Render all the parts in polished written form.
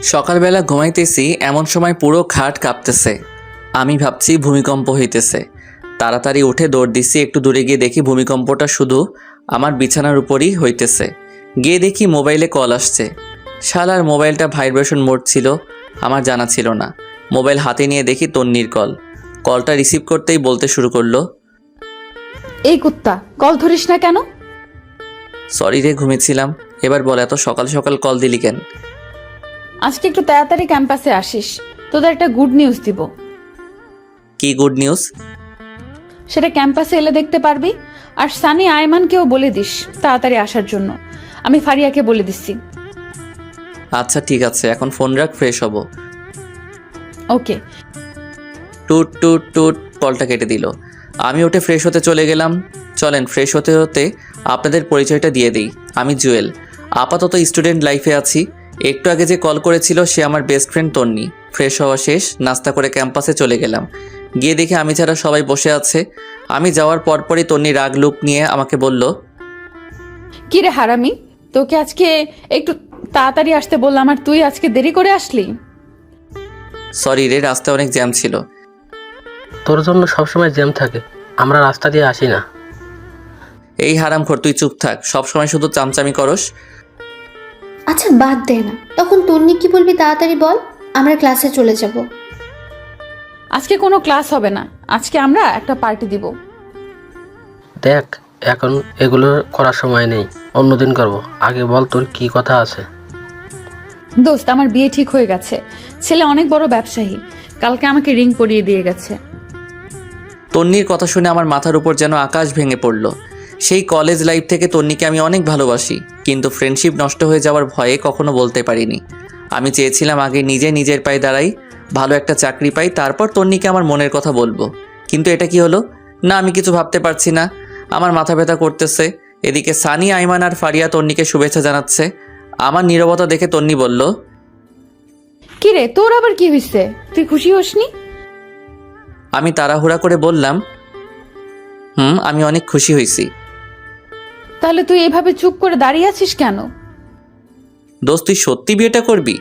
সকালবেলা ঘুমাইতেছি, এমন সময় পুরো খাট কাঁপতেছে। আমি ভাবছি ভূমিকম্প হইতেছে। তাড়াতাড়ি উঠে দৌড় দিছি। একটু দূরে গিয়ে দেখি ভূমিকম্পটা শুধু আমার বিছানার উপরই হইতেছে। গিয়ে দেখি মোবাইলে কল আসছে। শালার মোবাইলটা ভাইব্রেশন মোড ছিল, আমার জানা ছিল না। মোবাইল হাতে নিয়ে দেখি তন্নির কল। কলটা রিসিভ করতেই বলতে শুরু করলো, এই কুত্তা, কল ধরিস না কেন? সরি রে, ঘুমিয়েছিলাম। এবার বল, এত সকাল সকাল কল দিলি কেন? আজকে একটু তাড়াতাড়ি ক্যাম্পাসে আসিস, তোদের একটা গুড নিউজ দিব। কি গুড নিউজ? সেটা ক্যাম্পাসে এলে দেখতে পারবি। আর সানি আয়মানকেও বলে দিস তাড়াতাড়ি আসার জন্য। আমি ফারিয়াকে বলে দিচ্ছি। আচ্ছা ঠিক আছে, এখন ফোন রাখ, ফ্রেশ হব। ওকে। টুট টুট টুট, কলটা কেটে দিল। আমি উঠে ফ্রেশ হতে চলে গেলাম। চলেন, ফ্রেশ হতে হতে আপনাদের পরিচয়টা দিয়ে দিই। আমি জুয়েল, আপাতত স্টুডেন্ট লাইফে আছি। একটু আগে যে কল করেছিল সে আমার বেস্ট ফ্রেন্ড তন্নি। ফ্রেশ হওয়া শেষ, নাস্তা করে ক্যাম্পাসে চলে গেলাম। গিয়ে দেখি আমি ছাড়া সবাই বসে আছে। আমি যাওয়ার পরপরই তন্নি রাগ লুক নিয়ে আমাকে বলল, কি রে হারামি, তোকে আজকে একটু তাড়াতাড়ি আসতে বললাম আর তুই আজকে দেরি করে আসলি। সরি রে, রাস্তায় অনেক জ্যাম ছিল। তোর জন্য সবসময় জ্যাম থাকে, আমরা রাস্তা দিয়ে আসি না। এই হারামখোর, তুই চুপ থাক, সবসময় শুধু চামচামি করস। আচ্ছা বাদ দে না, তখন তন্নি কি বলবি তাড়াতাড়ি বল, আমরা ক্লাসে চলে যাব। আজকে কোনো ক্লাস হবে না, আজকে আমরা একটা পার্টি দিব। দেখ, এখন এগুলো করার সময় নেই, অন্যদিন করব। আগে বল তোর কি কথা আছে। দোস্ত, আমার বিয়ে ঠিক হয়ে গেছে। ছেলে অনেক বড় ব্যবসায়ী, কালকে আমাকে রিং পরিয়ে দিয়ে গেছে। তন্নির কথা শুনে আমার মাথার উপর যেন আকাশ ভেঙে পড়ল। সেই কলেজ লাইফ থেকে তন্নিকে আমি অনেক ভালোবাসি, কিন্তু ফ্রেন্ডশিপ নষ্ট হয়ে যাওয়ার ভয়ে কখনো বলতে পারিনি। আমি চেয়েছিলাম আগে নিজে নিজের পায়ে দাঁড়াই, ভালো একটা চাকরি পাই, তারপর তন্নিকে আমার মনের কথা বলবো। কিন্তু এটা কি হলো? না, আমি কিছু ভাবতে পারছি না, আমার মাথা ব্যথা করতেছে। এদিকে সানি, আইমান আর ফারিয়া তন্নিকে শুভেচ্ছা জানাচ্ছে। আমার নীরবতা দেখে তন্নি বলল, কি রে, তোর আবার কি হয়েছে? তুই খুশি হসনি? আমি তাড়াহুড়া করে বললাম, আমি অনেক খুশি হয়েছি। তাহলে তুই এভাবে চুপ করে দাঁড়িয়ে আছিস কেন? দোস্ত, তুই সত্যি বিয়েটা করবি?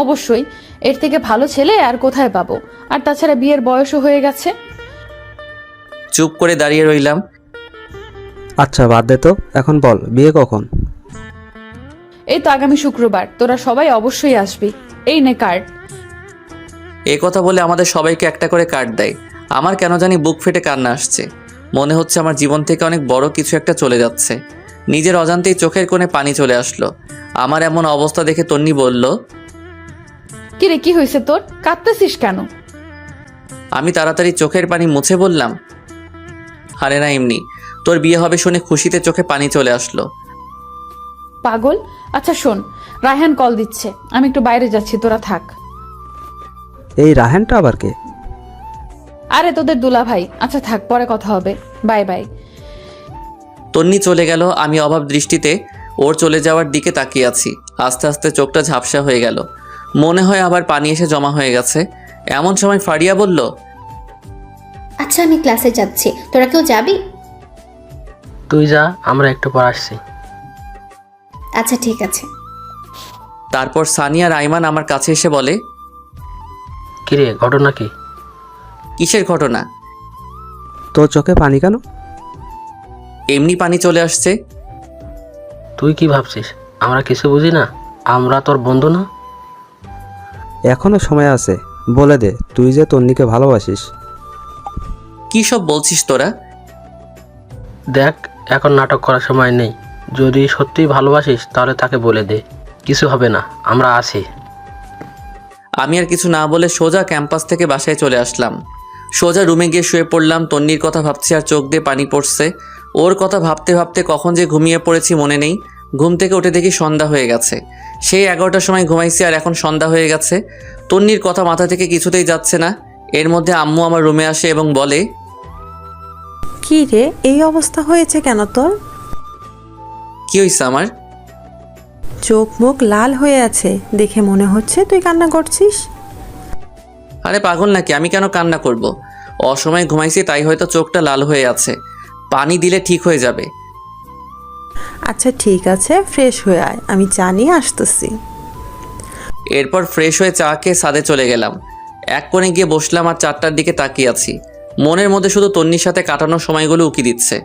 অবশ্যই, এর থেকে ভালো ছেলে আর কোথায় পাবো? আর তাছাড়া বিয়ের বয়সও হয়ে গেছে। চুপ করে দাঁড়িয়ে রইলাম। আচ্ছা বাদ দে তো, এখন বল বিয়ে কখন? এই তো আগামী শুক্রবার, তোরা সবাই অবশ্যই আসবি। এই নে কার্ড। এ কথা বলে আমাদের সবাইকে একটা করে কার্ড দেয়। আমার কেন জানি বুক ফেটে কান্না আসছে। মনে হচ্ছে আমার জীবন থেকে অনেক বড় কিছু একটা চলে যাচ্ছে। নিজের অজান্তেই চোখের কোণে পানি চলে আসলো। আমার এমন অবস্থা দেখে তন্নি বলল, কি রে, কি হয়েছে তোর? কাঁদতেছিস কেন? আমি তাড়াতাড়ি চোখের পানি মুছে বললাম, আরে না, এমনি। তোর বিয়ে হবে শুনে খুশিতে চোখে পানি চলে আসলো। পাগল। আচ্ছা শোন, রায়হান কল দিচ্ছে, আমি একটু বাইরে যাচ্ছি, তোরা থাক। এই রাহেনটা আবার কে? আরে তোদের দুলা ভাই। আচ্ছা থাক, পরে কথা হবে। Bye bye. তন্নি চলে গেল। আমি অভাব দৃষ্টিতে ওর চলে যাওয়ার দিকে তাকিয়ে আছি। আস্তে আস্তে চোখটা ঝাপসা হয়ে গেল। মনে হয় আবার পানি এসে জমা হয়ে গেছে। এমন সময় ফারিয়া বলল, আচ্ছা আমি ক্লাসে যাচ্ছি, তোরা কেউ যাবি? তুই যা, আমরা একটু পর আসছি। আচ্ছা ঠিক আছে। তারপর সানি আর আইমান আমার কাছে এসে বলে, কিরে, ঘটনা কি? কিসের ঘটনা? তোর চোখে পানি কেন? এমনি পানি চলে আসছে। তুই কি ভাবছিস আমরা কিছু বুঝি না? আমরা তোর বন্ধু না? এখনো সময় আছে, বলে দে তুই যে তন্নিকে ভালোবাসিস। কি সব বলছিস তোরা? দেখ, এখন নাটক করার সময় নেই। যদি সত্যিই ভালোবাসিস তাহলে তাকে বলে দে, কিছু হবে না, আমরা আছি। আমি আর কিছু না বলে সোজা ক্যাম্পাস থেকে বাসায় চলে আসলাম। সোজা রুমে গিয়ে শুয়ে পড়লাম। তন্নির কথা ভাবছি আর চোখ দিয়ে পানি পড়ছে। ওর কথা ভাবতে ভাবতে কখন যে ঘুমিয়ে পড়েছি মনে নেই। ঘুম থেকে উঠে দেখি সন্ধ্যা হয়ে গেছে। সেই 11টার সময় ঘুমাইছি আর এখন সন্ধ্যা হয়ে গেছে। তন্নির কথা মাথা থেকে কিছুতেই যাচ্ছে না। এর মধ্যে আম্মু আমার রুমে আসে এবং বলে, কি রে, এই অবস্থা হয়েছে কেন তোর? কি হয়েছে আমার? চোখ মুখ লাল হয়ে আছে, দেখে মনে হচ্ছে তুই কান্না করছিস। আরে পাগল নাকি, আমি কেন কান্না করব? অসময়ে ঘুমাইছি তাই হয়তো চোখটা লাল হয়ে আছে। পানি দিলে ঠিক হয়ে যাবে। আচ্ছা ঠিক আছে, ফ্রেশ হয়ে আয়, আমি চা নিয়ে আসতেছি। এরপর ফ্রেশ হয়ে চা খেয়ে ছাদে চলে গেলাম। এক কোণে গিয়ে বসলাম আর 4টার দিকে তাকিয়ে আছি। মনের মধ্যে শুধু তন্নির সাথে কাটানোর সময়গুলো উকি দিচ্ছে।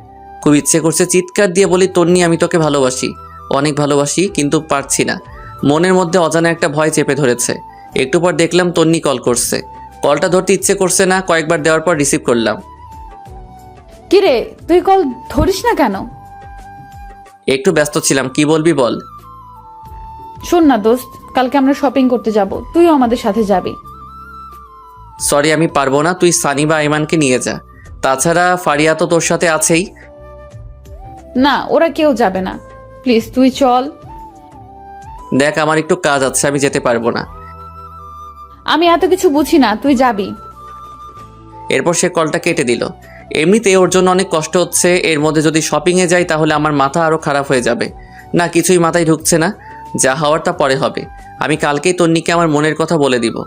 খুব ইচ্ছে করছে চিৎকার দিয়ে বলি, তন্নি আমি তোকে ভালোবাসি, অনেক ভালোবাসি, কিন্তু পারছি না। মনের মধ্যে অজানা একটা ভয় চেপে ধরেছে। একটু পর দেখলাম তন্নি কল করছে। কলটা ধরতে ইচ্ছে করছে না, কয়েকবার দেওয়ার পর রিসিভ করলাম। কিরে তুই কল ধরিস না কেন? একটু ব্যস্ত ছিলাম, কি বলবি বল। শোন না দোস্ত, কালকে আমরা শপিং করতে যাব, তুইও আমাদের সাথে যাবি। সরি আমি পারবো না, তুই সানি বা আইমানকে নিয়ে যা। তাছাড়া ফারিয়া তো তোর সাথে আছেই। না, ওরা কেউ যাবে না, প্লিজ তুই চল। দেখ আমার একটু কাজ আছে, আমি যেতে পারবো না। আমি এত কিছু বুঝি না, তুই যাবি। এরপর সে কলটা কেটে দিল। এমনিতে ওর জন্য অনেক কষ্ট হচ্ছে, এর মধ্যে যদি শপিংয়ে যাই তাহলে আমার মাথা আরও খারাপ হয়ে যাবে। না, কিছুই মাথায় ঢুকছে না। যা হওয়ার তা পরে হবে। আমি কালকেই তন্নিকে আমার মনের কথা বলে দিব।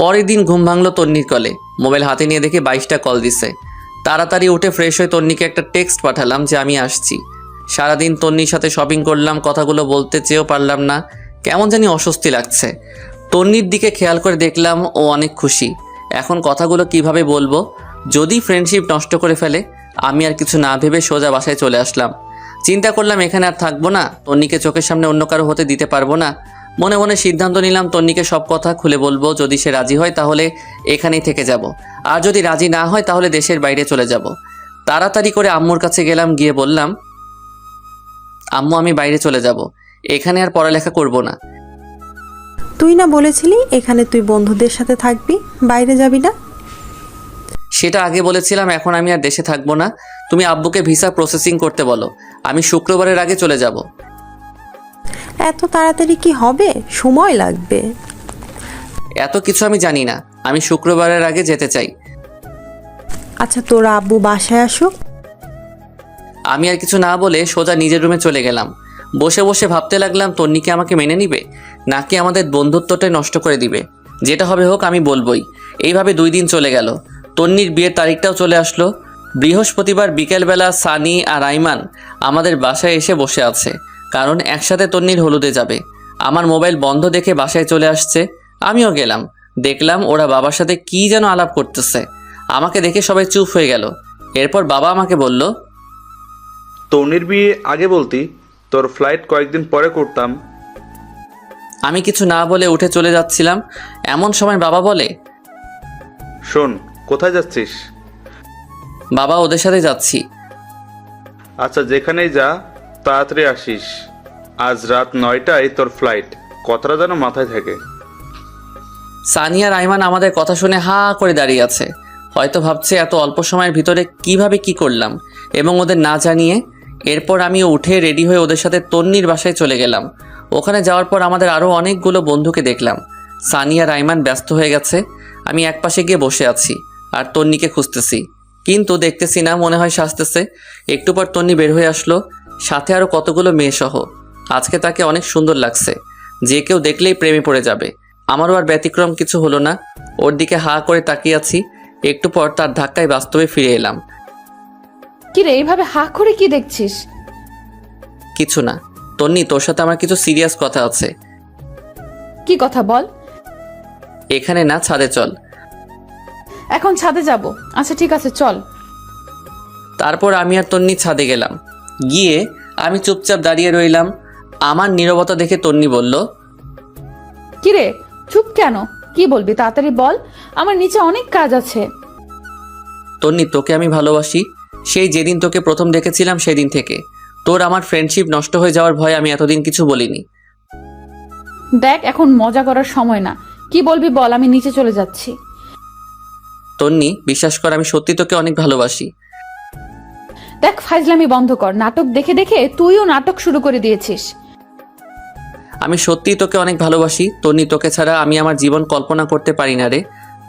পরের দিন ঘুম ভাঙলো তন্নির কলে। মোবাইল হাতে নিয়ে দেখে 22টা কল দিছে। তাড়াতাড়ি উঠে ফ্রেশ হয়ে তন্নিকে একটা টেক্সট পাঠালাম যে আমি আসছি। সারাদিন তন্নির সাথে শপিং করলাম, কথাগুলো বলতে চেয়েও পারলাম না, কেমন জানি অস্বস্তি লাগছে। তন্নির দিকে খেয়াল করে দেখলাম ও অনেক খুশি। এখন কথাগুলো কিভাবে বলবো, যদি ফ্রেন্ডশিপ নষ্ট করে ফেলে। আমি আর কিছু না ভেবে সোজা বাসায় চলে আসলাম। চিন্তা করলাম এখানে আর থাকবো না, তন্নিকে চোখের সামনে অন্য কারো হতে দিতে পারবো না। মনে মনে সিদ্ধান্ত নিলাম তন্নিকে সব কথা খুলে বলবো। যদি সে রাজি হয় তাহলে এখানেই থেকে যাব, আর যদি রাজি না হয় তাহলে দেশের বাইরে চলে যাব। তাড়াতাড়ি করে আম্মুর কাছে গেলাম, গিয়ে বললাম, আম্মু আমি বাইরে চলে যাব, এখানে আর পড়ালেখা করব না। তুই না বলেছিলি এখানে তুই বন্ধুদের সাথে থাকবি, বাইরে যাবি না? সেটা আগে বলেছিলাম, এখন আমি আর দেশে থাকবো না। তুমি আব্বুকে ভিসা প্রসেসিং করতে বলো, আমি শুক্রবারের আগে চলে যাব। এত তাড়াতাড়ি কি হবে, সময় লাগবে। এত কিছু আমি জানি না, আমি শুক্রবারের আগে যেতে চাই। আচ্ছা তোর আব্বু বাসায় আসুক। আমি আর কিছু না বলে সোজা নিজের রুমে চলে গেলাম। বসে বসে ভাবতে লাগলাম তন্নিকে আমাকে মেনে নিবে, নাকি আমাদের বন্ধুত্বটাই নষ্ট করে দিবে। যেটা হবে হোক, আমি বলবই। এইভাবে 2 দিন চলে গেল। তন্নির বিয়ের তারিখটাও চলে আসলো। বৃহস্পতিবার বিকেলবেলা সানি আর আইমান আমাদের বাসায় এসে বসে আছে, কারণ একসাথে তন্নির হলুদে যাবে। আমার মোবাইল বন্ধ দেখে বাসায় চলে আসছে। আমিও গেলাম, দেখলাম ওরা বাবার সাথে কী যেন আলাপ করতেছে। আমাকে দেখে সবাই চুপ হয়ে গেল। এরপর বাবা আমাকে বলল, তন্নির বিয়ে আগে বলতি, তোর ফ্লাইট কয়েকদিন পরে করতাম। আমি কিছু না বলে উঠে চলে যাচ্ছিলাম, এমন সময় বাবা বলে, শোন, কোথায় যাচ্ছিস? বাবা ওদের সাথে যাচ্ছি। আচ্ছা যেখানেই যা, তাড়াতাড়ি আসিস। আজ রাত 9টায় তোর ফ্লাইট, কথাটা যেন মাথায় থাকে। সানি আর আইমান আমাদের কথা শুনে হা করে দাঁড়িয়ে আছে। হয়তো ভাবছে এত অল্প সময়ের ভিতরে কিভাবে কি করলাম, এবং ওদের না জানিয়ে। এরপর আমি উঠে রেডি হয়ে ওদের সাথে তন্নির বাসায় চলে গেলাম। ওখানে যাওয়ার পর আমাদের আরও অনেকগুলো বন্ধুকে দেখলাম। সানি আর আইমান ব্যস্ত হয়ে গেছে, আমি একপাশে গিয়ে বসে আছি আর তন্নিকে খুঁজতেছি, কিন্তু দেখতেছি না, মনে হয় সাজতেছে। একটু পর তন্নি বের হয়ে আসলো, সাথে আরও কতগুলো মেয়ে সহ। আজকে তাকে অনেক সুন্দর লাগছে, যে কেউ দেখলেই প্রেমে পড়ে যাবে। আমারও আর ব্যতিক্রম কিছু হলো না, ওর দিকে হা করে তাকিয়ে আছি। একটু পর তার ধাক্কায় বাস্তবে ফিরে এলাম। কিরে এইভাবে হা করে কি দেখছিস? কিছু না তন্নি, তোর সাথে আমার কিছু সিরিয়াস কথা আছে। কি কথা বল। এখানে না, ছাদে চল। এখন ছাদে যাব? আচ্ছা ঠিক আছে চল। তারপর আমি আর তন্নি ছাদে গেলাম। গিয়ে আমি চুপচাপ দাঁড়িয়ে রইলাম। আমার নীরবতা দেখে তন্নি বলল, কিরে চুপ কেন, কি বলবি তাড়াতাড়ি বল, আমার নিচে অনেক কাজ আছে। তন্নি তোকে আমি ভালোবাসি, সেই যেদিন তোকে প্রথম দেখেছিলাম সেদিন থেকে। তোর আমার ফ্রেন্ডশিপ নষ্ট হয়ে যাওয়ার ভয়ে আমি এতদিন কিছু বলিনি। দেখ এখন মজা করার সময় না, কি বলবি বল, আমি নিচে চলে যাচ্ছি। তন্নি বিশ্বাস কর, আমি সত্যি তোকে অনেক ভালোবাসি। দেখ ফাইজলামি বন্ধ কর, নাটক দেখে দেখে তুইও নাটক শুরু করে দিয়েছিস। আমি সত্যিই তোকে অনেক ভালোবাসি তন্নি, তোকে ছাড়া আমি আমার জীবন কল্পনা করতে পারি না রে।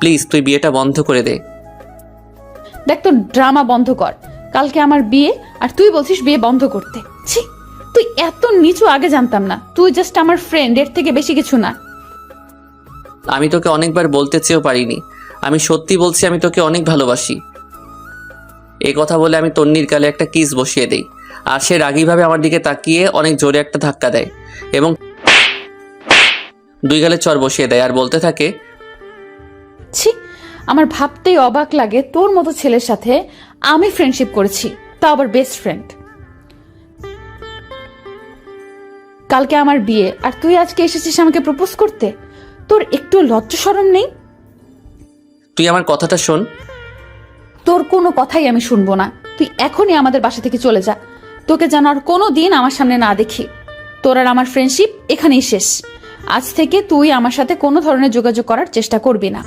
প্লিজ তুই বিয়েটা বন্ধ করে দে। দেখ তোর ড্রামা বন্ধ কর, কালকে আমার বিয়ে আর তুই বলছিস বিয়ে বন্ধ করতে। ছি, তুই এত নিচু আগে জানতাম না, তুই জাস্ট আমার ফ্রেন্ড, এর থেকে বেশি কিছু না। আমি তোকে অনেকবার বলতে চেয়েও পারিনি, আমি সত্যি বলছি আমি তোকে অনেক ভালোবাসি। এই কথা বলে আমি তন্নির গালে একটা কিস বসিয়ে দেই, আর সে রাগীভাবে আমার দিকে তাকিয়ে অনেক জোরে একটা ধাক্কা দেয় এবং দুই গালে চর বসিয়ে দেয় আর বলতে থাকে, ছি, আমার ভাবতেই অবাক লাগে তোর মতো ছেলের সাথে আমি ফ্রেন্ডশিপ করেছি, তা আবার বেস্ট ফ্রেন্ড। কালকে আমার বিয়ে আর তুই আজকে এসেছিস আমাকে প্রপোজ করতে। তোর একটু লজ্জা শরম নেই? তুই আমার কথাটা শোন। তোর কোনো কথাই আমি শুনবো না। তুই এখনই আমাদের বাসা থেকে চলে যা। তোকে যেন আর কোনো দিন আমার সামনে না দেখি। তোর আর আমার ফ্রেন্ডশিপ এখানেই শেষ। আজ থেকে তুই আমার সাথে কোনো ধরনের যোগাযোগ করার চেষ্টা করবি না।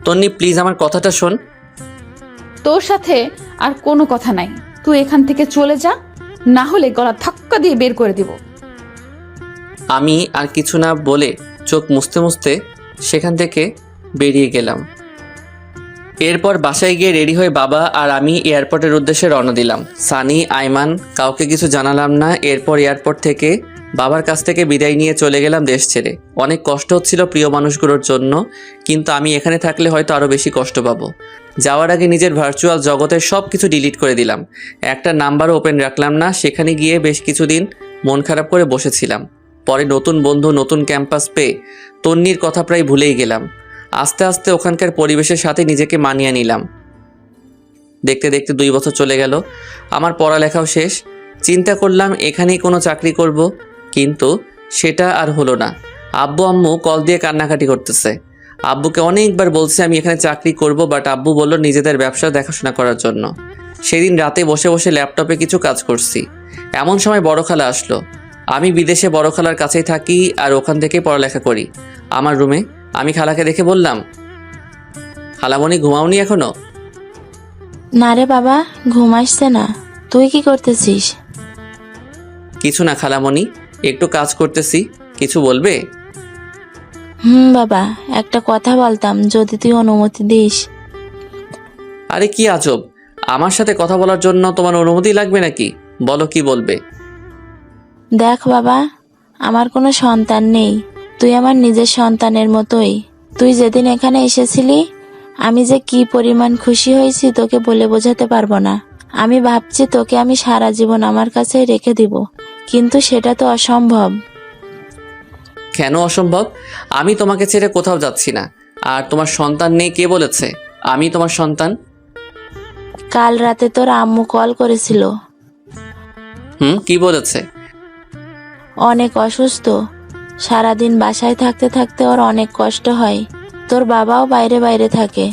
তন্নি প্লিজ আমার কথাটা শোন। তোর সাথে আর কোনো কথা নাই। তুই এখান থেকে চলে যা, না হলে গলা ধাক্কা দিয়ে বের করে দিব। আমি আর কিছু না বলে চোখ মুছতে মুছতে সেখান থেকে বেরিয়ে গেলাম। এরপর বাসায় গিয়ে রেডি হয়ে বাবা আর আমি এয়ারপোর্টের উদ্দেশ্যে রওনা দিলাম। সানি, আইমান, কাউকে কিছু জানালাম না। এরপর এয়ারপোর্ট থেকে বাবার কাছ থেকে বিদায় নিয়ে চলে গেলাম দেশ ছেড়ে। অনেক কষ্ট হচ্ছিল প্রিয় মানুষগুলোর জন্য, কিন্তু আমি এখানে থাকলে হয়তো আরও বেশি কষ্ট পাবো। যাওয়ার আগে নিজের ভার্চুয়াল জগতের সব কিছু ডিলিট করে দিলাম। একটা নাম্বারও ওপেন রাখলাম না। সেখানে গিয়ে বেশ কিছুদিন মন খারাপ করে বসেছিলাম। পরে নতুন বন্ধু, নতুন ক্যাম্পাস পেয়ে তন্নির কথা প্রায় ভুলেই গেলাম। আস্তে আস্তে ওখানকার পরিবেশের সাথে নিজেকে মানিয়ে নিলাম। দেখতে দেখতে 2 বছর চলে গেল। আমার পড়ালেখাও শেষ। চিন্তা করলাম এখানেই কোনো চাকরি করব, কিন্তু সেটা আর হলো না। আব্বু আম্মু কল দিয়ে কান্নাকাটি করতেছে। আব্বুকে অনেকবার বলছি আমি এখানে চাকরি করব, বাট আব্বু বলল নিজেদের ব্যবসা দেখাশোনা করার জন্য। সেদিন রাতে বসে বসে ল্যাপটপে কিছু কাজ করছি। এমন সময় বড় খালা আসলো। আমি বিদেশে বড় খালার কাছেই থাকি আর ওখান থেকে পড়ালেখা করি। আমার রুমে আমি খালাকে দেখে বললাম, খালামণি ঘুমাওনি এখনো? না রে বাবা, ঘুম আসছে না। তুই কি করতেছিস? কিছু না খালামণি, একটু কাজ করতেছি। কিছু বলবে? বাবা, একটা কথা বলতাম যদি তুই অনুমতি দিস। আরে কি আজব, আমার সাথে কথা বলার জন্য তোমার অনুমতি লাগবে নাকি? বলো কি বলবে। দেখ বাবা, আমার কোনো সন্তান নেই। তুই আমার নিজের সন্তানের মতোই। তুই যেদিন এখানে এসেছিলি আমি যে কি পরিমাণ খুশি হয়েছি তোকে বলে বোঝাতে পারবো না। আমি ভাবছি তোকে আমি সারা জীবন আমার কাছে রেখে দিব, কিন্তু সেটা তো অসম্ভব। কেন অসম্ভব? আমি তোমাকে ছেড়ে কোথাও যাচ্ছি না। আর তোমার সন্তান নেই কে বলেছে? আমি তোমার সন্তান। কাল রাতে তোর আম্মু কল করেছিল। কি বলেছে? অনেক অসুস্থ, সারাদিন বাসায় থাকতে থাকতে ওর অনেক কষ্ট হয়। তোর বাবাও বাইরে বাইরে থাকে।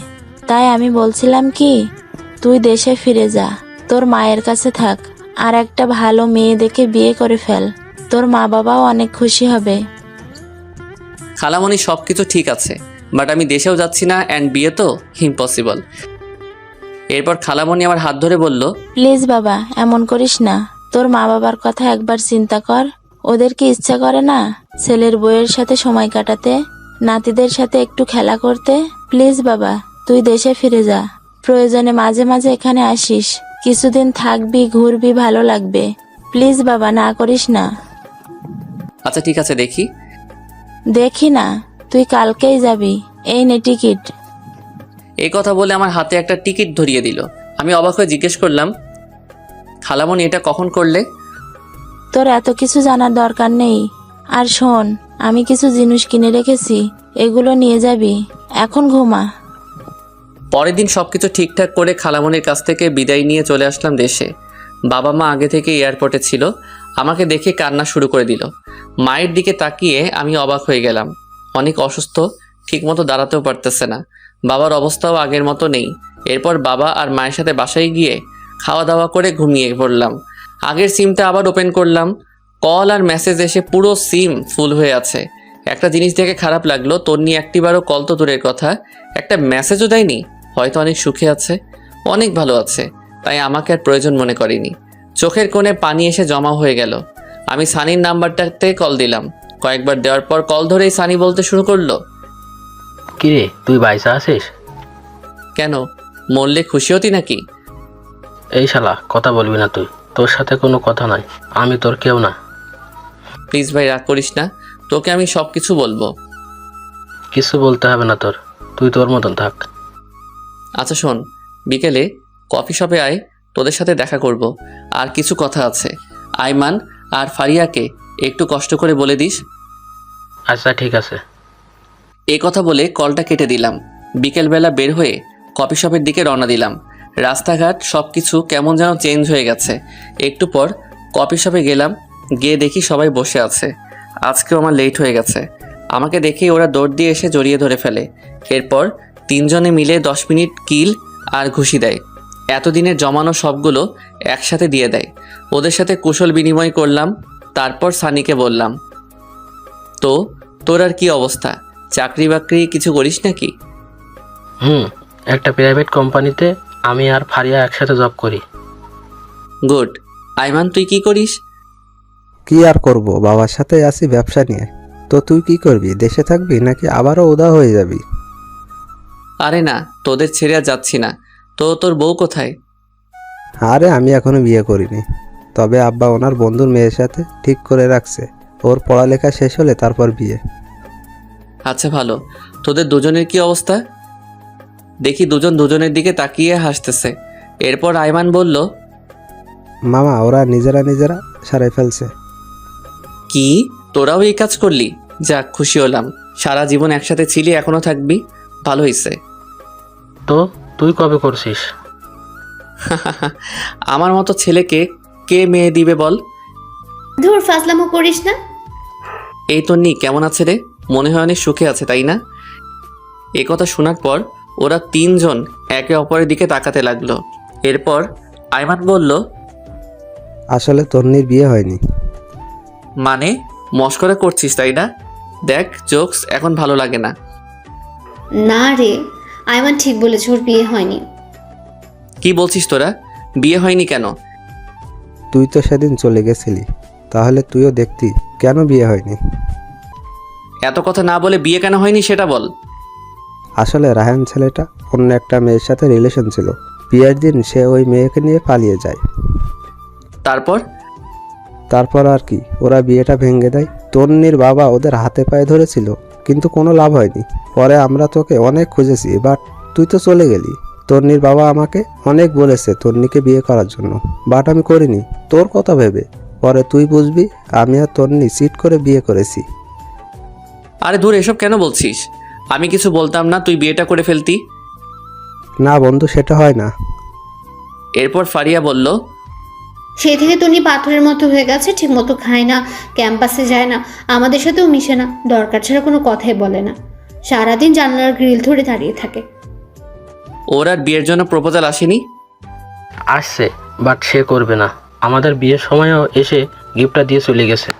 তাই আমি বলছিলাম কি, তুই দেশে ফিরে যা, তোর মায়ের কাছে থাক, আর একটা ভালো মেয়ে দেখে বিয়ে করে ফেল। তোর মা বাবাও অনেক খুশি হবে। খালামণি সব কিছু ঠিক আছে, বাট আমি দেশেও যাচ্ছি না, অ্যান্ড বিয়ে তো ইম্পসিবল। এরপর খালামণি আমার হাত ধরে বলল, প্লিজ বাবা, এমন করিস না। তোর মা বাবার কথা একবার চিন্তা কর। ওদের কি ইচ্ছা করে না ছেলের বউয়ের সাথে সময় কাটাতে, নাতিদের সাথে একটু খেলা করতে? প্লিজ বাবা, তুই দেশে ফিরে যা। প্রয়োজনে মাঝে মাঝে এখানে আসিস, কিছুদিন থাকবি, ঘুরবি, ভালো লাগবে। প্লিজ বাবা, না করিস না। আচ্ছা ঠিক আছে, দেখি। দেখি না, তুই কালকেই যাবি। এই নে টিকিট। এই কথা বলে আমার হাতে একটা টিকিট ধরিয়ে দিল। আমি অবাক হয়ে জিজ্ঞেস করলাম, খালামণি এটা কখন করলে? তোর এত কিছু জানার দরকার নেই। আর শোন, আমি কিছু জিনিস কিনে রেখেছি, এগুলো নিয়ে যাবি। এখন ঘুমা। পরের দিন সবকিছু ঠিকঠাক করে খালামণির কাছ থেকে বিদায় নিয়ে চলে আসলাম দেশে। বাবা মা আগে থেকে এয়ারপোর্টে ছিল। আমাকে দেখে কান্না শুরু করে দিল। মায়ের দিকে তাকিয়ে আমি অবাক হয়ে গেলাম। অনেক অসুস্থ, ঠিকমতো দাঁড়াতেও পারতেছে না। বাবার অবস্থাও আগের মতো নেই। এরপর বাবা আর মায়ের সাথে বাসায় গিয়ে খাওয়া দাওয়া করে ঘুমিয়ে পড়লাম। আগের সিমটা আবার ওপেন করলাম। কল আর মেসেজ এসে পুরো সিম ফুল হয়ে আছে। একটা জিনিস দেখে খারাপ লাগলো, তন্নি একটিবারও কল তো দূরের কথা, একটা মেসেজও দেয়নি। হয়তো অনেক সুখে আছে, অনেক ভালো আছে, তাই আমাকে আর প্রয়োজন মনে করেনি। চোখের কোণে পানি এসে জমা হয়ে গেল। আমি সানির নাম্বারটাতে কল দিলাম। কয়েকবার দেওয়ার পর কল ধরেই সানি বলতে শুরু করলো, কিরে তুই বাইসা আছিস? কেন, মরলে খুশি হতি নাকি? এই শালা, কথা বলবি না তুই। তোর সাথে কোনো কথা নাই, আমি তোর কেউ না। প্লিজ ভাই, রাগ করিস না, তোকে আমি সব কিছু বলবো। কিছু বলতে হবে না তোর, তুই তোর মতন থাক। আচ্ছা শোন, বিকেলে কফি শপে আয়, তোদের সাথে দেখা করব। আর কিছু কথা আছে। আইমান আর ফারিয়াকে একটু কষ্ট করে বলে দিস। আচ্ছা ঠিক আছে। এই কথা বলে কলটা কেটে দিলাম। বিকেলবেলা বের হয়ে কফি শপের দিকে রওনা দিলাম। রাস্তাঘাট সব কিছু কেমন যেন চেঞ্জ হয়ে গেছে। একটু পর কফি শপে গেলাম, গিয়ে দেখি সবাই বসে আছে। আজকেও আমার লেট হয়ে গেছে। আমাকে দেখেই ওরা দৌড় দিয়ে এসে জড়িয়ে ধরে ফেলে। এরপর তিনজনে মিলে 10 মিনিট কিল আর ঘুষি দেয়। এতদিনের জমানো সবগুলো একসাথে দিয়ে দেয়। ওদের সাথে কুশল বিনিময় করলাম। তারপর সানিকে বললাম, তো তোর আর কি অবস্থা? চাকরি বাকরি কিছু করিস নাকি? একটা প্রাইভেট কোম্পানিতে আমি আর ফারিয়া একসাথে জব করি। গুড। আইমান, তুই কি করিস? কি আর করব, বাবার সাথে আছি ব্যবসা নিয়ে। তো তুই কি করবি? দেশে থাকবি নাকি আবারও উদা হয়ে যাবি? আরে না, তোদের ছেড়ে আর যাচ্ছি না। তো তোর বউ কোথায়? আরে আমি এখনো বিয়ে করিনি, তবে আব্বা ওনার বন্ধুর মেয়ের সাথে ঠিক করে রাখছে। ওর পড়ালেখা শেষ হলে তারপর বিয়ে। আচ্ছা ভালো। তোদের দুজনের কি অবস্থা? দেখি দুজন দুজনের দিকে তাকিয়ে হাসতেছে। এরপর আইমান বলল, মামা ওরা নিজেরা সারাই ফেলছে। কি, তোরাও এই কাজ করলি? যাক, খুশি হলাম। সারা জীবন একসাথে ছিলি, এখনো থাকবি, ভালো হয়েছে। তো তুই কবে করছিস? আমার মতো ছেলেকে কে মেয়ে দিবে বল? ধুর, ফাজলামো করিস না। এই তন্নি কেমন আছে রে? মনে হয় অনেক সুখে আছে, তাই না? এ কথা শোনার পর ওরা তিনজন একে অপরের দিকে তাকাতে লাগলো। এরপর আইমান বলল, আসলে তন্নির বিয়ে হয়নি। মানে মস্করা করছিস তাই না? দেখ, জোকস এখন ভালো লাগে না। না রে, আইমান ঠিক বলেছে, ওর বিয়ে হয়নি। কি বলছিস তোরা? বিয়ে হয়নি কেন? তুই তো সেদিন চলে গেছিলি, তাহলে তুইও দেখতি কেন বিয়ে হয়নি। এত কথা না বলে বিয়ে কেন হয়নি সেটা বল। আসলে রাহান ছেলেটা অন্য একটা মেয়ের সাথে রিলেশন ছিল। বিয়ের দিন সে ওই মেয়েকে নিয়ে পালিয়ে যায়। তারপর আর কি, ওরা বিয়েটা ভেঙে দেয়। তন্নির বাবা ওদের হাতে পায়ে ধরেছিল, কিন্তু কোনো লাভ হয়নি। পরে আমরা তোকে অনেক খুঁজেছি, বাট তুই তো চলে গেলি। তন্নির বাবা আমাকে অনেক বলেছে তন্নিকে বিয়ে করার জন্য, বাট আমি করিনি তোর কথা ভেবে। পরে তুই বুঝবি আমি আর তন্নি চিট করে বিয়ে করেছি। আরে দূর, এসব কেন বলছিস? আমি কিছু বলতাম না, তুই বিয়েটা করে ফেলতি। না বন্ধু, সেটা হয় না। এরপর ফারিয়া বলল, সেই থেকে তন্নি পাথরের মতো হয়ে গেছে, ঠিক মতো খায় না, ক্যাম্পাসে যায় না, আমাদের সাথেও মিশে না, দরকার ছাড়া কোনো কথাই বলে না, সারাদিন জানলার গ্রিল ধরে দাঁড়িয়ে থাকে। ওর আর বিয়ের জন্য প্রপোজাল আসেনি? আসছে, বাট সে করবে না। আমাদের বিয়ের সময়ও এসে গিফটটা দিয়ে চলে গেছে।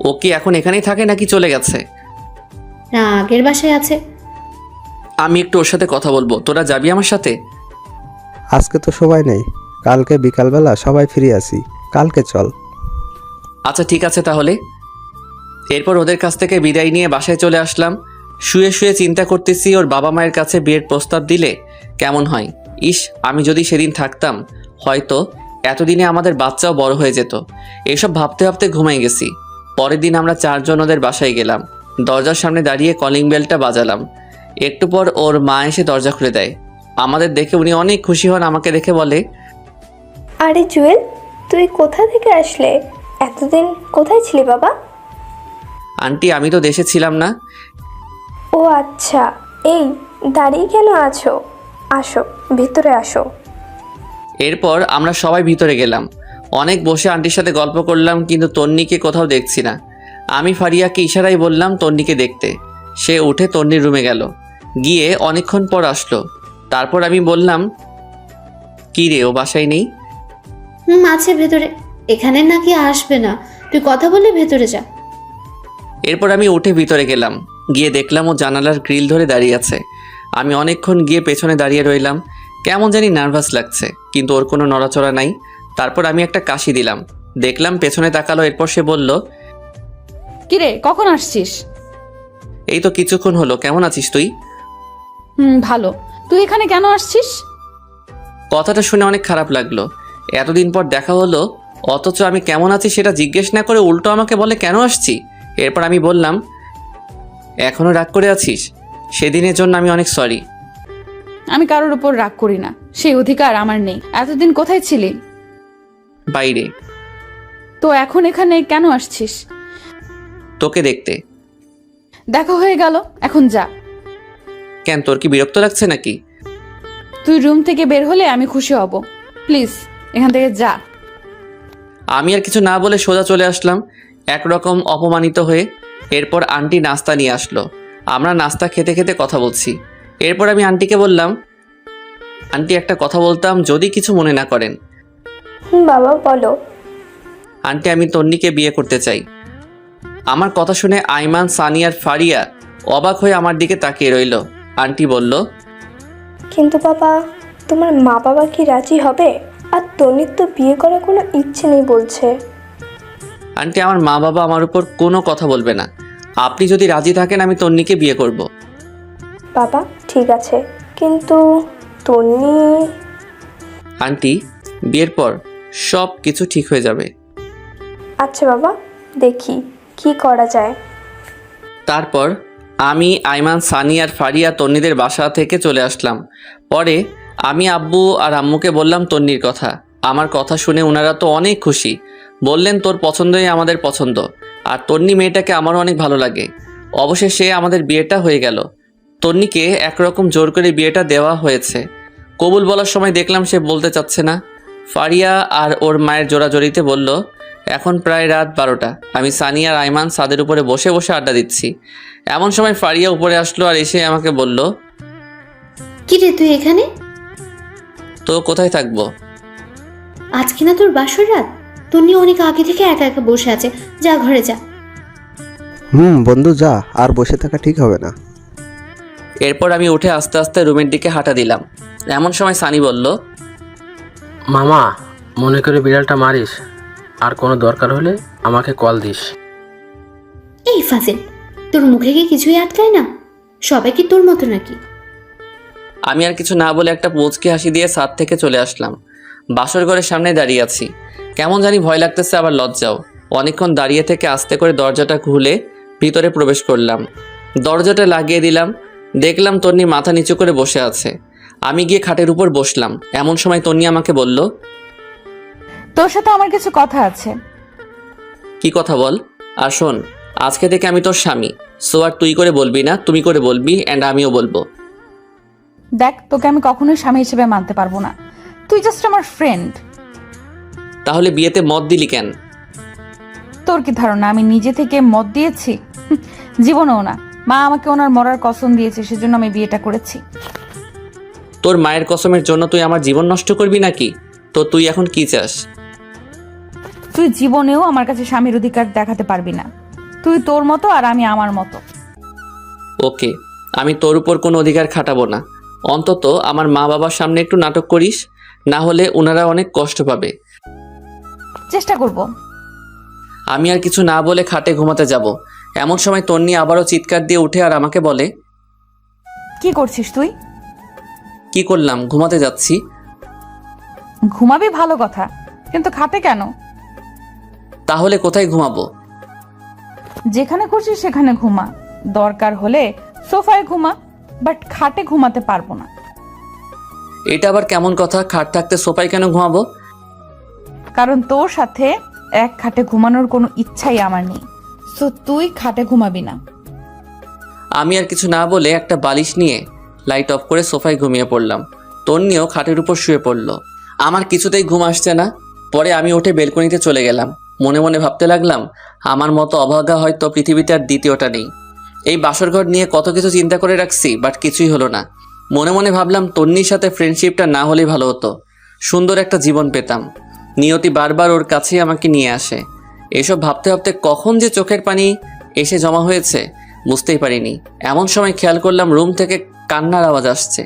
ও কি এখন এখানেই থাকে নাকি চলে গেছে? না, আগের বাসায় আছে। আমি একটু ওর সাথে কথা বলবো, তোরা যাবি আমার সাথে? আজকে তো সময় নেই, কালকে বিকালবেলা সবাই ফ্রি আছি, কালকে চল। আচ্ছা ঠিক আছে তাহলে। এরপর ওদের কাছ থেকে বিদায় নিয়ে বাসায় চলে আসলাম। শুয়ে শুয়ে চিন্তা করতেছি ওর বাবা মায়ের কাছে বিয়ের প্রস্তাব দিলে কেমন হয়। ইস, আমি যদি সেদিন থাকতাম, হয়তো এতদিনে আমাদের বাচ্চাও বড় হয়ে যেত। এসব ভাবতে ভাবতে ঘুমাই গেছি। পরের দিন আমরা চারজন ওদের বাসায় গেলাম। দরজার সামনে দাঁড়িয়ে কলিং বেলটা বাজালাম। একটু পর ওর মা এসে দরজা খুলে দেয়। আমাদের দেখে উনি অনেক খুশি হন। আমাকে দেখে বলে, আরে জুয়েল, তুই কোথা থেকে আসলে? এতদিন কোথায় ছিলি বাবা? আন্টি, আমি তো দেশে ছিলাম না। ও আচ্ছা, এই দাঁড়িয়ে কেন আছো? আসো, ভিতরে আসো। এরপর আমরা সবাই ভিতরে গেলাম। অনেক বসে আন্টির সাথে গল্প করলাম, কিন্তু তন্নিকে কোথাও দেখছি না। আমি ফারিয়াকে ইশারায় বললাম তন্নিকে দেখতে। সে উঠে তন্নির রুমে গেল, গিয়ে অনেকক্ষণ পর আসলো। তারপর আমি বললাম, কি রে, ও বাসায় নেই? আছে ভেতরে। এখানে নাকি আসবে না, তুই কথা বলে ভেতরে যা। এরপর আমি উঠে ভিতরে গেলাম, গিয়ে দেখলাম ও জানালার গ্রিল ধরে দাঁড়িয়ে আছে। আমি অনেকক্ষণ গিয়ে পেছনে দাঁড়িয়ে রইলাম। কেমন জানি নার্ভাস লাগছে, কিন্তু ওর কোনো নড়াচড়া নাই। তারপর আমি একটা কাশি দিলাম, দেখলাম পেছনে তাকালো। এরপর সে বলল, কিরে, কখন আসছিস? এই তো কিছুক্ষণ হলো। কেমন আছিস তুই? ভালো। তুই এখানে কেন আসছিস? কথাটা শুনে অনেক খারাপ লাগলো। এতদিন পর দেখা হলো, অথচ আমি কেমন আছি সেটা জিজ্ঞেস না করে উল্টো আমাকে বলে কেন আসছি। এরপর আমি বললাম, এখনো রাগ করে আছিস? সেদিনের জন্য আমি অনেক সরি। আমি কারোর উপর রাগ করি না, সেই অধিকার আমার নেই। এতদিন কোথায় ছিলি? বাইরে। তো এখন এখানে কেন আসছিস? তোকে দেখতে। দেখা হয়ে গেল, এখন যা। কেন, তোর কি বিরক্ত লাগছে নাকি? তুই রুম থেকে বের হলে আমি খুশি হব। প্লিজ এখান থেকে যা। আমি আর কিছু না বলে সোজা চলে আসলাম, একরকম অপমানিত হয়ে। এরপর আন্টি নাস্তা নিয়ে আসলো। আমরা নাস্তা খেতে খেতে কথা বলছি। এরপর আমি আন্টিকে বললাম, আন্টি একটা কথা বলতাম যদি কিছু মনে না করেন। বাবা বলো। আন্টি, আমি তন্নিকে বিয়ে করতে চাই। আমার কথা শুনে আইমান, সানি আর ফারিয়া অবাক হয়ে আমার দিকে তাকিয়ে রইল। আন্টি বলল, কিন্তু বাবা, তোমার মা বাবা কি রাজি হবে? আর তনির তো বিয়ে করার কোনো ইচ্ছে নেই বলছে। আন্টি, আমার মা বাবা আমার উপর কোনো কথা বলবে না। আপনি যদি রাজি থাকেন আমি তন্নিকে বিয়ে করব। বাবা ঠিক আছে, কিন্তু তনি। আন্টি, বিয়ের পর সব কিছু ঠিক হয়ে যাবে। আচ্ছা বাবা, দেখি কি করা যায়। তারপর আমি, আইমান, সানি আর ফারিয়া তন্নিদের বাসা থেকে চলে আসলাম। পরে আমি আব্বু আর আম্মুকে বললাম তন্নির কথা। আমার কথা শুনে ওনারা তো অনেক খুশি। বললেন, তোর পছন্দই আমাদের পছন্দ, আর তন্নি মেয়েটাকে আমারও অনেক ভালো লাগে। অবশেষে আমাদের বিয়েটা হয়ে গেল। তন্নিকে একরকম জোর করে বিয়েটা দেওয়া হয়েছে। কবুল বলার সময় দেখলাম সে বলতে চাচ্ছে না। ফারিয়া আর ওর মায়ের জোড়াজড়িতে বলল, এখন প্রায় রাত 12টা। আমি সানি আর আইমান ছাদের উপরে বসে বসে আড্ডা দিচ্ছি। এমন সময় ফারিয়া উপরে আসলো আর এসে আমাকে বলল, কি রে তুই এখানে? তো কোথায় থাকবো? আজকে না তোর বাসর রাত? তন্নি অনেক আগে থেকে একা একা বসে আছে, যা ঘরে যা। বন্ধু যা, আর বসে থাকা ঠিক হবে না। এরপর আমি উঠে আস্তে আস্তে রুমের দিকে হাঁটা দিলাম। এমন সময় সানি বলল, মামা, মনে করে বিড়ালটা মারিস, আর কোনো দরকার হলে আমাকে কল দিস। এই ফাজিল, তোর মুখে কি কিছুই আটকায় না? সবাই কি তোর মতো নাকি? আমি আর কিছু না বলে একটা পুচকি হাসি দিয়ে ছাদ থেকে চলে আসলাম। বাসর ঘরের সামনে দাঁড়িয়ে আছি। কেমন জানি ভয় লাগতেছে, আবার লজ্জাও। অনেকক্ষণ দাঁড়িয়ে থেকে আস্তে করে দরজাটা খুলে ভিতরে প্রবেশ করলাম। দরজাটা লাগিয়ে দিলাম। দেখলাম তন্নি মাথা নিচু করে বসে আছে। আমি গিয়ে খাটের উপর বসলাম। এমন সময় তন্নি আমাকে বলল, তোর সাথে আমার কিছু কথা আছে। কি কথা বল। আর শোন, আজকে থেকে আমি তোর স্বামী। সো আর তুই করে বলবি না, তুমি করে বলবি, অ্যান্ড আমিও বলবো। দেখ, তোকে আমি কখনোই স্বামী হিসেবে মানতে পারবো না। তুই জাস্ট আমার ফ্রেন্ড। তাহলে বিয়েতে মত দিলি কেন? তোর কি ধারণা আমি নিজে থেকে মত দিয়েছি? জীবনেও না। মা আমাকে ওনার মরার কসম দিয়েছে, সেজন্য আমি বিয়েটা করেছি। তোর মায়ের কসমের জন্য তুই আমার জীবন নষ্ট করবি নাকি? তো তুই এখন কি চাস? তুই জীবনেও আমার কাছে স্বামীর অধিকার দেখাতে পারবি না। তুই তোর মতো আর আমি আমার মতো। ওকে, আমি তোর উপর কোনো অধিকার খাটাবো না। অন্তত আমার মা বাবার সামনে একটু নাটক করিস, না হলে ওনারা অনেক কষ্ট পাবে। চেষ্টা করব। আমি আর কিছু না বলে খাটে ঘুমাতে যাব। এমন সময় তন্নি আবারও চিৎকার দিয়ে উঠে আর আমাকে বলে, কি করছিস তুই? কি করলাম? ঘুমাতে যাচ্ছি। ঘুমাবি ভালো কথা, কিন্তু খাটে কেন? তাহলে কোথায় ঘুমাবো? যেখানে খুশি সেখানে ঘুমা। দরকার হলে সোফায় ঘুমা, বাট খাটে ঘুমাতে পারবো না। এটা আবার কেমন কথা? খাট থাকতে সোফায় কেন ঘুমাবো? কারণ তোর সাথে এক খাটে ঘুমানোর কোনো ইচ্ছাই আমার নেই। সো তুই খাটে ঘুমাবি না। আমি আর কিছু না বলে একটা বালিশ নিয়ে লাইট অফ করে সোফায় ঘুমিয়ে পড়লাম। তন্নিও খাটের উপর শুয়ে পড়ল। আমার কিছুতেই ঘুম আসছে না। পরে আমি উঠে বেলকনিতে চলে গেলাম। মনে মনে ভাবতে লাগলাম, আমার মতো অভাগা হয়তো পৃথিবীতে আর দ্বিতীয়টা নেই। এই বাসরঘর নিয়ে কত কিছু চিন্তা করে রাখছি, বাট কিছুই হলো না। মনে মনে ভাবলাম তন্নির সাথে ফ্রেন্ডশিপটা না হলেই ভালো হতো। সুন্দর একটা জীবন পেতাম। নিয়তি বারবার ওর কাছেই আমাকে নিয়ে আসে। এসব ভাবতে ভাবতে কখন যে চোখের পানি এসে জমা হয়েছে বুঝতেই পারিনি। এমন সময় খেয়াল করলাম রুম থেকে কান্নার আওয়াজ আসছে।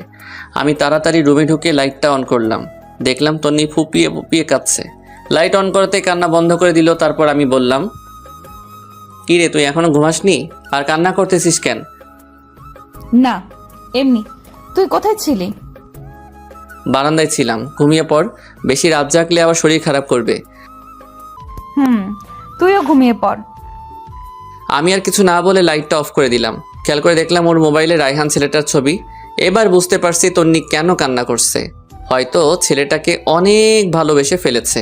আমি তাড়াতাড়ি রুমে ঢুকে লাইটটা অন করলাম। দেখলাম তন্নি ফুপিয়ে ফুপিয়ে কাঁদছে। লাইট অন করতে কান্না বন্ধ করে দিল। তারপর আমি বললাম, কি রে, তুই এখনো ঘুমাসনি? আর কান্না করতেছিস কেন? না, এমনি। তুই কোথায় ছিলি? বারান্দায় ছিলাম। ঘুমিয়ে পড়, বেশি রাত জাগলে আবার শরীর খারাপ করবে। তুইও ঘুমিয়ে পড়। আমি আর কিছু না বলে লাইটটা অফ করে দিলাম। খেয়াল করে দেখলাম ওর মোবাইলে রায়হান ছেলেটার ছবি। এবার বুঝতে পারছি তন্নি কেন কান্না করছে। হয়তো ছেলেটাকে অনেক ভালোবেসে ফেলেছে।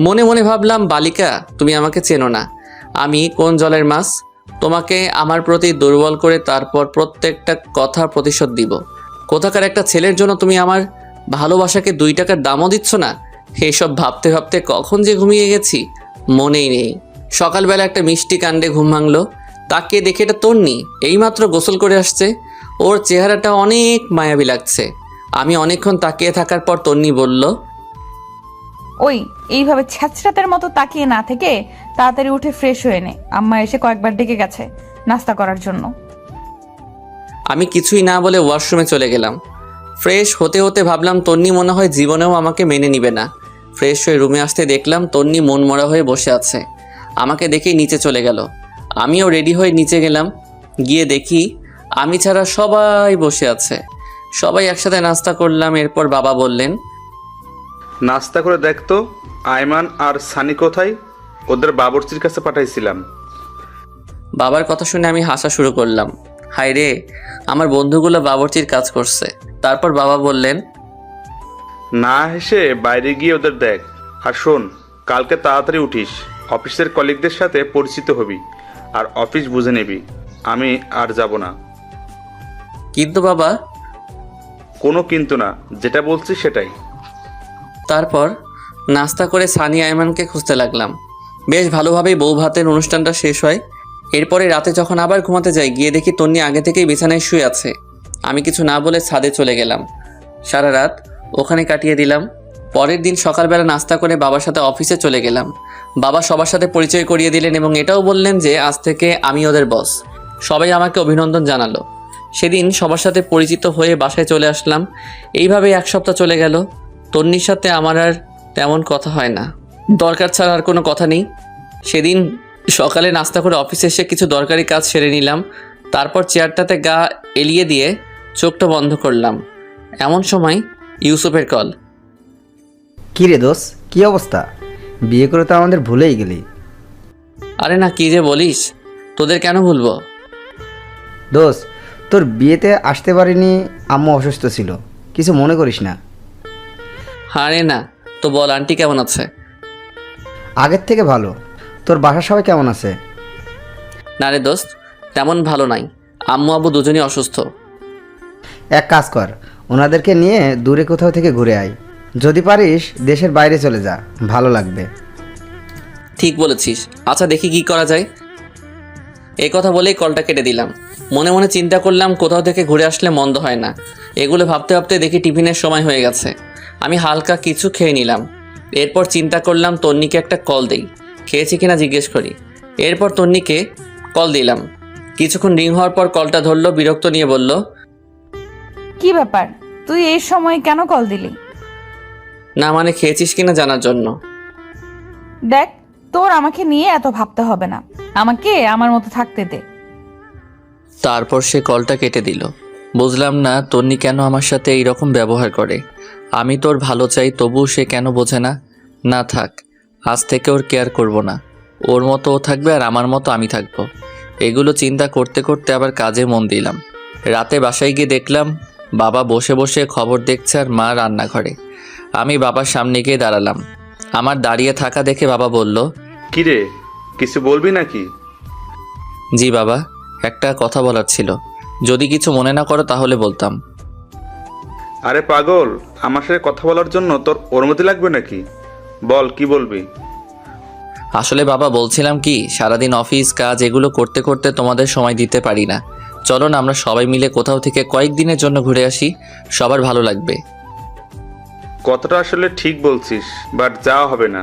মনে মনে ভাবলাম, বালিকা, তুমি আমাকে চেনো না। আমি কোন জলের মাছ। তোমাকে আমার প্রতি দুর্বল করে তারপর প্রত্যেকটা কথার প্রতিশোধ দিব। কোথাকার একটা ছেলের জন্য তুমি আমার ভালোবাসাকে 2 টাকার দামও দিচ্ছ না। এসব ভাবতে ভাবতে কখন যে ঘুমিয়ে গেছি মনেই নেই। সকালবেলা একটা মিষ্টি কাণ্ডে ঘুম ভাঙলো। তাকে দেখে এটা তন্নি, এইমাত্র গোসল করে আসছে। ওর চেহারাটা অনেক মায়াবী লাগছে। আমি অনেকক্ষণ তাকিয়ে থাকার পর তন্নি বলল, ওই এইভাবে ছ্যাঁচড়াতের মতো তাকিয়ে না থেকে তাড়াতাড়ি উঠে ফ্রেশ হয়ে নে, আম্মা এসে কয়েকবার ডেকে গেছে নাস্তা করার জন্য। আমি কিছুই না বলে ওয়াশরুমে চলে গেলাম। ফ্রেশ হতে হতে ভাবলাম তন্নি মনে হয় জীবনেও আমাকে মেনে নিবে না। ফ্রেশ হয়ে রুমে আসতে দেখলাম তন্নি মনমরা হয়ে বসে আছে। আমাকে দেখেই নিচে চলে গেল। আমিও রেডি হয়ে নিচে গেলাম। গিয়ে দেখি আমি ছাড়া সবাই বসে আছে। সবাই একসাথে নাস্তা করলাম। এরপর বাবা বললেন, নাস্তা করে দেখতো আয়মান আর সানি কোথায়? ওদের বাবুর্চির কাছে পাঠাইছিলাম। বাবার কথা শুনে আমি হাসা শুরু করলাম। হায় রে, আমার বন্ধুগুলো বাবুর্চির কাজ করছে। তারপর বাবা বললেন, না হেসে বাইরে গিয়ে ওদের দেখ। আর শোন, কালকে তাড়াতাড়ি উঠিস, অফিসের কলিগদের সাথে পরিচিত হবি আর অফিস বুঝে নিবি। আমি আর যাব না। কিন্তু বাবা। কোনো কিন্তু না, যেটা বলছি সেটাই। তারপর নাস্তা করে সানি আয়মানকে খুঁজতে লাগলাম। বেশ ভালোভাবেই বউ ভাতের অনুষ্ঠানটা শেষ হয়। এরপরে রাতে যখন আবার ঘুমাতে যাই, গিয়ে দেখি তন্নি আগে থেকেই বিছানায় শুয়ে আছে। আমি কিছু না বলে ছাদে চলে গেলাম। সারা রাত ওখানে কাটিয়ে দিলাম। পরের দিন সকালবেলা নাস্তা করে বাবার সাথে অফিসে চলে গেলাম। বাবা সবার সাথে পরিচয় করিয়ে দিলেন এবং এটাও বললেন যে আজ থেকে আমি ওদের বস। সবাই আমাকে অভিনন্দন জানালো। সেদিন সবার সাথে পরিচিত হয়ে বাসায় চলে আসলাম। এইভাবে 1 সপ্তাহ চলে গেল। তন্নির সাথে আমার আর তেমন কথা হয় না, দরকার ছাড়া আর কোনো কথা নেই। সেদিন সকালে নাস্তা করে অফিসে এসে কিছু দরকারি কাজ সেরে নিলাম। তারপর চেয়ারটাতে গা এলিয়ে দিয়ে চোখটা বন্ধ করলাম। এমন সময় ইউসুফের কল। কী রে দোষ, কী অবস্থা? বিয়ে করে তো আমাদের ভুলেই গেলি। আরে না, কী যে বলিস, তোদের কেন ভুলবো? দোষ, তোর বিয়েতে আসতে পারিনি, আম্মু অসুস্থ ছিল, কিছু মনে করিস না। আরে না, তো বল আন্টি কেমন আছে? আগের থেকে ভালো। তোর বাসার সবাই কেমন আছে? না রে দোস্ত, তেমন ভালো নাই। আম্মু আব্বু দুজনই অসুস্থ। এক কাজ কর, ওনাদেরকে নিয়ে দূরে কোথাও থেকে ঘুরে আয়। যদি পারিস দেশের বাইরে চলে যা, ভালো লাগবে। ঠিক বলেছিস। আচ্ছা দেখি কি করা যায়। এই কথা বলেই কলটা কেটে দিলাম। মনে মনে চিন্তা করলাম কোথাও থেকে ঘুরে আসলে মন্দ হয় না। এগুলো ভাবতে ভাবতে দেখি টিফিনের সময় হয়ে গেছে। আমি হালকা কিছু খেয়ে নিলাম। এরপর চিন্তা করলাম তন্নিকে একটা কল দেই, খেয়েছি কিনা জিজ্ঞেস করি। এরপর তন্নিকে কল দিলাম। কিছুক্ষণ রিং হওয়ার পর কলটা ধরলো, বিরক্ত নিয়ে বলল, কি ব্যাপার, তুই এই সময় কেন কল দিলি? না মানে খেয়েছিস কিনা জানার জন্য। দেখ, তোর আমাকে নিয়ে এত ভাবতে হবে না, আমাকে আমার মতো থাকতে দে। তারপর সে কলটা কেটে দিল। বুঝলাম না তন্নি কেন আমার সাথে এই রকম ব্যবহার করে। আমি তোর ভালো চাই, তবুও সে কেন বোঝে না। না থাক, আজ থেকে ওর কেয়ার করব না। ওর মতো ও থাকবে আর আমার মতো আমি থাকবো। এগুলো চিন্তা করতে করতে আবার কাজে মন দিলাম। রাতে বাসায় গিয়ে দেখলাম বাবা বসে বসে খবর দেখছে আর মা রান্নাঘরে। আমি বাবার সামনে গিয়ে দাঁড়ালাম। আমার দাঁড়িয়ে থাকা দেখে বাবা বলল, কিরে, কিছু বলবি নাকি? জি বাবা, একটা কথা বলার ছিল। যদি কিছু মনে না করো তাহলে বলতাম। আরে পাগল, আমার সাথে কথা বলার জন্য তোর অনুমতি লাগবে নাকি? বল, কি বলবি? আসলে বাবা বলছিলাম কি, সারাদিন অফিস কাজ এগুলো করতে করতে তোমাদের সময় দিতে পারি না। চলো না আমরা সবাই মিলে কোথাও থেকে কয়েকদিনের জন্য ঘুরে আসি, সবার ভালো লাগবে। কথাটা আসলে ঠিক বলছিস, বাট যাওয়া হবে না।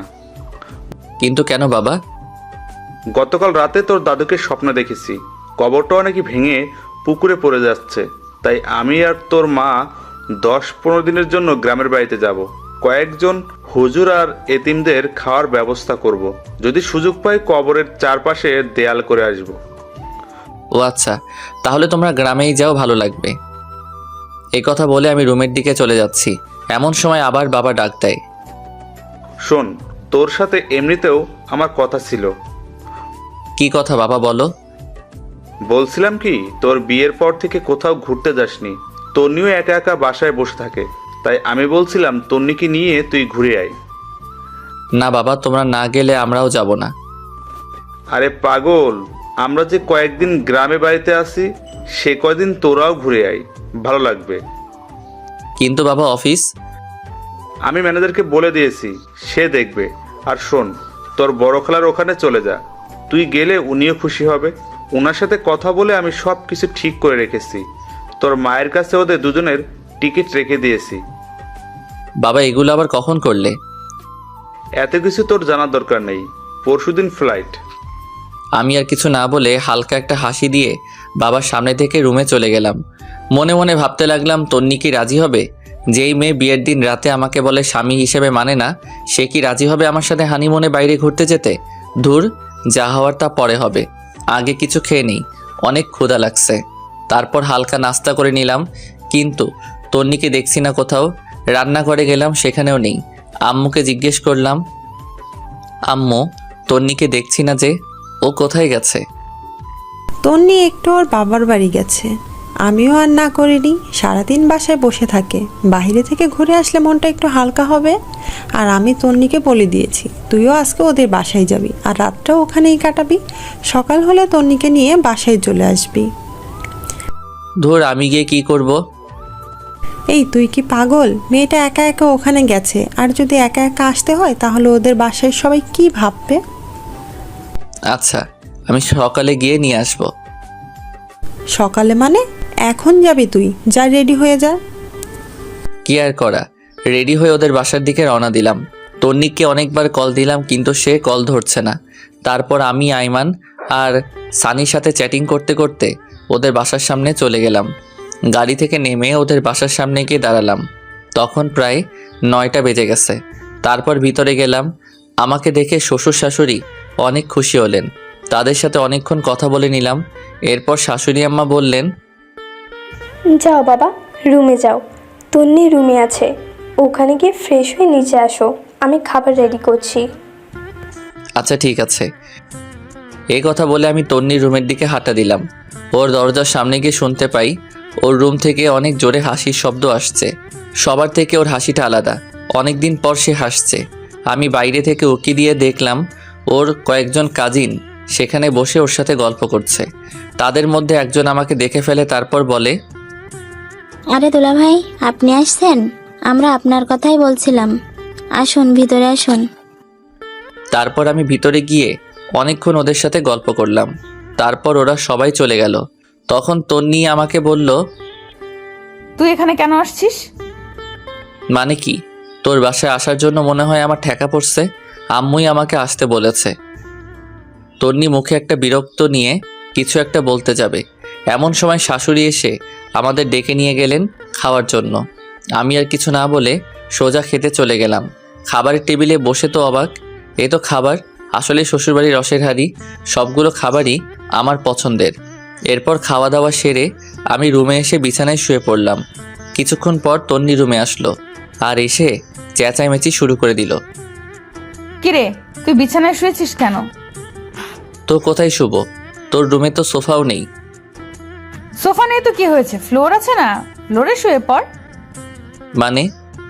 কিন্তু কেন বাবা? গতকাল রাতে তোর দাদুকে স্বপ্ন দেখেছি, কবরটাও নাকি ভেঙে পুকুরে পড়ে যাচ্ছে। তাই আমি আর তোর মা 10-15 দিনের জন্য গ্রামের বাড়িতে যাব। কয়েকজন হুজুর আর এতিমদের খাওয়ার ব্যবস্থা করব। যদি সুযোগ পাই কবরের চারপাশে দেয়াল করে আসব। ও আচ্ছা, তাহলে তোমরা গ্রামেই যাও, ভালো লাগবে। এই কথা বলে আমি রুমের দিকে চলে যাচ্ছি। এমন সময় আবার বাবা ডাক দেয়। শোন, তোর সাথে এমনিতেও আমার কথা ছিল। কি কথা বাবা, বলো। বলছিলাম কি, তোর বিয়ের পর থেকে কোথাও ঘুরতে যাসনি। তন্নিও একা একা বাসায় বসে থাকে, তাই আমি বলছিলাম তন্নিকে নিয়ে তুই ঘুরে আয়। না বাবা, তোমরা না গেলে আমরাও যাব না। আরে পাগল, আমরা যে কয়েকদিন গ্রামে বাড়িতে আসি সে কয়দিন তোরাও ঘুরে আয়, ভালো লাগবে। কিন্তু বাবা অফিস। আমি ম্যানেজারকে বলে দিয়েছি, সে দেখবে। আর শোন, তোর বড় খালার ওখানে চলে যা, তুই গেলে উনিও খুশি হবে। ওনার সাথে কথা বলে আমি সব কিছু ঠিক করে রেখেছি। তোর মায়ের কাছে ওদের দুজনের টিকিট রেখে দিয়েছি। বাবা এগুলো আবার কখন করলে? এত কিছু তোর জানার দরকার নেই, পরশুদিন ফ্লাইট। আমি আর কিছু না বলে হালকা একটা হাসি দিয়ে বাবার সামনে থেকে রুমে চলে গেলাম। মনে মনে ভাবতে লাগলাম, তন্নি কি রাজি হবে? যেই মেয়ে বিয়ের দিন রাতে আমাকে বলে স্বামী হিসেবে মানে না, সে কি রাজি হবে আমার সাথে হানিমুনে বাইরে ঘুরতে যেতে? ধুর, যা হওয়ার তা পরে হবে। আগে কিছু খেয়ে নিই, অনেক ক্ষুধা লাগছে। তারপর হালকা নাস্তা করে নিলাম, কিন্তু তন্নিকে দেখছি না কোথাও। রান্নাঘরে গেলাম, সেখানেও নেই। আম্মুকে জিজ্ঞেস করলাম, আম্মু তন্নিকে দেখছি না যে, ও কোথায় গেছে? তন্নি একটু ওর বাবার বাড়ি গেছে। আমিও আর না করিনি, সারাদিন বাসায় বসে থাকে। বাইরে থেকে ঘুরে আসলে মনটা একটু হালকা হবে। আর আমি তন্নিকে বলে দিয়েছি তুইও আজকে ওদের বাসায় যাবি, আর রাতটাও ওখানেই কাটাবি। সকাল হলে তন্নিকে নিয়ে বাসায় চলে আসবি। ধুর, আমি গিয়ে কি করব? এই তুই কি পাগল? মেয়েটা একা একা ওখানে গেছে, আর যদি একা একা আসতে হয় তাহলে ওদের বাসায় সবাই কি ভাববে? আচ্ছা, আমি সকালে গিয়ে নিয়ে আসব। সকালে মানে? এখন যাবি তুই? যা, রেডি হয়ে যা। কি আর করা, রেডি হয়ে ওদের বাসার দিকে রওনা দিলাম। তন্নিককে অনেকবার কল দিলাম, কিন্তু সে কল ধরছে না। তারপর আমি, আইমান আর সানির সাথে চ্যাটিং করতে করতে ওদের বাসার সামনে চলে গেলাম। গাড়ি থেকে নেমে ওদের বাসার সামনে গিয়ে দাঁড়ালাম। তখন প্রায় 9টা বেজে গেছে। তারপর ভিতরে গেলাম। আমাকে দেখে শ্বশুর শাশুড়ি অনেক খুশি হলেন। তাদের সাথে অনেকক্ষণ কথা বলে নিলাম। এরপর শাশুড়ি আম্মা বললেন, যাও বাবা, রুমে যাও। তন্নি রুমে আছে, ওখানে গিয়ে ফ্রেশ হয়ে নিচে আসো, আমি খাবার রেডি করছি। আচ্ছা ঠিক আছে। এই কথা বলে আমি তন্নির রুমের দিকে হাঁটা দিলাম। ওর দরজার সামনে গিয়ে শুনতে পাই ওর রুম থেকে অনেক জোরে হাসির শব্দ আসছে। সবার থেকে ওর হাসিটা আলাদা, অনেক দিন পর সে হাসছে। আমি বাইরে থেকে উকি দিয়ে দেখলাম ওর কয়েকজন কাজিন সেখানে বসে ওর সাথে গল্প করছে। তাদের মধ্যে একজন আমাকে দেখে ফেলে, তারপর বলে, আরে দুলা ভাই, আপনি আসছেন? আমরা আপনার কথাই বলছিলাম। আসুন, ভিতরে আসুন। তারপর আমি ভিতরে গিয়ে অনেকক্ষণ ওদের সাথে গল্প করলাম। তারপর ওরা সবাই চলে গেল। তখন তন্নি আমাকে বলল, তুই এখানে কেন আসছিস? মানে কি? তোর বাসায় আসার জন্য মনে হয় আমার ঠেকা পড়ছে। আম্মুই আমাকে আসতে বলেছে। তন্নি মুখে একটা বিরক্ত নিয়ে কিছু একটা বলতে যাবে, এমন সময় শাশুড়ি এসে আমাদের ডেকে নিয়ে গেলেন খাওয়ার জন্য। আমি আর কিছু না বলে সোজা খেতে চলে গেলাম। খাবারের টেবিলে বসে তো অবাক, এ তো খাবার আসলে শ্বশুরবাড়ির রসের হাঁড়ি। সবগুলো খাবারই আমার পছন্দের। এরপর খাওয়া দাওয়া সেরে আমি রুমে এসে বিছানায় শুয়ে পড়লাম। কিছুক্ষণ পর তন্নি রুমে আসলো আর এসে চেঁচামেচি শুরু করে দিল। কিরে, তুই বিছানায় শুয়েছিস কেন? তো কোথায় শুব? তোর রুমে তো সোফাও নেই। সোফা নেই তো কি হয়েছে, ফ্লোর আছে না, ফ্লোরে শুয়ে পড়। মানে?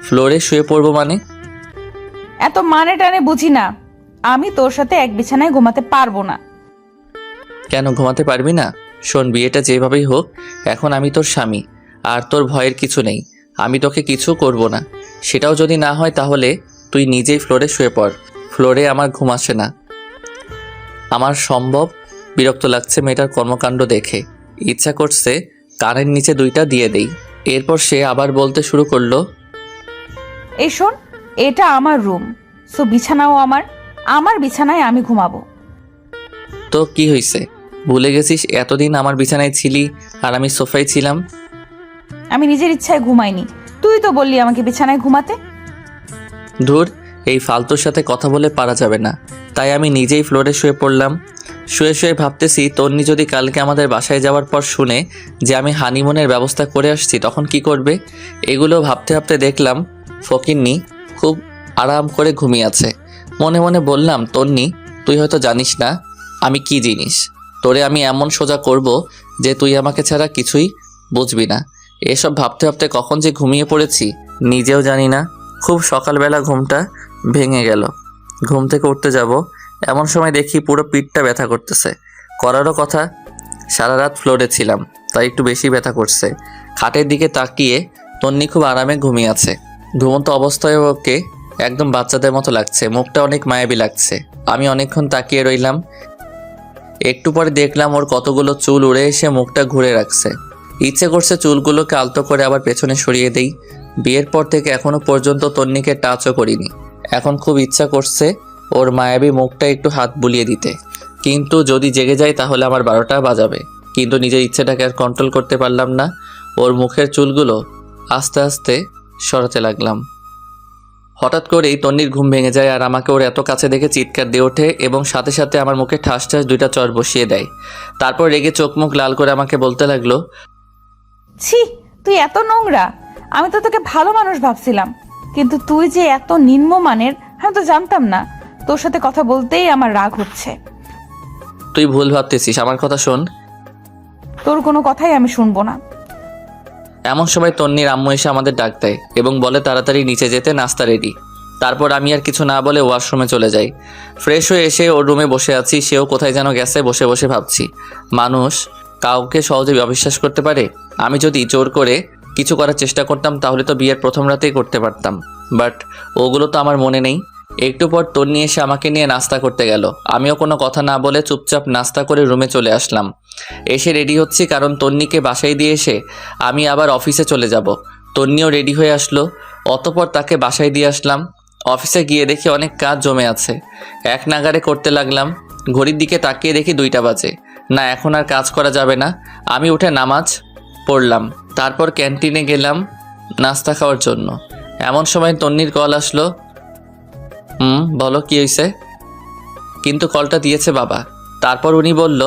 ফ্লোরে শুয়ে পড়বো মানে? এত মানে টানে বুঝি না। আমি তোর সাথে এক বিছানায় ঘুমাতে পারবো না। কেন ঘুমাতে পারবি না? শোন, বিয়েটা যেভাবেই হোক, এখন আমি তোর স্বামী, আর তোর ভয়ের কিছু নেই। আমি তোকে কিছু করব না। সেটাও যদি না হয় তাহলে তুই নিজেই ফ্লোরে শুয়ে পড়। ফ্লোরে আমার ঘুম আসে না। আমার সম্ভব বিরক্ত লাগছে মেয়েটার কর্মকাণ্ড দেখে। ইচ্ছা করছে কানের নিচে 2টা দিয়ে দেই। এরপর সে আবার বলতে শুরু করলো, এই শোন, এটা আমার রুম, সো বিছানাও আমার বিছানায় আমি ঘুমাবো। তো কি হয়েছে? ভুলে গেছিস এতদিন আমার বিছানায় ছিলি আর আমি সোফায় ছিলাম? আমি নিজের ইচ্ছায় ঘুমাইনি, তুই তো বললি আমাকে বিছানায় ঘুমাতে। ধুর, এই ফালতুর সাথে কথা বলে পারা যাবে না। তাই আমি নিজেই ফ্লোরে শুয়ে পড়লাম। শুয়ে শুয়ে ভাবতেছি, তন্নি যদি কালকে আমাদের বাসায় যাওয়ার পর শুনে যে আমি হানিমুনের ব্যবস্থা করে আসছি, তখন কি করবে? এগুলো ভাবতে ভাবতে দেখলাম ফকিন্নি খুব আরাম করে ঘুমিয়ে আছে। মনে মনে বললাম, তন্নি তুই হয়তো জানিস না আমি কি জিনিস। তোরে আমি এমন সোজা করব যে তুই আমাকে ছাড়া কিছুই বুঝবি না। এসব ভাবতে ভাবতে কখন যে ঘুমিয়ে পড়েছি নিজেও জানি না। খুব সকালবেলা ঘুমটা ভেঙে গেল। ঘুম থেকে উঠতে যাব এমন সময় দেখি পুরো পিঠটা ব্যথা করতেছে। করারও কথা। সারা রাত ফ্লোরে ছিলাম, তাই একটু বেশি ব্যথা করছে। খাটের দিকে তাকিয়ে তন্নি খুব আরামে ঘুমিয়ে আছে। ঘুমন্ত অবস্থায় ওকে একদম বাচ্চাদের মতো লাগছে, মুখটা অনেক মায়াবী লাগছে। আমি অনেকক্ষণ তাকিয়ে রইলাম। একটু পরে দেখলাম ওর কতগুলো চুল উড়ে এসে মুখটা ঘুরে রাখছে। ইচ্ছে করছে চুলগুলোকে আলতো করে আবার পেছনে সরিয়ে দেই। বিয়ের পর থেকে এখনো পর্যন্ত তন্নিকে টাচও করিনি। এখন খুব ইচ্ছা করছে ওর মায়াবী মুখটা একটু হাত বুলিয়ে দিতে, কিন্তু যদি জেগে যায় তাহলে আমার 12টা বাজাবে। কিন্তু নিজের ইচ্ছেটাকে আর কন্ট্রোল করতে পারলাম না। ওর মুখের চুলগুলো আস্তে আস্তে সরাতে লাগলাম। হঠাৎ করেই তন্নির ঘুম ভেঙে যায় আর আমাকে ওর এত কাছে দেখে চিৎকার দিয়ে ওঠে এবং সাথে সাথে আমার মুখে ঠাস ঠাস 2টা চড় বসিয়ে দেয়। তারপর রেগে চোখ মুখ লাল করে আমাকে বলতে লাগলো, ছি, তুই এত নোংরা! আমি তো তোকে ভালো মানুষ ভাবছিলাম, কিন্তু তুই যে এত নিম্নমানের আমি তো জানতাম না। তোর সাথে কথা বলতেই আমার রাগ হচ্ছে। তুই ভুল ভাবতেছিস, আমার কথা শোন। তোর কোনো কথাই আমি শুনবো না। এমন সময় তন্নির আম্মু এসে আমাদের ডাক দেয় এবং বলে তাড়াতাড়ি নিচে যেতে, নাস্তা রেডি। তারপর আমি আর কিছু না বলে ওয়াশরুমে চলে যাই। ফ্রেশ হয়ে এসে ওর রুমে বসে আছি, সেও কোথায় যেন গেছে। বসে বসে ভাবছি, মানুষ কাউকে সহজে অবিশ্বাস করতে পারে। আমি যদি জোর করে কিছু করার চেষ্টা করতাম তাহলে তো বিয়ের প্রথম রাতেই করতে পারতাম, বাট ওগুলো তো আমার মনে নেই। একটু পর তন্নি এসে আমাকে নিয়ে নাস্তা করতে গেল। আমিও কোনো কথা না বলে চুপচাপ নাস্তা করে রুমে চলে আসলাম। এসে রেডি হচ্ছি, কারণ তন্নিকে বাসায় দিয়ে এসে আমি আবার অফিসে চলে যাব। তন্নিও রেডি হয়ে আসলো, অতঃপর তাকে বাসায় দিয়ে আসলাম। অফিসে গিয়ে দেখি অনেক কাজ জমে আছে, এক নাগাড়ে করতে লাগলাম। ঘড়ির দিকে তাকিয়ে দেখি 2টা বাজে। না, এখন আর কাজ করা যাবে না। আমি উঠে নামাজ পড়লাম, তারপর ক্যান্টিনে গেলাম নাস্তা খাওয়ার জন্য। এমন সময় তন্নির কল আসলো। বলো কি হয়েছে? কিন্তু কলটা দিয়েছে বাবা। তারপর উনি বলল,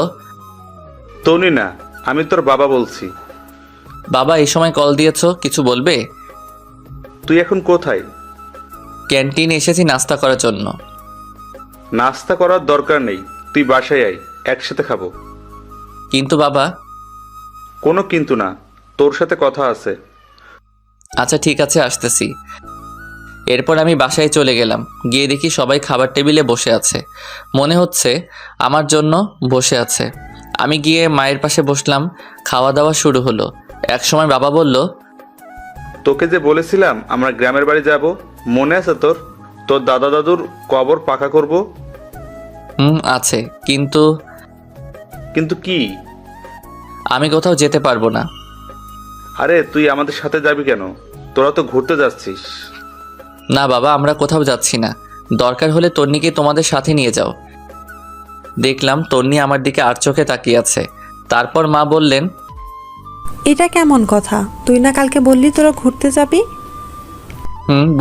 তনি না, আমি তোর বাবা বলছি। বাবা এই সময় কল দিয়েছো, কিছু বলবে? তুই এখন কোথায়? ক্যান্টিনে এসেছি নাস্তা করার জন্য। নাস্তা করার দরকার নেই, তুই বাসায় আয়, একসাথে খাবো। কিন্তু বাবা। কোনো কিন্তু না, তোর সাথে কথা আছে। আচ্ছা ঠিক আছে, আসতেছি। এরপর আমি বাসায় চলে গেলাম। গিয়ে দেখি সবাই খাবার টেবিলে বসে আছে, মনে হচ্ছে আমার জন্য বসে আছে। আমি গিয়ে মায়ের পাশে বসলাম। খাওয়া দাওয়া শুরু হলো। একসময় বাবা বলল, তোকে যে বলেছিলাম আমরা গ্রামের বাড়ি যাব, মনে আছে তোর? তোর দাদা দাদুর কবর পাকা করব। আছে, কিন্তু কিন্তু কি? আমি কোথাও যেতে পারবো না। আরে তুই আমাদের সাথে যাবি কেন? তোরা তো ঘুরতে যাচ্ছিস। না বাবা, আমরা কোথাও যাচ্ছি না। দরকার হলে তন্নিকে তোমাদের সাথে নিয়ে যাও। দেখলাম তন্নি আমার দিকে আর চোখে তাকিয়ে আছে। তারপর মা বললেন, এটা কেমন কথা? তুই না কালকে বললি তোরা ঘুরতে যাবি?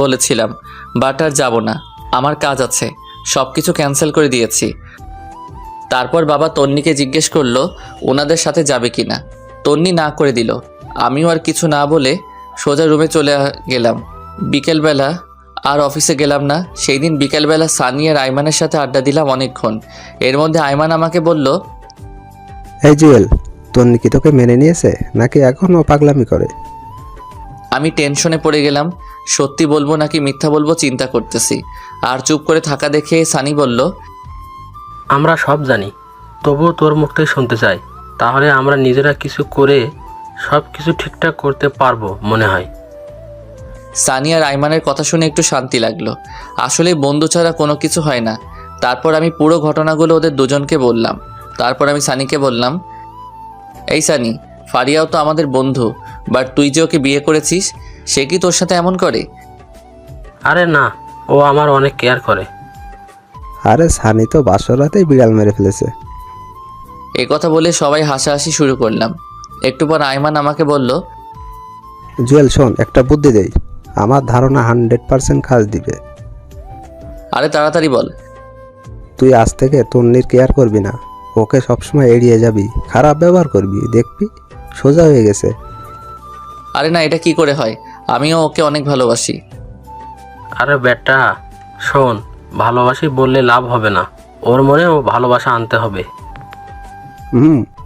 বলেছিলাম, বাট আর যাবো না, আমার কাজ আছে, সব কিছু ক্যান্সেল করে দিয়েছি। তারপর বাবা তন্নিকে জিজ্ঞেস করলো ওনাদের সাথে যাবে কি না। তন্নি না করে দিল। আমিও আর কিছু না বলে সোজা রুমে চলে গেলাম। বিকেলবেলা আর অফিসে গেলাম না। সেই দিন বিকেলবেলা সানি আর আইমানের সাথে আড্ডা দিলাম অনেকক্ষণ। এর মধ্যে আইমান আমাকে বলল, এই জুয়েল, তন্নি কি তোকে মেনে নিয়েছে নাকি এখনও পাগলামি করে? আমি টেনশনে পড়ে গেলাম। সত্যি বলবো নাকি মিথ্যা বলবো চিন্তা করতেছি। আর চুপ করে থাকা দেখে সানি বলল, আমরা সব জানি, তবুও তোর মুখ থেকে শুনতে চাই। তাহলে আমরা নিজেরা কিছু করে সব কিছু ঠিকঠাক করতে পারবো মনে হয়। সানি আর আইমানের কথা শুনে একটু শান্তি লাগলো। আসলে বন্ধু ছাড়া কোনো কিছু হয় না। তারপর আমি পুরো ঘটনাগুলো ওদের দুজনকে বললাম। তারপর আমি সানিকে বললাম, এই সানি, ফারিয়াও তো আমাদের বন্ধু, বাট তুই যে ওকে বিয়ে করেছিস, সে কি তোর সাথে এমন করে? আরে না, ও আমার অনেক কেয়ার করে। আরে সানি তো বাসর রাতেই বিড়াল মেরে ফেলেছে। এ কথা বলে সবাই হাসাহাসি শুরু করলাম। একটু পর আইমান আমাকে বলল, জুয়েল শোন, একটা বুদ্ধি দেই, আমার ধারণা 100% কাজ দিবে। আরে তাড়াতাড়ি বল। তুই আজ থেকে তন্নির কেয়ার করবি না, ওকে সবসময় এড়িয়ে যাবি, খারাপ ব্যবহার করবি, দেখবি সোজা হয়ে গেছে। আরে না, এটা কি করে হয়? আমিও ওকে অনেক ভালোবাসি। আরে বেটা শোন, ভালোবাসি বললে লাভ হবে না, ওর মনেও ভালোবাসা আনতে হবে।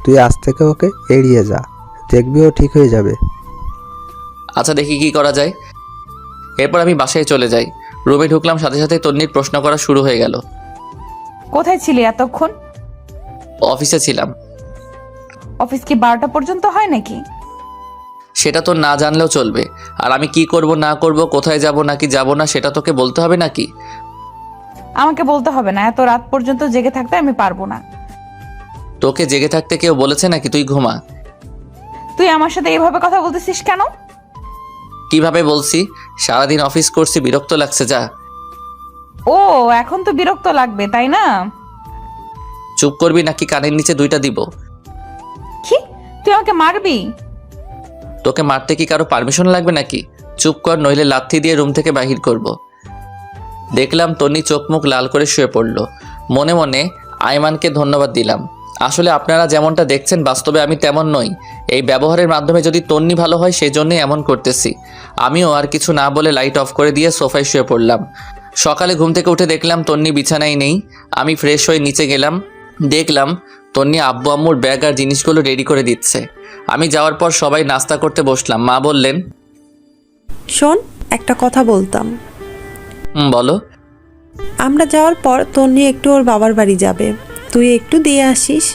তুই আজ থেকে ওকে এড়িয়ে যা, দেখবি ও ঠিক হয়ে যাবে। আচ্ছা দেখি কি করা যায়। এরপর আমি বাসায় চলে যাই। রুমে ঢুকলাম, সাথে সাথে তন্নির প্রশ্ন করা শুরু হয়ে গেল। কোথায় ছিলি এতক্ষণ? অফিসে ছিলাম। অফিস কি 12টা পর্যন্ত হয় নাকি? সেটা তো না জানলেও চলবে। আর আমি কি করব না করব, কোথায় যাব নাকি যাব না, সেটা তোকে বলতে হবে নাকি? আমাকে বলতে হবে না, এত রাত পর্যন্ত জেগে থাকতে আমি পারবো না। তোকে জেগে থাকতে কেউ বলেছে নাকি? তুই ঘুমা। তুই আমার সাথে এইভাবে কথা বলতেছিস কেন? কিভাবে বলছি? সারাদিন অফিস করছি, বিরক্ত লাগছে, যা। ও, এখন তো বিরক্ত লাগবে তাই না? চুপ করবি নাকি কানের নিচে 2টা দিব? কি, তুই আমাকে মারবি? তোকে মারতে কি কারো পারমিশন লাগবে নাকি? চুপ কর, নইলে লাথি দিয়ে রুম থেকে বাহির করব। দেখলাম তন্নি চোখ মুখ লাল করে শুয়ে পড়ল। মনে মনে আইমানকে ধন্যবাদ দিলাম। আসলে আপনারা যেমনটা দেখছেন বাস্তবে আমি তেমন নই। এই ব্যবহারের মাধ্যমে যদি তন্নি ভালো হয় সেই জন্যই এমন করতেছি। আমিও আর কিছু না বলে লাইট অফ করে দিয়ে সোফায় শুয়ে পড়লাম। সকালে ঘুম থেকে উঠে দেখলাম তন্নি বিছানায় নেই। আমি ফ্রেশ হয়ে নিচে গেলাম, দেখলাম তন্নি আব্বু আম্মুর ব্যাগ আর জিনিসগুলো রেডি করে দিচ্ছে। আমি যাওয়ার পর সবাই নাস্তা করতে বসলাম। মা বললেন, শোন, একটা কথা বলতাম। বলো। আমরা যাওয়ার পর তন্নি একটু ওর বাবার বাড়ি যাবে, তুই একটু দিয়ে আসিস।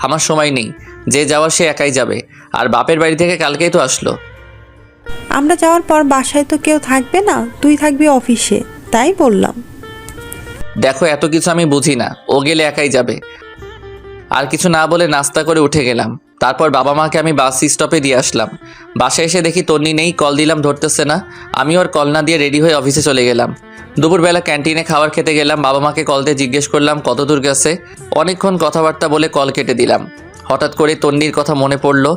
আমার সময় নেই, যে যাওয়ার সে একাই যাবে। আর বাপের বাড়ি থেকে কালকেই তো আসলো। আমরা যাওয়ার পর বাসায় তো কেউ থাকবে না, তুই থাকবি অফিসে, তাই বললাম। দেখো, এত কিছু আমি বুঝি না, ও গেলে একাই যাবে। আর কিছু না বলে নাস্তা করে উঠে গেলাম। তারপর বাবা মাকে আমি বাস স্টপে দিয়ে আসলাম। বাসায় এসে দেখি তন্নি নেই, কল দিলাম ধরতেছে না। আমি ওর কল না দিয়ে রেডি হয়ে অফিসে চলে গেলাম। দুপুরবেলা ক্যান্টিনে খাবার খেতে গেলাম। বাবা মাকে কল দিয়ে জিজ্ঞেস করলাম কত দূর গেছে। অনেকক্ষণ কথাবার্তা বলে কল কেটে দিলাম। হঠাৎ করে তন্নির কথা মনে পড়লো।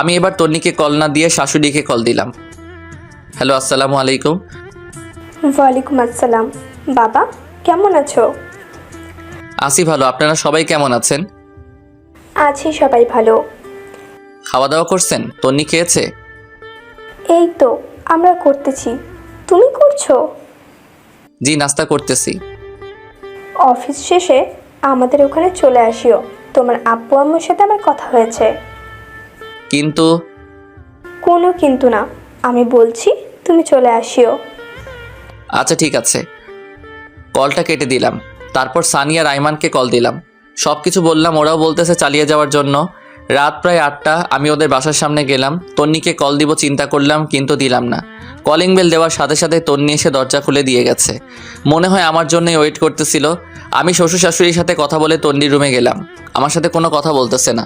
আমি এবার তন্নিকে কল না দিয়ে শাশুড়িকে কল দিলাম। হ্যালো, আসসালামু আলাইকুম। ওয়ালাইকুম আসসালাম। বাবা, কেমন আছো? আসি ভালো, আপনারা সবাই কেমন আছেন? আছি সবাই ভালো। খাওয়া দাওয়া করছেন? তন্নি খেয়েছে? এই তো আমরা করতেছি, তুমি করছো? জি, নাস্তা করতেছি। অফিস শেষে আমাদের ওখানে চলে আসিও, তোমার আব্বু আম্মুর সাথে আমার কথা হয়েছে। কিন্তু কোনো কিন্তু না, আমি বলছি তুমি চলে আসিও। আচ্ছা ঠিক আছে। কলটা কেটে দিলাম। তারপর সানি আর আইমানকে কল দিলাম। সব কিছু বললাম, ওরাও বলতেছে চালিয়ে যাওয়ার জন্য। রাত প্রায় 8টা। আমি ওদের বাসার সামনে গেলাম। তন্নিকে কল দিব চিন্তা করলাম, কিন্তু দিলাম না। কলিং বেল দেওয়ার সাথে সাথে তন্নি এসে দরজা খুলে দিয়ে গেছে। মনে হয় আমার জন্যই ওয়েট করতেছিল। আমি শ্বশুর শাশুড়ির সাথে কথা বলে তন্নির রুমে গেলাম। আমার সাথে কোনো কথা বলতেছে না।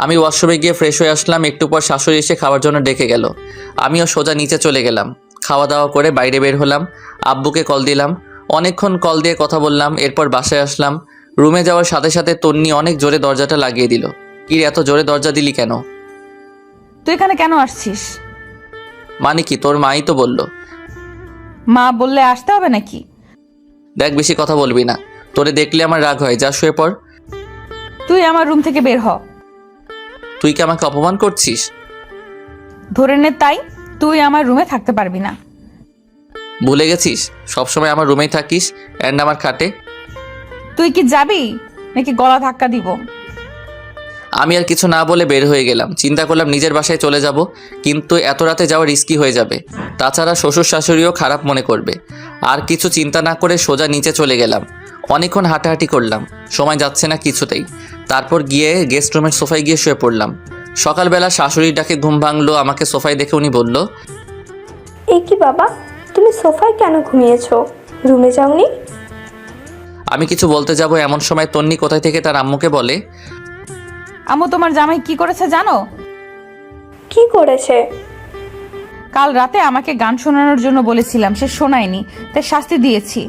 আমি ওয়াশরুমে গিয়ে ফ্রেশ হয়ে আসলাম। একটু পর শাশুড়ি এসে খাওয়ার জন্য ডেকে গেল। আমিও সোজা নিচে চলে গেলাম। খাওয়া দাওয়া করে বাইরে বের হলাম। আব্বুকে কল দিলাম। অনেকক্ষণ কল দিয়ে কথা বললাম। এরপর বাসায় আসলাম। রুমে যাওয়ার সাথে সাথে তন্নি অনেক জোরে দরজাটা লাগিয়ে দিল। কি রে, এত জোরে দরজা দিলি কেন? তুই এখানে কেন আসছিস? মানে কি? তোর মাই তো বলল। মা বললে আসতে হবে নাকি? দেখ, বেশি কথা বলবি না, তোরে দেখলে আমার রাগ হয়। যা শুয়ে পড়। তুই আমার রুম থেকে বের হ। তুই কি আমাকে অপমান করছিস? ধরে নে তাই, তুই আমার রুমে থাকতে পারবি না। ভুলে গেছিস সবসময় আমার রুমেই থাকিস অ্যান্ড আমার খাটে? তুই কি যাবি নাকি গলা ধাক্কা দিব? আমি আর কিছু না বলে বের হয়ে গেলাম। চিন্তা করলাম নিজের বাসায় চলে যাব, কিন্তু এত রাতে যাওয়া রিস্কি হয়ে যাবে। তাছাড়া শ্বশুর শাশুড়িও খারাপ মনে করবে। আর কিছু চিন্তা না করে সোজা নিচে চলে গেলাম। অনেকক্ষণ হাঁটাহাঁটি করলাম, সময় যাচ্ছে না কিছুতেই। তারপর গিয়ে গেস্ট রুমের সোফায় গিয়ে শুয়ে পড়লাম। সকালবেলা শাশুড়ির ডাকে ঘুম ভাঙলো। আমাকে সোফায় দেখে উনি বলল, এই কি বাবা, তুমি সোফায় কেন ঘুমিয়েছো? রুমে যাওনি? আমি কিছু বলতে যাব এমন সময় তন্নি কোথায় থেকে তার আম্মুকে বলে, আম্মু, তোমার জামাই কি করেছে জানো? কি করেছে? কাল রাতে আমাকে গান শোনানোর জন্য বলেছিলাম, সে শোনায়নি, তাই শাস্তি দিয়েছি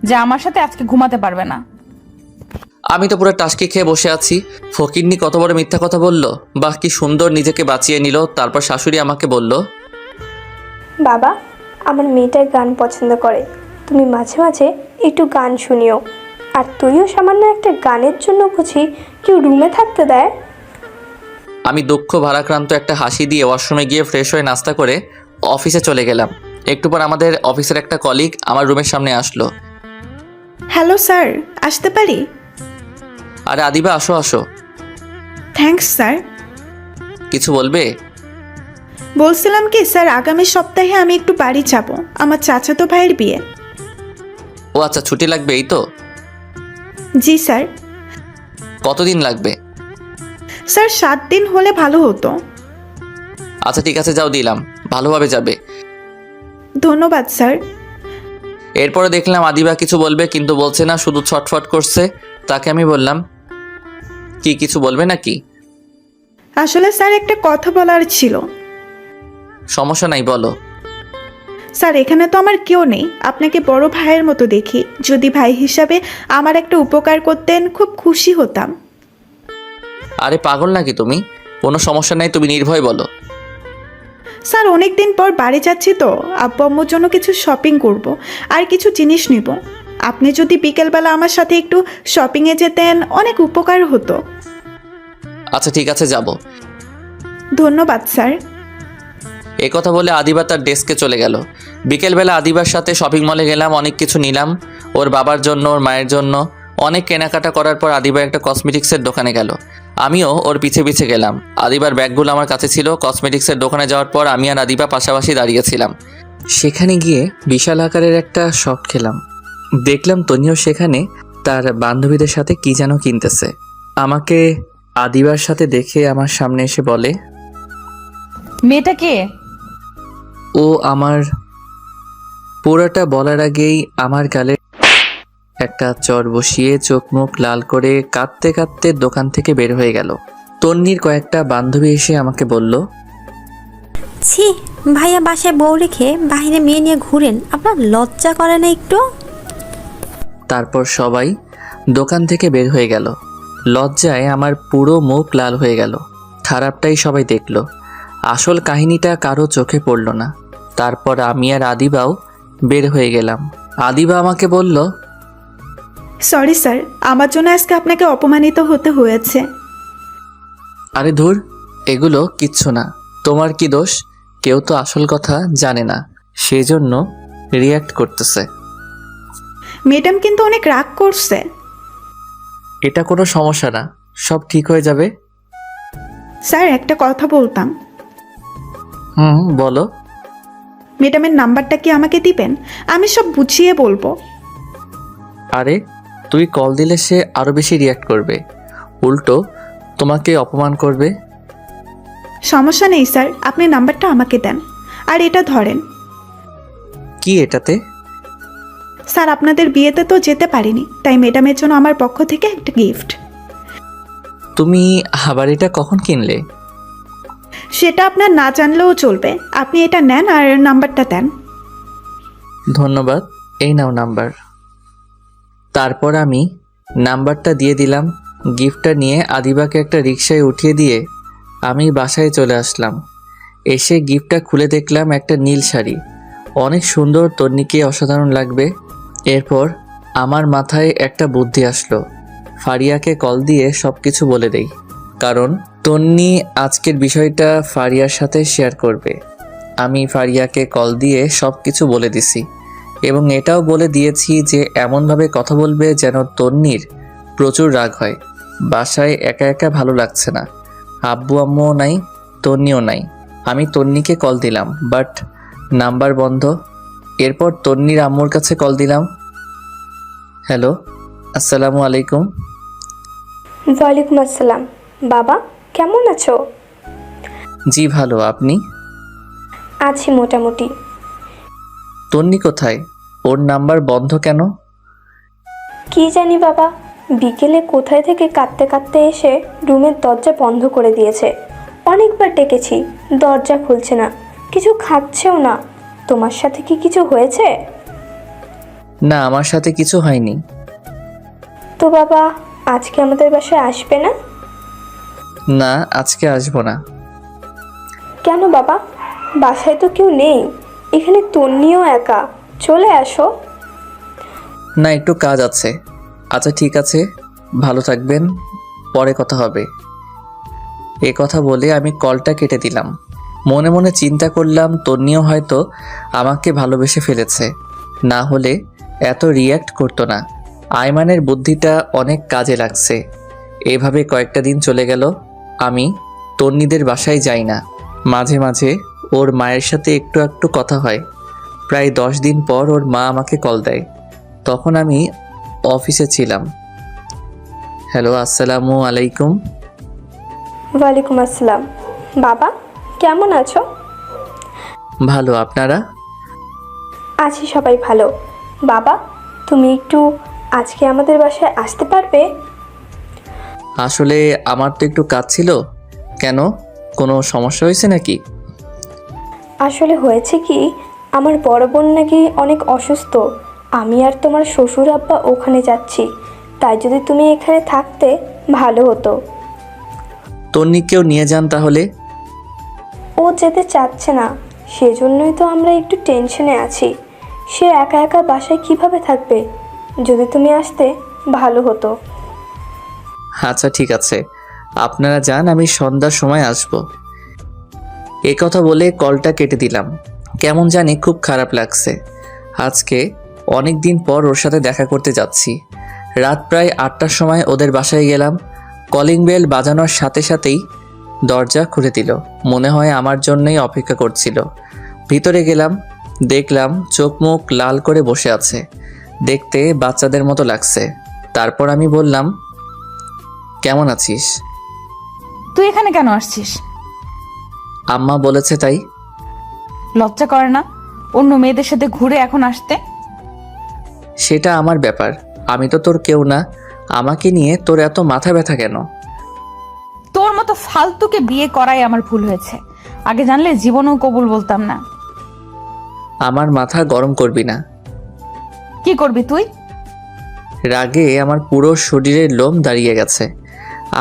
যে আমার সাথে আজকে ঘুমাতে পারবে না। আমি তো পুরো টাসকি খেয়ে বসে আছি। ফকিন্নি কত বড় মিথ্যা কথা বলল। বাহ, কি সুন্দর নিজেকে বাঁচিয়ে নিল। তারপর শাশুড়ি আমাকে বলল, বাবা, আমার মেয়েটা গান পছন্দ করে, তুমি মাঝে মাঝে একটু গান শুনিও। আর তুইও সামান্য একটা গানের জন্য বুঝি কেউ রুমে থাকতে দেয়? আমি দুঃখ ভারাক্রান্ত একটা হাসি দিয়ে ওয়াশরুমে গিয়ে ফ্রেশ হয়ে নাস্তা করে অফিসে চলে গেলাম। একটু পর আমাদের অফিসের একটা কলিগ আমার রুমের সামনে আসলো। হ্যালো স্যার, আসতে পারি? আরে আদিবা, আসো আসো। Thanks sir. কিছু বলবে? বলছিলাম কি স্যার, আগামী সপ্তাহে আমি একটু বাড়ি যাব, আমার চাচাতো ভাইয়ের বিয়ে। ও আচ্ছা, ছুটি লাগবে এই তো? জি স্যার। কতদিন লাগবে? স্যার 7 দিন হলে ভালো হতো। আচ্ছা ঠিক আছে, যাও, দিলাম, ভালোভাবে যাবে। ধন্যবাদ স্যার। এরপরে দেখলাম আদিবা কিছু বলবে কিন্তু বলছে না, শুধু ছটফট করছে। তাকে আমি বললাম, কি কিছু বলবে নাকি? আসলে স্যার একটা কথা বলার ছিল। সমস্যা নাই, বলো। স্যার এখানে তো আমার কেউ নেই, আপনাকে বড় ভাইয়ের মতো দেখি। যদি ভাই হিসাবে আমার একটা উপকার করতেন খুব খুশি হতাম। আরে পাগল নাকি তুমি? কোনো সমস্যা নাই, তুমি নির্ভয় বলো। স্যার অনেক দিন পর বাড়ি যাচ্ছি তো, আব্বু আম্মুর জন্য কিছু শপিং করব আর কিছু জিনিস নিব। আপনি যদি বিকেলবেলা আমার সাথে একটু শপিংয়ে যেতেন অনেক উপকার হতো। আচ্ছা ঠিক আছে, যাব। ধন্যবাদ স্যার। এ কথা বলে আদিবা তার ডেস্কে চলে গেল। বিকেলবেলা আদিবার সাথে শপিং মলে গেলাম, অনেক কিছু নিলাম। ওর বাবার জন্য, ওর মায়ের জন্য অনেক কেনাকাটা করার পর আদিবা একটা কসমেটিক্সের দোকানে গেল। আমিও ওর পিছে পিছে গেলাম। আদিবার ব্যাগগুলো আমার কাছে ছিল। কসমেটিক্সের দোকানে যাওয়ার পর আমি আর আদিবা পাশাপাশি দাঁড়িয়েছিলাম। সেখানে গিয়ে বিশাল আকারের একটা শট খেলাম। দেখলাম তনিও সেখানে তার বান্ধবীদের সাথে কি যেন কিনতেছে। আমাকে আদিবার সাথে দেখে আমার সামনে এসে বলে, মেয়েটা কে? ও আমার। পুরোটা বলার আগেই আমার গালে একটা চর বসিয়ে চোখ মুখ লাল করে কাঁদতে কাঁদতে দোকান থেকে বের হয়ে গেল। তন্নির কয়েকটা বান্ধবী এসে আমাকে বলল, ছি, ভাইয়া বাসায় বউ রেখে বাইরে মেয়ে নিয়ে ঘুরেন, আপনার লজ্জা করে না একটু? তারপর সবাই দোকান থেকে বের হয়ে গেল। লজ্জায় আমার পুরো মুখ লাল হয়ে গেল। খারাপটাই সবাই দেখলো, আসল কাহিনীটা কারো চোখে পড়ল না। তারপর আমি আর আদিবাও বের হয়ে গেলাম। আদিবা আমাকে বলল, সরি স্যার, আমার জন্য আজকে আপনাকে অপমানিত হতে হয়েছে। আরে ধুর, এগুলো কিচ্ছু না। তোমার কি দোষ? কেউ তো আসল কথা জানে না, সেজন্য রিয়্যাক্ট করতেছে। ম্যাডাম কিন্তু অনেক রাগ করছে। এটা কোনো সমস্যা না, সব ঠিক হয়ে যাবে। স্যার একটা কথা বলতাম। বলো। ম্যাডামের নাম্বারটা কি আমাকে দিবেন? আমি সব বুঝিয়ে বলবো। আরে তুই কল দিলে সে আরো বেশি রিয়্যাক্ট করবে, উল্টো তোমাকে অপমান করবে। সমস্যা নেই স্যার, আপনি নাম্বারটা আমাকে দেন। আর এটা ধরেন। কি এটাতে? স্যার আপনাদের বিয়েতে তো যেতে পারিনি, তাই ম্যাডামের জন্য আমার পক্ষ থেকে একটা গিফট। তুমি আবার এটা কখন কিনলে? সেটা আপনার না জানলেও চলবে, আপনি এটা নেন আর নাম্বারটা দেন। ধন্যবাদ, এই নাও নাম্বার। তারপর আমি নাম্বারটা দিয়ে দিলাম। গিফটটা নিয়ে আদিবাকে একটা রিকশায় উঠিয়ে দিয়ে আমি বাসায় চলে আসলাম। এসে গিফটটা খুলে দেখলাম একটা নীল শাড়ি, অনেক সুন্দর, তন্নিকে অসাধারণ লাগবে। এরপর আমার মাথায় একটা বুদ্ধি আসলো, ফারিয়াকে কল দিয়ে সব কিছু বলে দেই, কারণ তন্নি আজকের বিষয়টা ফারিয়ার সাথে শেয়ার করবে। আমি ফারিয়াকে কল দিয়ে সব কিছু বলে দিছি এবং এটাও বলে দিয়েছি যে এমনভাবে কথা বলবে যেন তন্নির প্রচুর রাগ হয়। বাসায় একা একা ভালো লাগছে না, আব্বু আম্মুও নাই, তন্নিও নাই। আমি তন্নিকে কল দিলাম, বাট নাম্বার বন্ধ। এরপর তন্নির আম্মুর কাছে কল দিলাম। হ্যালো, আসসালামু আলাইকুম। ওয়ালাইকুম আসসালাম। বাবা কেমন আছো? জি ভালো, আপনি? আছি মোটামুটি। তন্নি কোথায়? ওর নাম্বার বন্ধ কেন? কি জানি বাবা, বিকেলে কোথায় থেকে কাঁদতে কাঁদতে এসে রুমের দরজা বন্ধ করে দিয়েছে। অনেকবার ডেকেছি, দরজা খুলছে না, কিছু খাচ্ছেও না। তোমার সাথে কি কিছু হয়েছে? না, আমার সাথে কিছু হয়নি। তো বাবা আজকে আমাদের বাসায় আসবে না? না, আজকে আসবো না। কেন বাবা? বাসায় তো কেউ নেই, এখানে তন্নিও একা, চলে আসো। না, একটু কাজ আছে। আচ্ছা ঠিক আছে, ভালো থাকবেন, পরে কথা হবে। এ কথা বলে আমি কলটা কেটে দিলাম। মনে মনে চিন্তা করলাম তন্নিও হয়তো আমাকে ভালোবেসে ফেলেছে, না হলে এত রিয়্যাক্ট করতো না। আয়মানের বুদ্ধিটা অনেক কাজে লাগছে। এভাবে কয়েকটা দিন চলে গেল। আমি তন্নিদের বাসায় যাই না। মাঝে মাঝে ওর মায়ের সাথে একটু একটু কথা হয়। প্রায় 10 দিন পর ওর মা আমাকে কল দেয়, তখন আমি অফিসে ছিলাম। হ্যালো, আসসালামু আলাইকুম। ওয়ালাইকুম আসসালাম। বাবা কেমন আছো? ভালো, আপনারা? আছি সবাই ভালো। বাবা তুমি একটু আজকে আমাদের বাসায় আসতে পারবে? আসলে আমার তো একটু কাজ ছিল। কেন, কোনো সমস্যা হয়েছে নাকি? আসলে হয়েছে কি, আমার বড় বোন নাকি অনেক অসুস্থ। আমি আর তোমার শ্বশুর আব্বা ওখানে যাচ্ছি, তাই যদি তুমি এখানে থাকতে ভালো হতো। তন্নিকেও নিয়ে যান তাহলে। ও যেতে চাচ্ছে না, সেজন্যই তো আমরা একটু টেনশনে আছি। সে একা একা বাসায় কিভাবে থাকবে? যদি তুমি আসতে ভালো হতো। আচ্ছা ঠিক আছে, আপনারা যান, আমি সন্ধ্যার সময় আসব। এই কথা বলে কলটা কেটে দিলাম। কেমন জানি খুব খারাপ লাগছে। আজকে অনেক দিন পর ওর সাথে দেখা করতে যাচ্ছি। রাত প্রায় 8টার সময় ওদের বাসায় গেলাম। কলিং বেল বাজানোর সাথে সাথেই দরজা খুলে দিল। মনে হয় আমার জন্যই অপেক্ষা করছিল। ভিতরে গেলাম, দেখলাম চোখ মুখ লাল করে বসে আছে। দেখতে বাচ্চাদের মতো লাগছে। তারপর আমি বললাম, কেমন আছিস? তুই এখানে কেন আসছিস? আম্মা বলেছে তাই। লজ্জা করে না অন্য মেয়েদের সাথে ঘুরে এখন আসতে? সেটা আমার ব্যাপার, আমি তো তোর কেউ না। আমাকে নিয়ে তোর এত মাথা ব্যথা কেন? তোর মতো ফালতুকে বিয়ে করাই আমার ভুল হয়েছে। আগে জানলে জীবনেও কবুল বলতাম না। আমার মাথা গরম করবি না। কি করবি তুই? রাগে আমার পুরো শরীরের লোম দাঁড়িয়ে গেছে।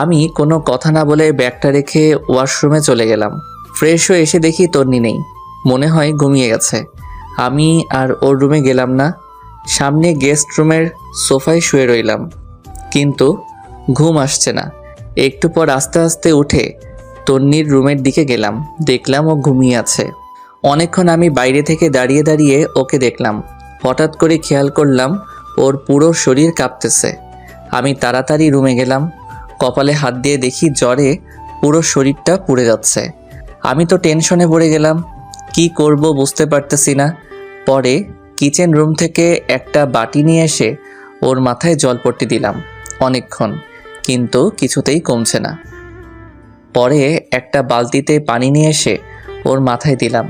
আমি কোনো কথা না বলে ব্যাগটা রেখে ওয়াশরুমে চলে গেলাম। ফ্রেশ হয়ে এসে দেখি তন্নি নেই, মনে হয় ঘুমিয়ে গেছে। আমি আর ওর রুমে গেলাম না, সামনে গেস্ট রুমের সোফায় শুয়ে রইলাম, কিন্তু ঘুম আসছে না। একটু পর আস্তে আস্তে উঠে তন্নির রুমের দিকে গেলাম, দেখলাম ও ঘুমিয়ে আছে। অনেকক্ষণ আমি বাইরে থেকে দাঁড়িয়ে দাঁড়িয়ে ওকে দেখলাম। হঠাৎ করে খেয়াল করলাম ওর পুরো শরীর কাঁপতেছে। আমি তাড়াতাড়ি রুমে গেলাম, কপালে হাত দিয়ে দেখি জ্বরে পুরো শরীরটা পুড়ে যাচ্ছে। আমি তো টেনশনে পড়ে গেলাম, কি করব বুঝতে পারতেছি না। পরে কিচেন রুম থেকে একটা বাটি নিয়ে এসে ওর মাথায় জলপট্টি দিলাম অনেকক্ষণ, কিন্তু কিছুতেই কমছে না। পরে একটা বালতিতে পানি নিয়ে এসে ওর মাথায় দিলাম।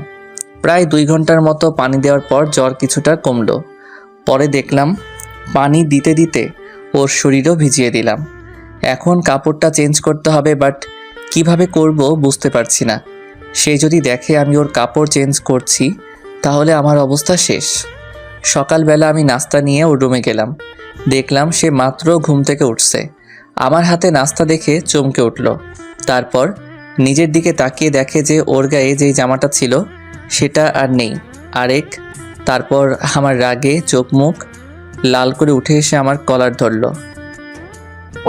প্রায় 2 ঘন্টার মতো পানি দেওয়ার পর জ্বর কিছুটা কমলো। পরে দেখলাম পানি দিতে দিতে ওর শরীরও ভিজিয়ে দিলাম। এখন কাপড়টা চেঞ্জ করতে হবে, বাট কিভাবে করব বুঝতে পারছি না। সে যদি দেখে আমি ওর কাপড় চেঞ্জ করছি তাহলে আমার অবস্থা শেষ। সকালবেলা আমি নাস্তা নিয়ে ওর রুমে গেলাম, দেখলাম সে মাত্র ঘুম থেকে উঠছে। আমার হাতে নাস্তা দেখে চমকে উঠল। তারপর নিজের দিকে তাকিয়ে দেখে যে ওর গায়ে যেই জামাটা ছিল সেটা আর নেই, আরেক। তারপর আমার রাগে চোখ মুখ লাল করে উঠে এসে আমার কলার ধরলো।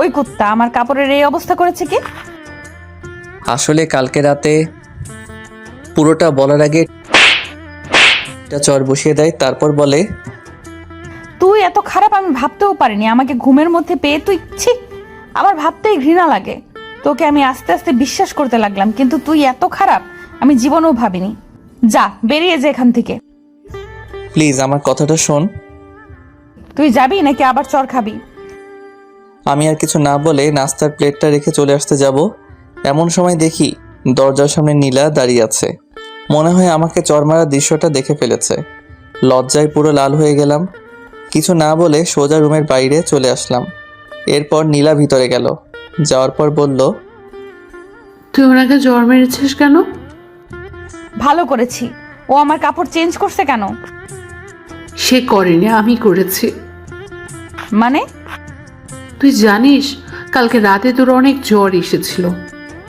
ওই কুত্তা আমার কাপড়ের এই অবস্থা করেছে কি? আসলে কালকে রাতে পুরোটা বলার আগে একটা চর বসিয়ে দেয়, তারপর বলে, তুই এত খারাপ আমি ভাবতেও পারিনি। আমাকে ঘুমের মধ্যে পেয়ে তুই ছি, আমার ভাবতেই ঘৃণা লাগে। তোকে আমি আস্তে আস্তে বিশ্বাস করতে লাগলাম, কিন্তু তুই এত খারাপ আমি জীবনেও ভাবিনি। যা বেরিয়ে যা এখান থেকে। প্লিজ আমার কথাটা শোন। তুই যাবি নাকি আবার চর খাবি? আমি আর কিছু না বলে নাস্তার প্লেটটা রেখে চলে আসতে যাব, এমন সময় দেখি দরজার সামনে নীলা দাঁড়িয়ে আছে। মনে হয় আমাকে চর মারার দৃশ্যটা দেখে ফেলেছে। লজ্জায় পুরো লাল হয়ে গেলাম। কিছু না বলে সোজা রুমের বাইরে চলে আসলাম। এরপর নীলা ভিতরে গেল, যাওয়ার পর বলল, তুই ওনাকে জ্বর মেরেছিস কেন? ভালো করেছি। ও আমার কাপড় চেঞ্জ করছে কেন? সে করেনি, আমি করেছি। মানে? তুই জানিস কালকে রাতে তোর অনেক জ্বর এসেছিল,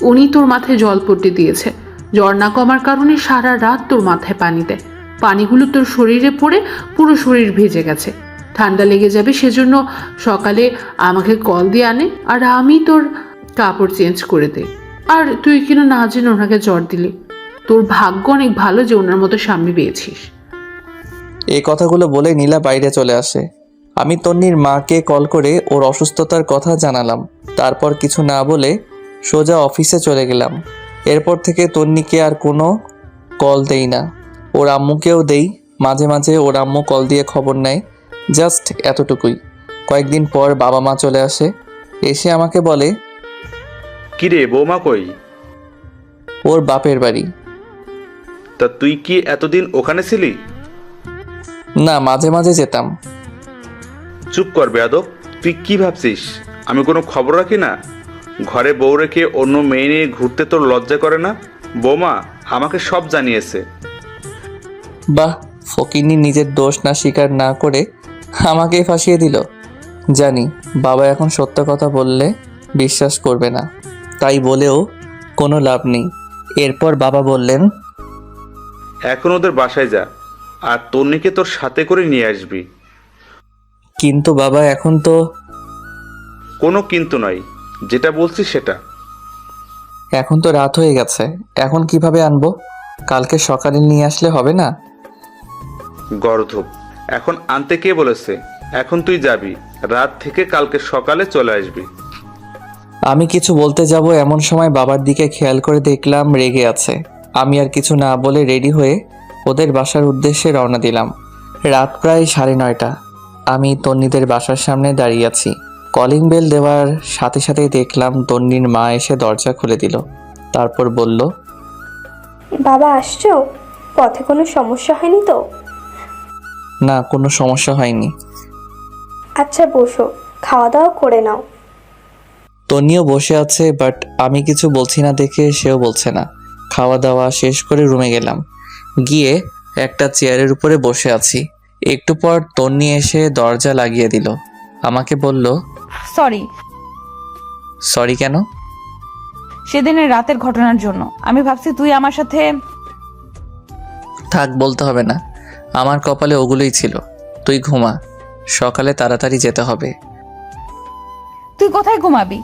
উনি তোর মাথায় জলপট্টি দিয়েছে। জ্বর না কমার কারণে সারা রাত তোর মাথায় পানি দেয়। পানিগুলো তোর শরীরে পড়ে পুরো শরীর ভেজে গেছে, ঠান্ডা লেগে যাবে সেজন্য সকালে আমাকে কল দিয়ে আনে আর আমি তোর কাপড় চেঞ্জ করে দেই। আর তুই কিনা না জেনে ওনাকে জ্বর দিলি। তোর ভাগ্য অনেক ভালো যে ওনার মতো স্বামী পেয়েছিস। এই কথাগুলো বলে নীলা বাইরে চলে আসে। আমি তন্নির মাকে কল করে ওর অসুস্থতার কথা জানালাম। তারপর কিছু না বলে সোজা অফিসে চলে গেলাম। এরপর থেকে তন্নিকে আর কোনো কল দেই না, ওর আম্মুকেও দেই। মাঝে মাঝে ওর আম্মু কল দিয়ে খবর নেয়, জাস্ট এতটুকুই। কয়েকদিন পর বাবা মা চলে আসে। এসে আমাকে বলে, কিরে বৌমা কই? ওর বাপের বাড়ি। তা তুই কি এতদিন ওখানে ছিলি? না, মাঝে মাঝে যেতাম। চুপ কর বেয়াদব, তুই কি ভাবছিস আমি কোনো খবর রাখি না? ঘরে বউ রেখে অন্য মেয়ে নিয়ে ঘুরতে তোর লজ্জা করে না? বৌমা আমাকে সব জানিয়েছে। বাহ, ফকিন্নি নিজের দোষ না স্বীকার না করে আমাকেই ফাঁসিয়ে দিল। জানি বাবা এখন সত্য কথা বললে বিশ্বাস করবে না, তাই বলেও কোনো লাভ নেই। এরপর বাবা বললেন, এখন ওদের বাসায় যা, আর তন্নিকে তোর সাথে করে নিয়ে আসবি। কিন্তু বাবা এখন তো। কোনো কিন্তু নয়, যেটা বলছি সেটা। এখন তো রাত হয়ে গেছে, এখন কিভাবে আনবো? কালকে সকালে নিয়ে আসলে হবে না? গর্ধব, এখন আনতে কে বলেছে? এখন তুই যাবি, রাত থেকে কালকে সকালে চলে আসবি। আমি কিছু বলতে যাব এমন সময় বাবার দিকে খেয়াল করে দেখলাম রেগে আছে। আমি আর কিছু না বলে রেডি হয়ে ওদের বাসার উদ্দেশ্যে রওনা দিলাম। রাত প্রায় 9:30। আমি তন্নিদের বাসার সামনে দাঁড়িয়ে আছি। কলিং বেল দেওয়ার সাথে সাথেই দেখলাম তন্নির মা এসে দরজা খুলে দিল। তারপর বলল, বাবা আসছো? পথে কোনো সমস্যা হয়নি তো? না, কোনো সমস্যা হয়নি। আচ্ছা বসো, খাওয়া দাওয়া করে নাও। তন্নিও বসে আছে, বাট আমি কিছু বলছি না দেখে সেও বলছে না। খাওয়া দাওয়া শেষ করে রুমে গেলাম। গিয়ে একটা চেয়ারের উপরে বসে আছি। একটু পর তন্নি এসে দরজা লাগিয়ে দিল। আমাকে বলল, সরি, সরি কেন? সেদিনের রাতের ঘটনার জন্য। আমি ভাবছি তুই আমার সাথে। থাক, বলতে হবে না। আমার কপালে ওগুলোই ছিল। তুই ঘুমা, সকালে তাড়াতাড়ি যেতে হবে। তুই কোথায় ঘুমাবি?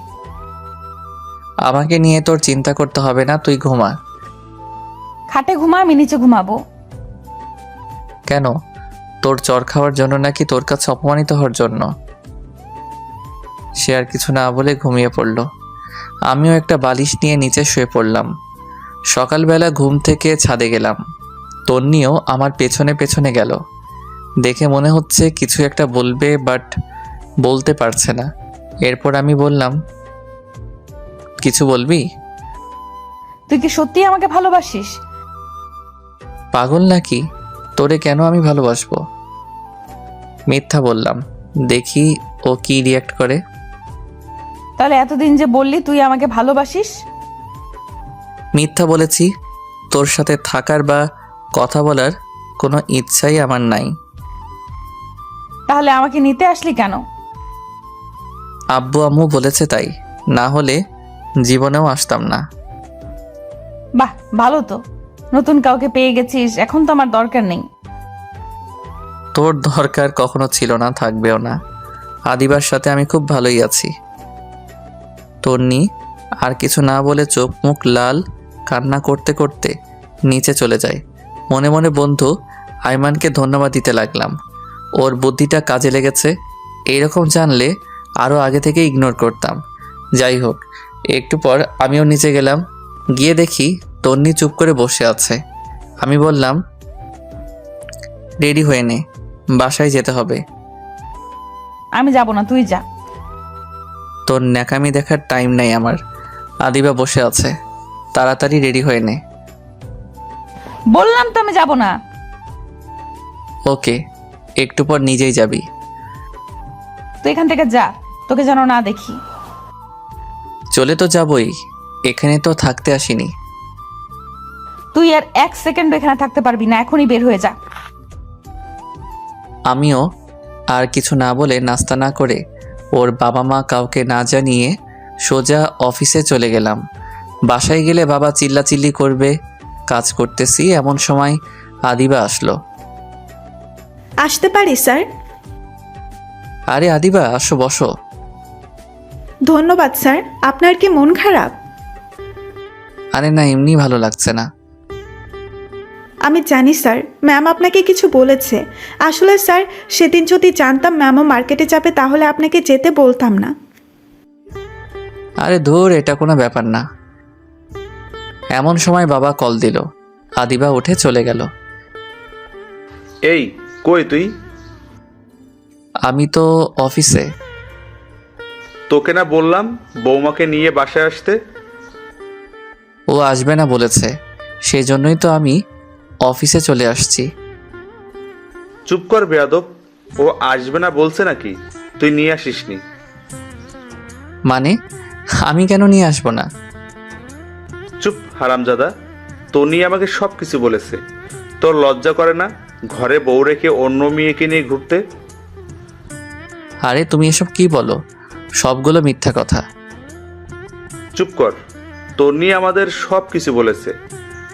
আমাকে নিয়ে তোর চিন্তা করতে হবে না, তুই ঘুমা। খাটে ঘুমা, আমি নিচে ঘুমাবো। কেন? তোর চর খাওয়ার জন্য নাকি তোর কাছে অপমানিত হওয়ার জন্য? সে আর কিছু না বলে ঘুমিয়ে পড়ল। আমিও একটা বালিশ নিয়ে নিচে শুয়ে পড়লাম। সকালবেলা ঘুম থেকে ছাদে গেলাম। তন্নিও আমার পেছনে পেছনে গেল। দেখে মনে হচ্ছে কিছু একটা বলবে, বাট বলতে পারছে না। এরপর আমি বললাম, কিছু বলবি? তুই কি সত্যি আমাকে ভালোবাসিস? পাগল নাকি? তোরে কেন আমি ভালোবাসবো? মিথ্যা বললাম, দেখি ও কি রিয়াক্ট করে। তাহলে এতদিন যে বললি তুই আমাকে ভালোবাসিস? মিথ্যা বলেছি। তোর সাথে থাকার বা কথা বলার কোনো ইচ্ছাই আমার নাই। তাহলে আমাকে নিতে আসলি কেন? আব্বু আম্মু বলেছে তাই, না হলে জীবনেও আসতাম না। বাহ, ভালো তো। নতুন কাউকে পেয়ে গেছিস, এখন তো আমার দরকার নেই। তোর দরকার কখনো ছিল না, থাকবেও না। আদিবার সাথে আমি খুব ভালোই আছি। তন্নি আর কিছু না বলে চোখ মুখ লাল, কান্না করতে করতে নিচে চলে যায়। মনে মনে বন্ধু আইমানকে ধন্যবাদ দিতে লাগলাম। ওর বুদ্ধিটা কাজে লেগেছে। এইরকম জানলে আরও আগে থেকে ইগনোর করতাম। যাই হোক, একটু পর আমিও নিচে গেলাম। গিয়ে দেখি তন্নি চুপ করে বসে আছে। আমি বললাম, রেডি হয়ে নে, বাসায় যেতে হবে। আমি যাব না, তুই যা। তোর ন্যাকামি দেখার টাইম নেই আমার। আদিবা বসে আছে, তাড়াতাড়ি রেডি হয়ে নে। বললাম তো আমি যাব না। ওকে, একটু পর নিজেই যাবি। তুই এখান থেকে যা, তোকে যেন না দেখি। চলে তো যাবই, এখানে তো থাকতে আসিনি। তুই আর 1 সেকেন্ড এখানে থাকতে পারবি না, এখনই বের হয়ে যা। আমিও আর কিছু না বলে নাস্তা না করে ওর বাবা মা কাউকে না জানিয়ে সোজা অফিসে চলে গেলাম। বাসায় গেলে বাবা চিল্লাচিল্লি করবে। কাজ করতেছি এমন সময় আদিবা আসলো। আসতে পারি স্যার? আরে আদিবা, আসো, বসো। ধন্যবাদ স্যার। আপনার কি মন খারাপ? আরে না, এমনি ভালো লাগছে না। আমি জানি স্যার, ম্যাম আপনাকে কিছু বলেছে। আসলে স্যার, সেদিন যদি জানতাম ম্যামও মার্কেটে যাবে তাহলে আপনাকে যেতে বলতাম না। আরে ধুর, এটা কোনো ব্যাপার না। এমন সময় বাবা কল দিল। আদিবা উঠে চলে গেল। এই কই তুই? আমি তো অফিসে। তোকে না বললাম বৌমাকে নিয়ে বাসায় আসতে? ও আসবে না বলেছে, সেই জন্যই তো আমি অফিসে চলে আসছি। চুপ কর বেয়াদব, ও আসবে না বলছে নাকি? তুই নিয়ে আসিসনি? মানে আমি কেন নিয়ে আসবো না? চুপ হারামজাদা, তনি আমাকে সব কিছু বলেছে। তোর লজ্জা করে না ঘরে বউ রেখে অন্য মেয়েকে নিয়ে ঘুরতে? আরে তুমি এসব কি বলো? সবগুলো মিথ্যা কথা। চুপ কর, তনি আমাদের সব কিছু বলেছে।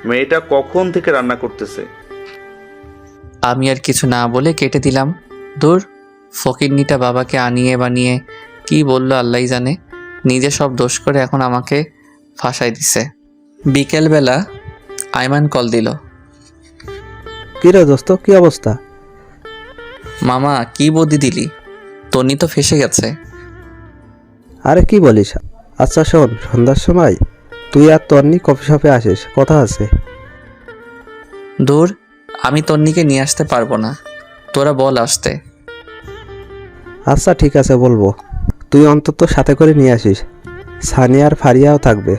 মেয়েটা কখন থেকে রান্না করতেছে। আমি আর কিছু না বলে কেটে দিলাম। দূর, ফকিরনিটা বাবাকে আনিয়ে বানিয়ে কি বললো আল্লাহই জানে। নিজে সব দোষ করে এখন আমাকে ফাঁসাই দিছে। বিকেলবেলা আইমান কল দিল। কি রে দোস্ত, কি অবস্থা? মামা কি বদি দিলি? তনি তো ফেসে গেছে। আরে কি বলিস? আচ্ছা শোন, সন্ধ্যার সময় তুই আর তন্নি কফি শপে আসিস, কথা আছে। দূর, আমি তন্নিকে নিয়ে আসতে পারবো না, তোরা বল আসতে। আচ্ছা ঠিক আছে, বলবো। তুই অন্তত সাথে করে নিয়ে আসিস, সানি আর ফারিয়াও থাকবে।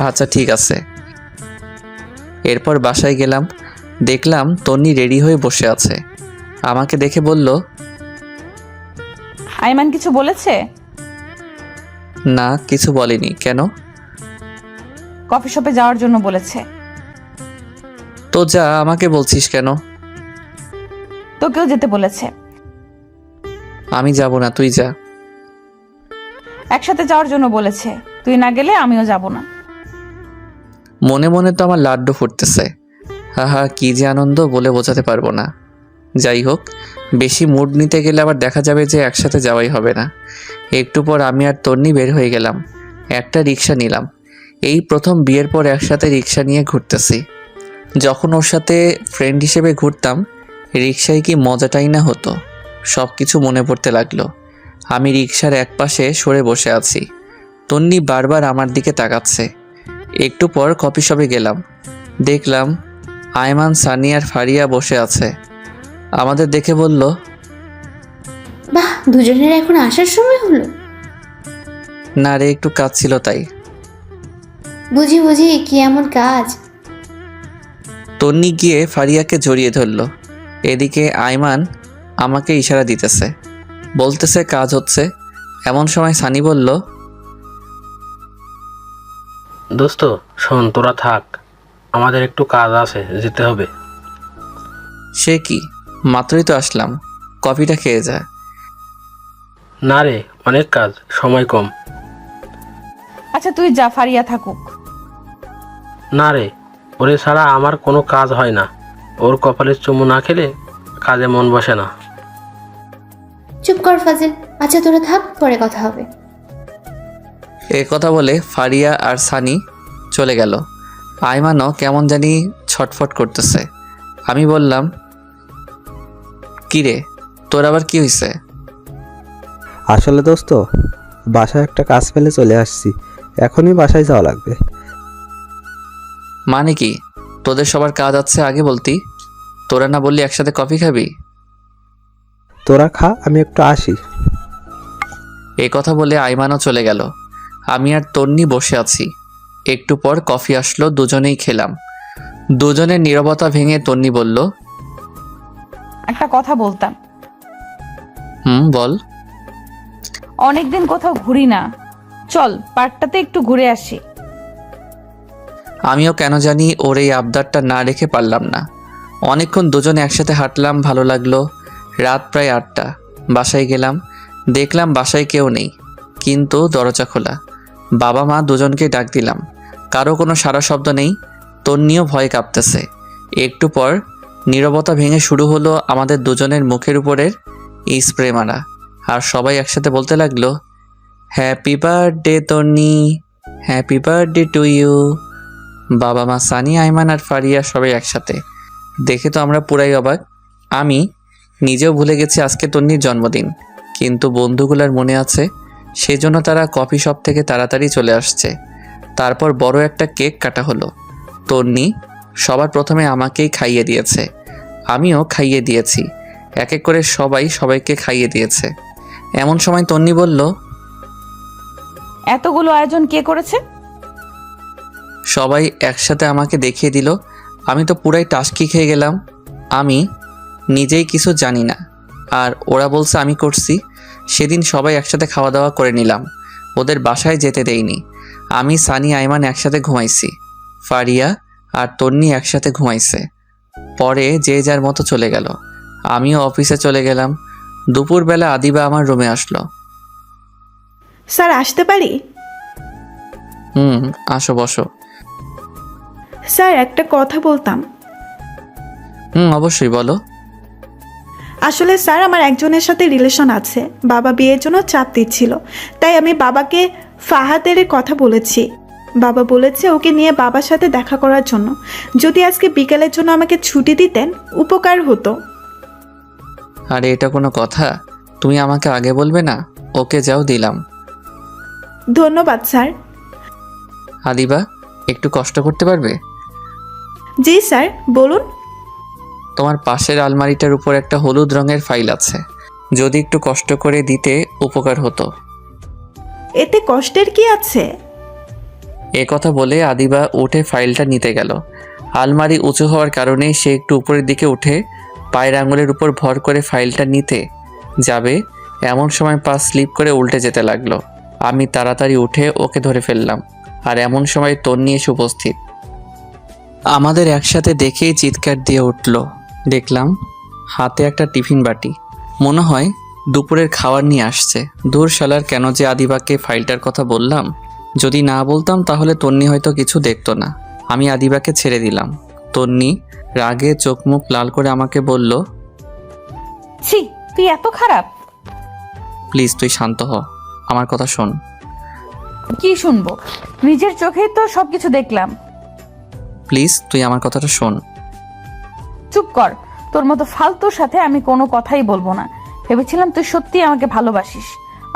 আচ্ছা ঠিক আছে। এরপর বাসায় গেলাম, দেখলাম তন্নি রেডি হয়ে বসে আছে। আমাকে দেখে বলল, আইমান কিছু বলেছে? না কিছু বলেনি। কেন? কফি শপে যাওয়ার জন্য বলেছে। তো যা, আমাকে বলছিস কেন? তোকেও যেতে বলেছে। আমি যাব না, তুই যা। একসাথে যাওয়ার জন্য বলেছে, তুই না গেলে আমিও যাব না। মনে মনে তো আমার লাড্ডু ফুটতেছে। হা কি যে আনন্দ বলে বোঝাতে পারবো না। যাই হোক, বেশি মুড নিতে গেলে আবার দেখা যাবে যে একসাথে যাওয়াই হবে না। একটু পর আমি আর তন্নি বের হয়ে গেলাম। একটা রিক্সা নিলাম। এই প্রথম বিয়ের পর একসাথে রিক্সা নিয়ে ঘুরতেছি। যখন ওর সাথে ফ্রেন্ড হিসেবে ঘুরতাম, রিক্সায় কি মজাটাই না হতো। সব কিছু মনে পড়তে লাগলো। আমি রিক্সার এক পাশে সরে বসে আছি, তন্নি বারবার আমার দিকে তাকাচ্ছে। একটু পর কফি শপে গেলাম, দেখলাম আয়মান, সানি আর ফারিয়া বসে আছে। আমাদের দেখে বলল, বাহ, দুজনের এখন আসার সময় হলো। না রে, একটু কাজ ছিল তাই। বুঝি বুঝি, কি এমন কাজ? তন্নি গিয়ে ফারিয়াকে জড়িয়ে ধরল। এদিকে আয়মান আমাকে ইশারা দিতেছে, বলতেছে কাজ হচ্ছে। এমন সময় সানি বলল, দোস্ত শোন, তোরা থাক, আমাদের একটু কাজ আছে, যেতে হবে। সে কি, মাত্রই তো আসলাম, কফিটা খেয়ে যা। না রে, অনেক কাজ, সময় কম। আচ্ছা তুই যা, ফারিয়া থাকুক। না রে, ওরে ছাড়া আমার কোনো কাজ হয় না। ওর কপালের চুমু না খেলে কাজে মন বসে না। চুপ কর ফাজিল। আচ্ছা তোরা থাক, পরে কথা হবে। এ কথা বলে ফারিয়া আর সানি চলে গেল। আয়মানও কেমন জানি ছটফট করতেছে। আমি বললাম, কি রে, তোর আবার কি হয়েছে? আসলে দোস্ত, বাসায় একটা কাজ ফেলে চলে আসছি, এখনই বাসায় যাওয়া লাগবে। মানে কি? তোদের সবার কাজ আছে আগে বলতি। তোরা না বললি একসাথে কফি খাবি? তোরা খা, আমি একটু আসি। এ কথা বলে আইমানও চলে গেল। আমি আর তন্নি বসে আছি। একটু পর কফি আসলো, দুজনেই খেলাম। দুজনের নীরবতা ভেঙে তন্নি বলল, একটা কথা বলতাম। বল। অনেকদিন কোথাও ঘুরি না, চল পার্কটাতে একটু ঘুরে আসি। আমিও কেন জানি ওর এই আবদারটা না রেখে পারলাম না। অনেকক্ষণ দুজনে একসাথে হাঁটলাম, ভালো লাগলো। রাত প্রায় 8টা। বাসায় গেলাম, দেখলাম বাসায় কেউ নেই, কিন্তু দরজা খোলা। বাবা মা দুজনকে ডাক দিলাম, কারো কোনো সাড়া শব্দ নেই। তন্নিও ভয় কাঁপতেছে। একটু পর নীরবতা ভেঙে শুরু হলো আমাদের দুজনের মুখের উপরের স্প্রে মারা। আর সবাই একসাথে বলতে লাগলো, happy birthday Tanni, happy birthday to you. বাবা মা, সানি, আইমান আর ফারিয়া সবাই একসাথে। দেখে তো আমরা পুরাই অবাক। আমি নিজেও ভুলে গেছি আজকে তন্নির জন্মদিন, কিন্তু বন্ধুগুলার মনে আছে, সেজন্য তারা কফি শপ থেকে তাড়াতাড়ি চলে আসছে। তারপর বড় একটা কেক কাটা হলো। তন্নি সবার প্রথমে আমাকেই খাইয়ে দিয়েছে, আমিও খাইয়ে দিয়েছি। এক এক করে সবাই সবাইকে খাইয়ে দিয়েছে। এমন সময় তন্নি বলল, এতগুলো আয়োজন কে করেছে? সবাই একসাথে আমাকে দেখিয়ে দিল। আমি তো পুরাই টাসকি খেয়ে গেলাম। আমি নিজেই কিছু জানি না, আর ওরা বলছে আমি করছি। সেদিন সবাই একসাথে খাওয়া দাওয়া করে নিলাম, ওদের বাসায় যেতে দেইনি। আমি, সানি, আইমান একসাথে ঘুমাইছি, ফারিয়া আর তন্নি একসাথে ঘুমাইছে। পরে যে যার মতো চলে গেল, আমিও অফিসে চলে গেলাম। দুপুরবেলা আদিবা আমার রুমে আসলো। স্যার আসতে পারি? আসো, বসো। স্যার একটা কথা বলতাম। অবশ্যই বলো। আসলে স্যার আমার একজনের সাথে রিলেশন আছে, বাবা বিয়ের জন্য চাপ দিচ্ছিল, তাই আমি বাবাকে ফাহাদের কথা বলেছি। বাবা বলেছে ওকে নিয়ে বাবার সাথে দেখা করার জন্য। যদি আজকে বিকেলের জন্য আমাকে ছুটি দিতেন উপকার হতো। আরে এটা কোনো কথা? তুমি আমাকে আগে বলবে না? ওকে যাও, দিলাম। ধন্যবাদ স্যার। আদিবা, একটু কষ্ট করতে পারবে? জি স্যার, বলুন। তোমার পাশের আলমারিটার উপর একটা হলুদ রঙের ফাইল আছে, যদি একটু কষ্ট করে দিতে উপকার হতো। এতে কষ্টের কি আছে? এ কথা বলে আদিবা উঠে ফাইলটা নিতে গেল। আলমারি উঁচু হওয়ার কারণে সে একটু উপরের দিকে উঠে পায়ের আঙুলের উপর ভর করে ফাইলটা নিতে যাবে, এমন সময় পা স্লিপ করে উল্টে যেতে লাগলো। আমি তাড়াতাড়ি উঠে ওকে ধরে ফেললাম, আর এমন সময় তন্নি এসে উপস্থিত। আমাদের একসাথে দেখেই চিৎকার দিয়ে উঠল। দেখলাম হাতে একটা টিফিন বাটি, মনে হয় দুপুরের খাবার নিয়ে আসছে। দূর শালার, কেন যে আদিবাকে ফাইলটার কথা বললাম। যদি না বলতাম তাহলে তন্নি হয়তো কিছু দেখতো না। আমি আদিবাকে ছেড়ে দিলাম। তন্নি রাগে চোখ মুখ লাল করে আমাকে বলল, ছি, তুই এত খারাপ? প্লিজ তুই শান্ত হ, আমার কথা শোন। কি শুনবো? নিজের চোখেই তো সবকিছু দেখলাম। প্লিজ তুই আমার কথাটা শোন। চুপ কর, তোর মতো ফালতুর সাথে আমি কোনো কথাই বলবো না। ভেবেছিলাম তুই সত্যি আমাকে ভালোবাসিস,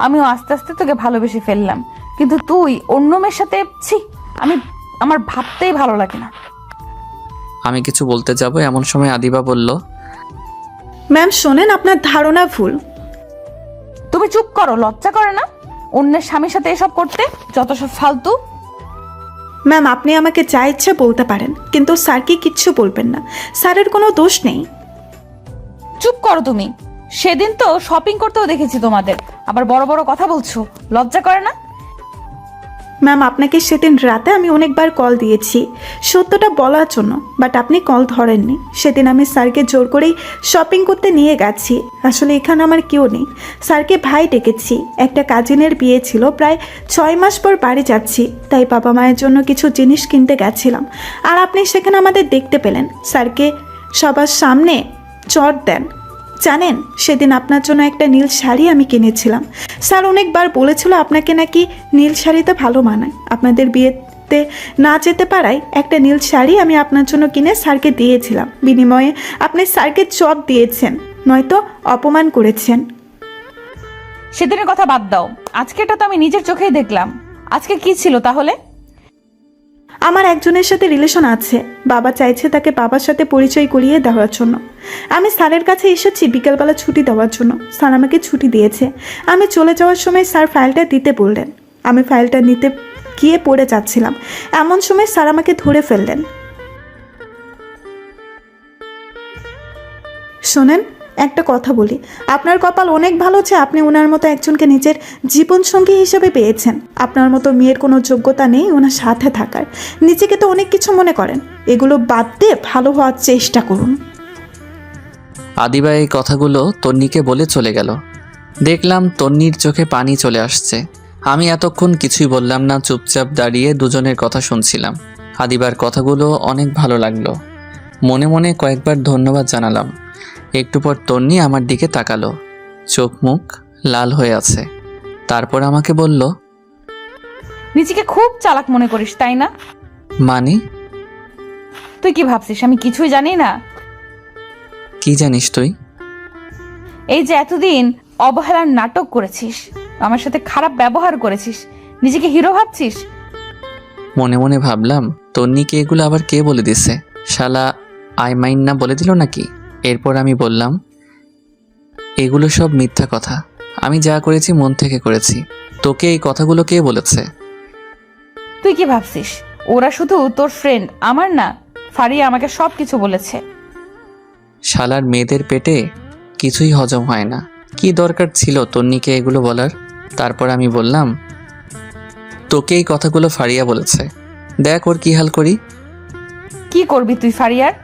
আমিও আস্তে আস্তে তোকে ভালোবেসে ফেললাম, কিন্তু তুই অন্য মেয়ের সাথে, ছি, আমার ভাবতেই ভালো লাগে না। আমি কিছু বলতে যাব, এমন সময় আদিবা বলল, ম্যাম শোনেন, আপনার ধারণা ভুল। তুমি চুপ করো, লজ্জা করে না অন্যের স্বামীর সাথে এসব করতে? যত সব ফালতু। ম্যাম আপনি আমাকে যা ইচ্ছে বলতে পারেন, কিন্তু স্যারকে কিচ্ছু বলবেন না। স্যারের কোনো দোষ নেই। চুপ করো তুমি। সেদিন তো শপিং করতেও দেখেছি তোমাদের, আবার বড় বড় কথা বলছো, লজ্জা করে না? ম্যাম আপনাকে সেদিন রাতে আমি অনেকবার কল দিয়েছি সত্যটা বলার জন্য, বাট আপনি কল ধরেননি। সেদিন আমি স্যারকে জোর করেই শপিং করতে নিয়ে গেছি। আসলে এখানে আমার কেউ নেই, স্যারকে ভাই ডেকেছি। একটা কাজিনের বিয়ে ছিল, প্রায় 6 মাস পর বাড়ি যাচ্ছি, তাই বাবা মায়ের জন্য কিছু জিনিস কিনতে গেছিলাম। আর আপনি সেখানে আমাদের দেখতে পেলেন, স্যারকে সবার সামনে চট দেন। জানেন, সেদিন আপনার জন্য একটা নীল শাড়ি আমি কিনেছিলাম। স্যার অনেকবার বলেছিল আপনাকে নাকি নীল শাড়িতে ভালো মানায়। আপনাদের বিয়েতে না যেতে পারায় একটা নীল শাড়ি আমি আপনার জন্য কিনে স্যারকে দিয়েছিলাম। বিনিময়ে আপনি স্যারকে চট দিয়েছেন, নয়তো অপমান করেছেন। সেদিনের কথা বাদ দাও, আজকেটা তো আমি নিজের চোখেই দেখলাম। আজকে কি ছিল তাহলে? আমার একজনের সাথে রিলেশন আছে, বাবা চাইছে তাকে বাবার সাথে পরিচয় করিয়ে দেওয়ার জন্য। আমি স্যারের কাছে এসেছি বিকেলবেলা ছুটি দেওয়ার জন্য। স্যার আমাকে ছুটি দিয়েছে। আমি চলে যাওয়ার সময় স্যার ফাইলটা দিতে বললেন। আমি ফাইলটা নিতে গিয়ে পড়ে যাচ্ছিলাম, এমন সময় স্যার আমাকে ধরে ফেললেন। শোনেন, একটা কথা বলি, আপনার কপাল অনেক ভালো যে আপনি ওনার মতো একজনকে নিজের জীবনসঙ্গী হিসেবে পেয়েছেন। আপনার মতো মেয়ের কোনো যোগ্যতা নেই ওনার সাথে থাকার। নিজেকে তো অনেক কিছু মনে করেন, এগুলো বাদ দিয়ে ভালো হওয়ার চেষ্টা করুন। আদিবা এই কথাগুলো তন্নিকে বলে চলে গেল। দেখলাম তন্নির চোখে পানি চলে আসছে। আমি এতক্ষণ কিছুই বললাম না, চুপচাপ দাঁড়িয়ে দুজনের কথা শুনছিলাম। আদিবার কথাগুলো অনেক ভালো লাগলো, মনে মনে কয়েকবার ধন্যবাদ জানালাম। একটু পর তন্নি আমার দিকে তাকালো, চোখ মুখ লাল হয়ে আছে। তারপর আমাকে বলল, নিজেকে খুব চালাক মনে করিস তাই না? মানে? তুই কি ভাবছিস আমি কিছুই জানি না? কি জানিস তুই? এই যে এতদিন অবহেলার নাটক করেছিস, আমার সাথে খারাপ ব্যবহার করেছিস, নিজেকে হিরো ভাবছিস। মনে মনে ভাবলাম, তন্নিকে এগুলো আবার কে বলে দিছে? শালা আই মাইন না বলে দিল নাকি? এরপর আমি বললাম, এগুলো সব মিথ্যা কথা, আমি যা করেছি মন থেকে করেছি। তোকে এই কথাগুলো কে বলেছে? তুই কি ভাবছিস ওরা শুধু তোর ফ্রেন্ড, আমার না? ফারিয়া আমাকে সব কিছু বলেছে। শালার মেয়েদের পেটে কিছুই হজম হয় না। কি দরকার ছিল তন্নিকে এগুলো বলার? তারপর আমি বললাম, তোকে এই কথাগুলো ফারিয়া বলেছে, দেখ ওর কি হাল করি। কি করবি তুই ফারিয়ার?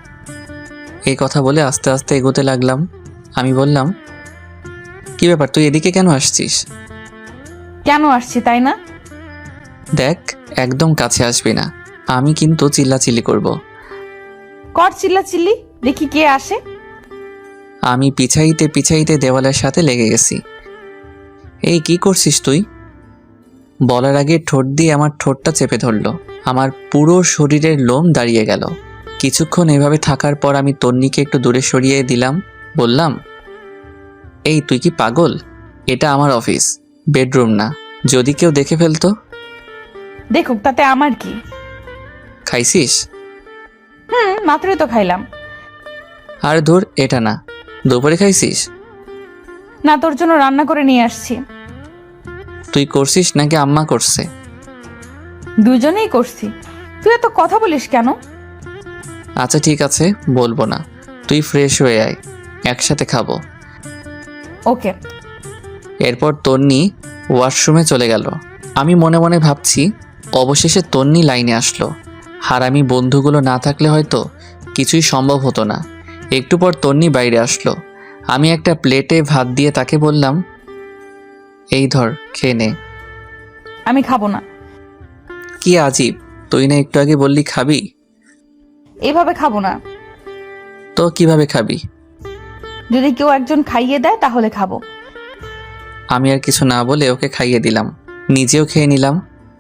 এই কথা বলে আস্তে আস্তে এগোতে লাগলাম। আমি বললাম, কি ব্যাপার, তুই এদিকে কেন আসছিস? কেন আসছি তাই না? দেখ, একদম কাছে আসবি না, আমি কিন্তু চিল্লাচিল্লি করব। কর চিল্লাচিল্লি, দেখি কে আসে। আমি পিছাইতে পিছাইতে দেওয়ালের সাথে লেগে গেছি। এই কি করছিস তুই? বলার আগে ঠোঁট দিয়ে আমার ঠোঁটটা চেপে ধরলো। আমার পুরো শরীরের লোম দাঁড়িয়ে গেল। কিছুক্ষণ এভাবে থাকার পর আমি তন্নিকে একটু দূরে সরিয়ে দিলাম। বললাম, এই তুই কি পাগল? এটা আমার অফিস, বেডরুম না। যদি কেউ দেখে ফেলতো? দেখুক, তাতে আমার কি? খাইছিস? মাত্রই তো খাইলাম। আর ধর, এটা না, দুপুরে খাইছিস? না, তোর জন্য রান্না করে নিয়ে আসছি। তুই করছিস নাকি আম্মা করছে? দুজনেই করছি। তুই এত কথা বলিস কেন? আচ্ছা ঠিক আছে, বলবো না। তুই ফ্রেশ হয়ে আয়, একসাথে খাবো। ওকে। এরপর তন্নি ওয়াশরুমে চলে গেল। আমি মনে মনে ভাবছি, অবশেষে তন্নি লাইনে আসলো। হারামি বন্ধুগুলো না থাকলে হয়তো কিছুই সম্ভব হতো না। একটু পর তন্নি বাইরে আসলো। আমি একটা প্লেটে ভাত দিয়ে তাকে বললাম, এই ধর, খেয়ে নে। আমি খাবো না। কি আজীব, তুই না একটু আগে বললি খাবি? এভাবে খাবো না। তো কিভাবে খাবি? যদি কেউ একজন খাইয়ে দেয় তাহলে খাবো। আমি আর কিছু না বলে ওকে খাইয়ে দিলাম, নিজেও খেয়ে নিলাম।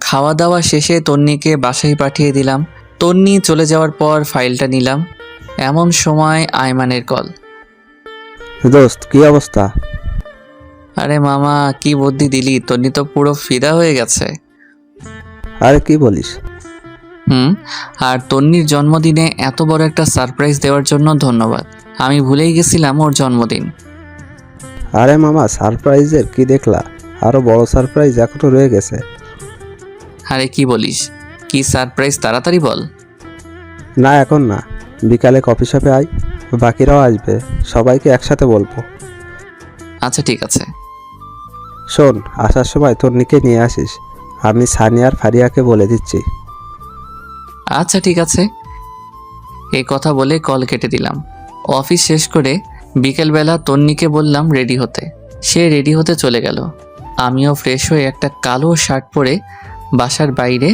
খাওয়া দাওয়া শেষে তন্নিকে বাসায় পাঠিয়ে দিলাম। তন্নি চলে যাওয়ার পর ফাইলটা নিলাম। এমন সময় আয়মানের কল। দোস্ত, কি অবস্থা? আরে মামা, কি বুদ্ধি দিলি, তন্নি তো পুরো ফিদা হয়ে গেছে। আরে কি বলিস? আর তন্নির জন্মদিনে এত বড় একটা সারপ্রাইজ দেওয়ার জন্য ধন্যবাদ। আমি ভুলেই গেছিলাম ওর জন্মদিন। আরে মামা, সারপ্রাইজের কি দেখলা? আরো বড় সারপ্রাইজ এখনো রয়ে গেছে। আরে কি বলিস, কি সারপ্রাইজ, তাড়াতাড়ি বল। না, এখন না, বিকালে কফি শপে আয়, বাকিরাও আসবে, সবাইকে একসাথে বলবো। আচ্ছা ঠিক আছে। শোন, আসার সময় তন্নিকে নিয়ে আসিস। আমি সানিয়া আর ফারিয়াকে বলে দিচ্ছি। আচ্ছা ঠিক আছে। এই কথা বলে কল কেটে দিলাম। অফিস শেষ করে বিকেলবেলা তন্নিকে বললাম রেডি হতে। সে রেডি হতে চলে গেল। আমিও ফ্রেশ হয়ে একটা কালো শার্ট পরে বাসার বাইরে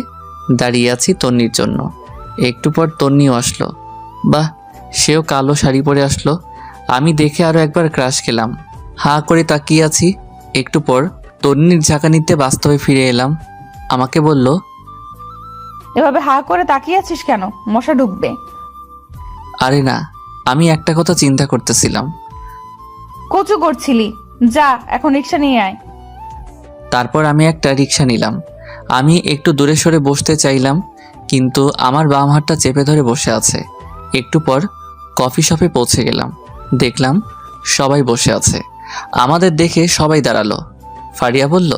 দাঁড়িয়ে আছি তন্নির জন্য। একটু পর তন্নিও আসলো। বাহ, সেও কালো শাড়ি পরে আসলো। আমি দেখে আরও একবার ক্রাশ খেলাম। হাঁ করে তাকিয়ে আছি। একটু পর তন্নির ঝাঁকানিতে বাস্তবে ফিরে এলাম। আমাকে বলল, এভাবে হা করে তাকিয়ে আছিস কেন? মশা ঢুকবে। আরে না, আমি একটা কথা চিন্তা করতেছিলাম। কচু করছিলি? যা, এখন রিক্সা নিয়ে আয়। তারপর আমি একটা রিক্সা নিলাম। আমি একটু দূরে সরে বসতে চাইলাম, কিন্তু আমার বাম হাতটা চেপে ধরে বসে আছে। একটু পর কফি শপে পৌঁছে গেলাম। দেখলাম সবাই বসে আছে। আমাদের দেখে সবাই দাঁড়ালো। ফারিয়া বলল,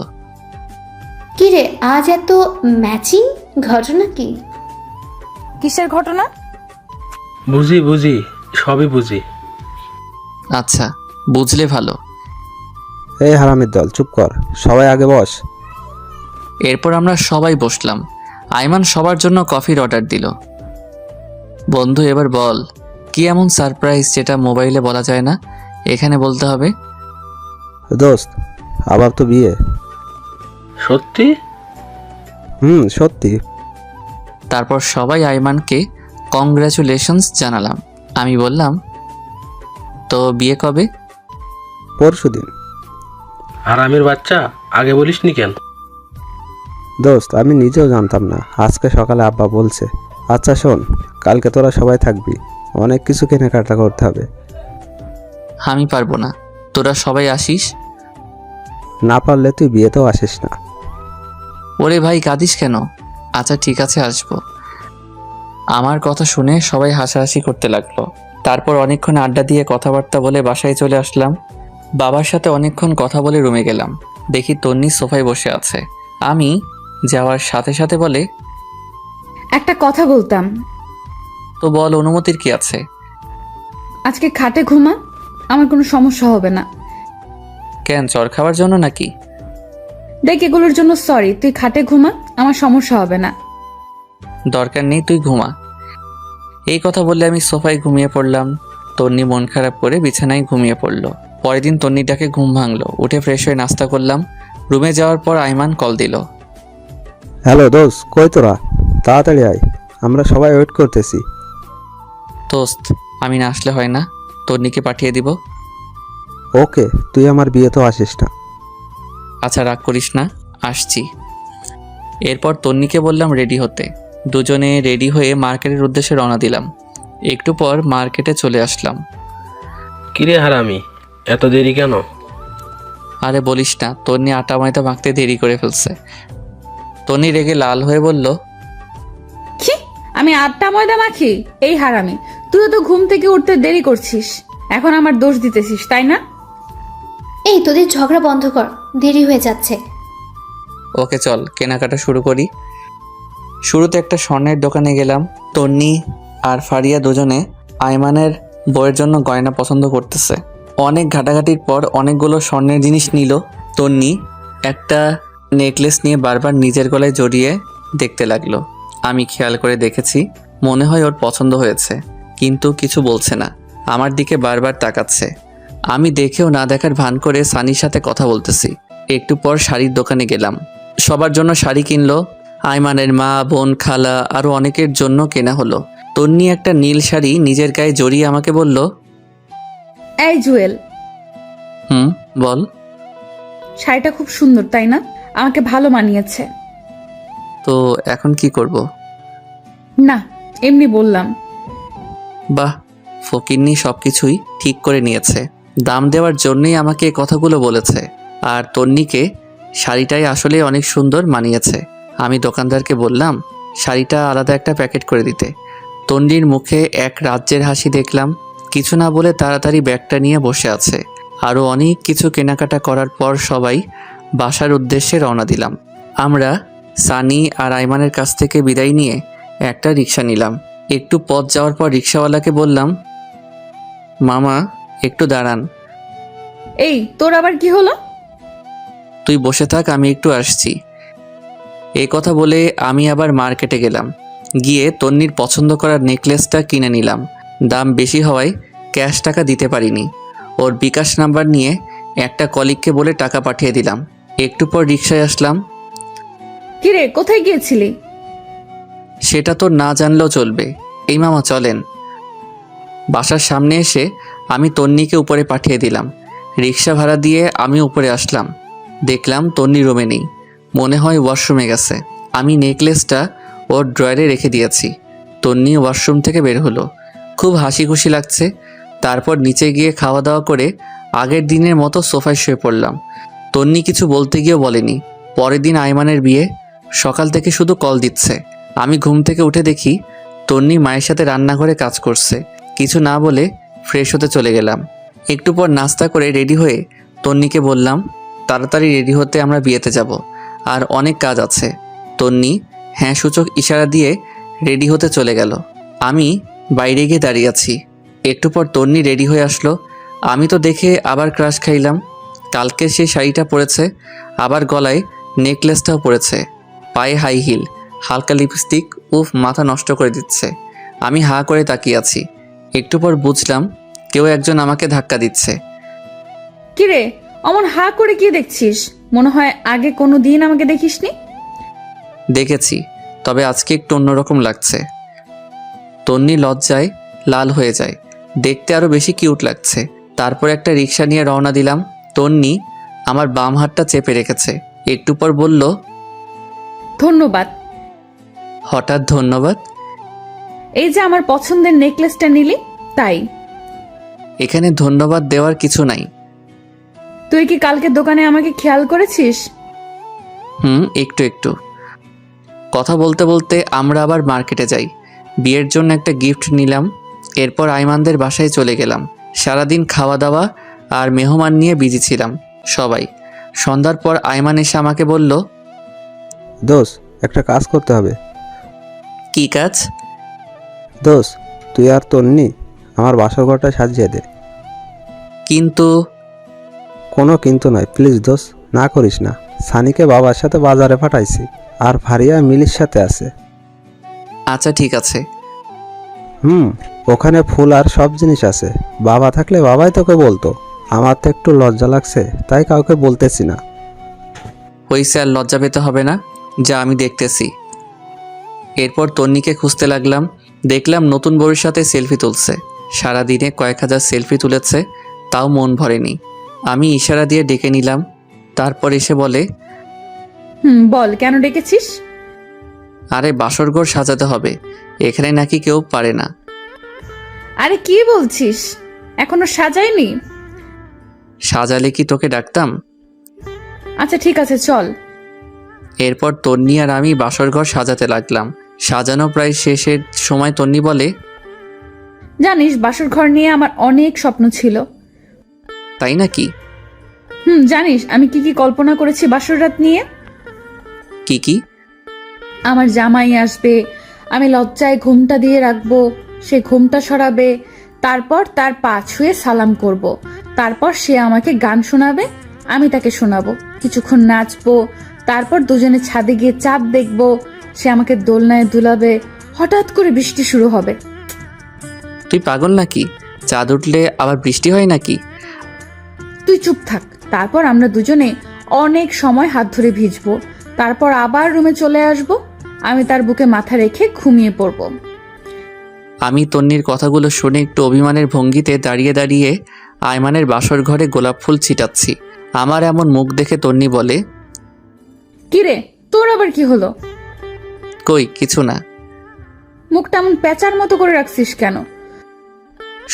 কি রে, আজ এত ম্যাচিং, ঘটনা কি? কিসের ঘটনা? বুঝি, সবই বুঝি। আচ্ছা, বুঝলে ভালো। এই হারামির দল, চুপ কর, সবাই আগে বস। এরপর আমরা সবাই বসলাম। আইমান সবার জন্য কফির অর্ডার দিল। বন্ধু, এবার বল, কি এমন সারপ্রাইজ যেটা মোবাইলে বলা যায় না, এখানে বলতে হবে? দোস্ত, আবার তো বিয়ে। সত্যি? সত্যি। তারপর সবাই আইমানকে কংগ্রাচুলেশনস জানালাম। আমি বললাম, তো বিয়ে কবে? পরশুদিন। আর আমির বাচ্চা, আগে বলিসনি কেন? দোস্ত, আমি নিজেও জানতাম না, আজকে সকালে আব্বা বলছে। আচ্ছা শোন, কালকে তোরা সবাই থাকবি, অনেক কিছু কেনাকাটা করতে হবে। আমি পারবো না, তোরা সবাই আসিস। না পারলে তুই বিয়েতেও আসিস না। ওরে ভাই, কাঁদিস কেন? আচ্ছা ঠিক আছে, আসবো। আমার কথা শুনে সবাই হাসাহাসি করতে লাগলো। তারপর অনেকক্ষণ আড্ডা দিয়ে কথাবার্তা বলে বাসায় চলে আসলাম। বাবার সাথে অনেকক্ষণ কথা বলে রুমে গেলাম। দেখি তন্নি সোফায় বসে আছে। আমি যাওয়ার সাথে সাথে বলে, একটা কথা বলতাম। তো বল, অনুমতির কি আছে? আজকে খাটে ঘুমা, আমার কোনো সমস্যা হবে না। কেন, চর খাওয়ার জন্য নাকি? দেখ, এগুলোর জন্য সরি, তুই খাটে ঘুমা, আমার সমস্যা হবে না। দরকার নেই, তুই ঘুমা। এই কথা বললে আমি সোফায় ঘুমিয়ে পড়লাম। তন্নি মন খারাপ করে বিছানায় ঘুমিয়ে পড়ল। পরের দিন তন্নিটাকে ঘুম ভাঙলো। উঠে ফ্রেশ হয়ে নাস্তা করলাম। রুমে যাওয়ার পর আইমান কল দিল। হ্যালো দোস্ত, কই তোরা? তাড়াতাড়ি আয়, আমরা সবাই ওয়েট করতেছি। দোস্ত, আমি না আসলে হয় না, তন্নিকে পাঠিয়ে দিব। ওকে, তুই আমার বিয়েতেও আসিস না। আচ্ছা, রাগ করিস না, আসছি। এরপর তন্নিকে বললাম রেডি হতে। দুজনে রেডি হয়ে মার্কেটের উদ্দেশ্যে রওনা দিলাম। একটু পর মার্কেটে চলে আসলাম। কিরে হারামি, এত দেরি কেন? আরে বলিস না, তন্নি আটা ময়দা মাখতে দেরি করে ফেলছে। তন্নি রেগে লাল হয়ে বলল, কি, আমি আটটা ময়দা মাখি? এই হারামি, তুইও তো ঘুম থেকে উঠতে দেরি করছিস, এখন আমার দোষ দিতেছিস, তাই না? এই তোদের ঝগড়া বন্ধ কর, দেরি হয়ে যাচ্ছে। ওকে চল কেনাকাটা শুরু করি। শুরুতে একটা স্বর্ণের দোকানে গেলাম। তন্নি আর ফারিয়া দুজনে আইমানের বইয়ের জন্য গয়না পছন্দ করতেছে। অনেক ঘাটাঘাটির পর অনেকগুলো স্বর্ণের জিনিস নিল। তন্নি একটা নেকলেস নিয়ে বারবার নিজের গলায় জড়িয়ে দেখতে লাগলো। আমি খেয়াল করে দেখেছি, মনে হয় ওর পছন্দ হয়েছে, কিন্তু কিছু বলছে না। আমার দিকে বারবার তাকাচ্ছে। আমি দেখেও না দেখার ভান করে সানির সাথে কথা বলতেছি। একটু পর শাড়ির দোকানে গেলাম। সবার জন্য শাড়ি কিনলো। আইমানের মা, বোন, খালা আরও অনেকের জন্য কেনা হলো। তন্নি একটা নীল শাড়ি নিজের গায়ে জড়িয়ে আমাকে বলল, এই জুয়েল, বল। শাড়িটা খুব সুন্দর, তাই না? আমাকে ভালো মানিয়েছে। তো এখন কি করব? না, এমনি বললাম। বাহ, ফকিন্নি সব কিছুই ঠিক করে নিয়েছে। দাম দেওয়ার জন্যই আমাকে এই কথাগুলো বলেছে। আর তন্নিকে শাড়িটাই আসলে অনেক সুন্দর মানিয়েছে। আমি দোকানদারকে বললাম শাড়িটা আলাদা একটা প্যাকেট করে দিতে। তন্নির মুখে এক রাজ্যের হাসি দেখলাম। কিছু না বলে তাড়াতাড়ি ব্যাগটা নিয়ে বসে আছে। আরও অনেক কিছু কেনাকাটা করার পর সবাই বাসার উদ্দেশ্যে রওনা দিলাম। আমরা সানি আর আইমানের কাছ থেকে বিদায় নিয়ে একটা রিক্সা নিলাম। একটু পথ যাওয়ার পর রিক্সাওয়ালাকে বললাম, মামা একটু দাঁড়ান। এই, তোর আবার কি হলো? তুই বসে থাক, আমি একটু আসছি। এই কথা বলে আমি আবার মার্কেটে গেলাম। গিয়ে তন্নির পছন্দ করার নেকলেসটা কিনে নিলাম। দাম বেশি হওয়ায় ক্যাশ টাকা দিতে পারিনি। ওর বিকাশ নাম্বার নিয়ে একটা কলিগকে বলে টাকা পাঠিয়ে দিলাম। একটু পর রিক্সায় আসলাম। কিরে, কোথায় গিয়েছিলি? সেটা তো না জানলেও চলবে। এই মামা চলেন। বাসার সামনে এসে আমি তন্নিকে উপরে পাঠিয়ে দিলাম। রিক্সা ভাড়া দিয়ে আমি উপরে আসলাম। দেখলাম তন্নি রুমে নেই, মনে হয় ওয়াশরুমে গেছে। আমি নেকলেসটা ওর ড্রয়ারে রেখে দিয়েছি। তন্নি ওয়াশরুম থেকে বের হলো, খুব হাসি খুশি লাগছে। তারপর নিচে গিয়ে খাওয়া দাওয়া করে আগের দিনের মতো সোফায় শুয়ে পড়লাম। তন্নি কিছু বলতে গিয়েও বলেনি। পরের দিন আইমানের বিয়ে। সকাল থেকে শুধু কল দিচ্ছে। আমি ঘুম থেকে উঠে দেখি তন্নি মায়ের সাথে রান্নাঘরে কাজ করছে। কিছু না বলে ফ্রেশ হতে চলে গেলাম। একটু পর নাস্তা করে রেডি হয়ে তন্নিকে বললাম তাড়াতাড়ি রেডি হতে, আমরা বিয়েতে যাব, আর অনেক কাজ আছে। তন্নি হ্যাঁ সূচক ইশারা দিয়ে রেডি হতে চলে গেল। আমি বাইরে গিয়ে দাঁড়িয়ে আছি। একটু পর তন্নি রেডি হয়ে আসলো। আমি তো দেখে আবার ক্রাশ খাইলাম। কালকের সেই শাড়িটা পরেছে, আবার গলায় নেকলেসটাও পরেছে, পায়ে হাই হিল, হালকা লিপস্টিক, উফ, মাথা নষ্ট করে দিচ্ছে। আমি হা করে তাকিয়ে আছি। একটু পর বুঝলাম কেউ একজন আমাকে ধাক্কা দিচ্ছে। কিরে, অমন হা করে কি দেখছিস? মনে হয় আগে কোনো দিন আমাকে দেখিসনি। দেখেছি, তবে আজকে একটু অন্যরকম লাগছে। তন্নি লজ্জায় লাল হয়ে যায়, দেখতে আরও বেশি কিউট লাগছে। তারপর একটা রিক্সা নিয়ে রওনা দিলাম। তন্নি আমার বাম হাতটা চেপে রেখেছে। একটু পর বলল, ধন্যবাদ। হঠাৎ ধন্যবাদ? এই যে আমার পছন্দের নেকলেসটা নিলি, তাই। এখানে ধন্যবাদ দেওয়ার কিছু নাই। তুই কি কালকে দোকানে আমাকে খেয়াল করেছিস? একটু একটু। কথা বলতে বলতে আমরা আবার মার্কেটে যাই। বিয়ের জন্য একটা গিফট নিলাম। এরপর আইমানদের বাসায় চলে গেলাম। সারাদিন খাওয়া দাওয়া আর মেহমান নিয়ে বিজি ছিলাম সবাই। সন্ধ্যার পর আয়মান এসে আমাকে বলল, দোষ, একটা কাজ করতে হবে। কি কাজ? দোষ, তুই আর তন্নি আমার বাসর ঘরটা সাজিয়ে দে। কিন্তু কোনো কিন্তু নয়, প্লিজ দোষ, না করিস না। সানিকে বাবার সাথে বাজারে পাঠাইছি, আর ফারিয়া মিলির সাথে আছে। আচ্ছা ঠিক আছে। ওখানে ফুল আর সব জিনিস আছে। বাবা থাকলে বাবাই তোকে বলতো। আমার তো একটু লজ্জা লাগছে, তাই কাউকে বলতেছি না। হইছে, আর লজ্জা পেতে হবে না, যা আমি দেখতেছি। এরপর তন্নিকে খুঁজতে লাগলাম। দেখলাম নতুন বউয়ের সাথে সেলফি তুলছে। সারাদিনে কয়েক হাজার সেলফি তুলেছে, তাও মন ভরেনি। আমি ইশারা দিয়ে ডেকে নিলাম। তারপর এসে বলে, বল কেন ডেকেছিস? আরে বাসরঘর সাজাতে হবে, এখানে নাকি কেউ পারে না। আরে কি বলছিস, এখনো সাজাইনি? সাজালে কি তোকে ডাকতাম? আচ্ছা ঠিক আছে, চল। এরপর তন্নি আর আমি বাসরঘর সাজাতে লাগলাম। সাজানো প্রায় শেষের সময় তন্নি বলে, জানিস বাসর ঘর নিয়ে আমার অনেক স্বপ্ন ছিল। তাই নাকি? জানিস আমি কি কি কল্পনা করেছি বাসর রাত নিয়ে? কি কি? আমার জামাই আসবে, আমি লজ্জায় ঘুমটা দিয়ে রাখবো, সে ঘুমটা সরাবে, তারপর তার পা ছুঁয়ে সালাম করব। তারপর সে আমাকে গান শোনাবে, আমি তাকে শোনাবো, কিছুক্ষণ নাচবো, তারপর দুজনে ছাদে গিয়ে চাঁদ দেখবো, সে আমাকে দোলনায় দুলাবে, হঠাৎ করে বৃষ্টি শুরু হবে। তুই পাগল নাকি? চাঁদ উঠলে আবার বৃষ্টি হয় নাকি? তুই চুপ থাক। তারপর আমরা দুজনে অনেক সময় হাত ধরে ভিজবো, তারপর আবার রুমে চলে আসব, আমি তার বুকে মাথা রেখে ঘুমিয়ে পড়ব। আমি তন্নির কথাগুলো শুনে একটু অভিমানের ভঙ্গিতে দাঁড়িয়ে দাঁড়িয়ে আয়মানের বাসর ঘরে গোলাপ ফুল ছিটাচ্ছি। আমার এমন মুখ দেখে তন্নি বলে, কিরে তোর আবার কি হলো? কই কিছু না। মুখটা এমন পেঁচার মতো করে রাখছিস কেন?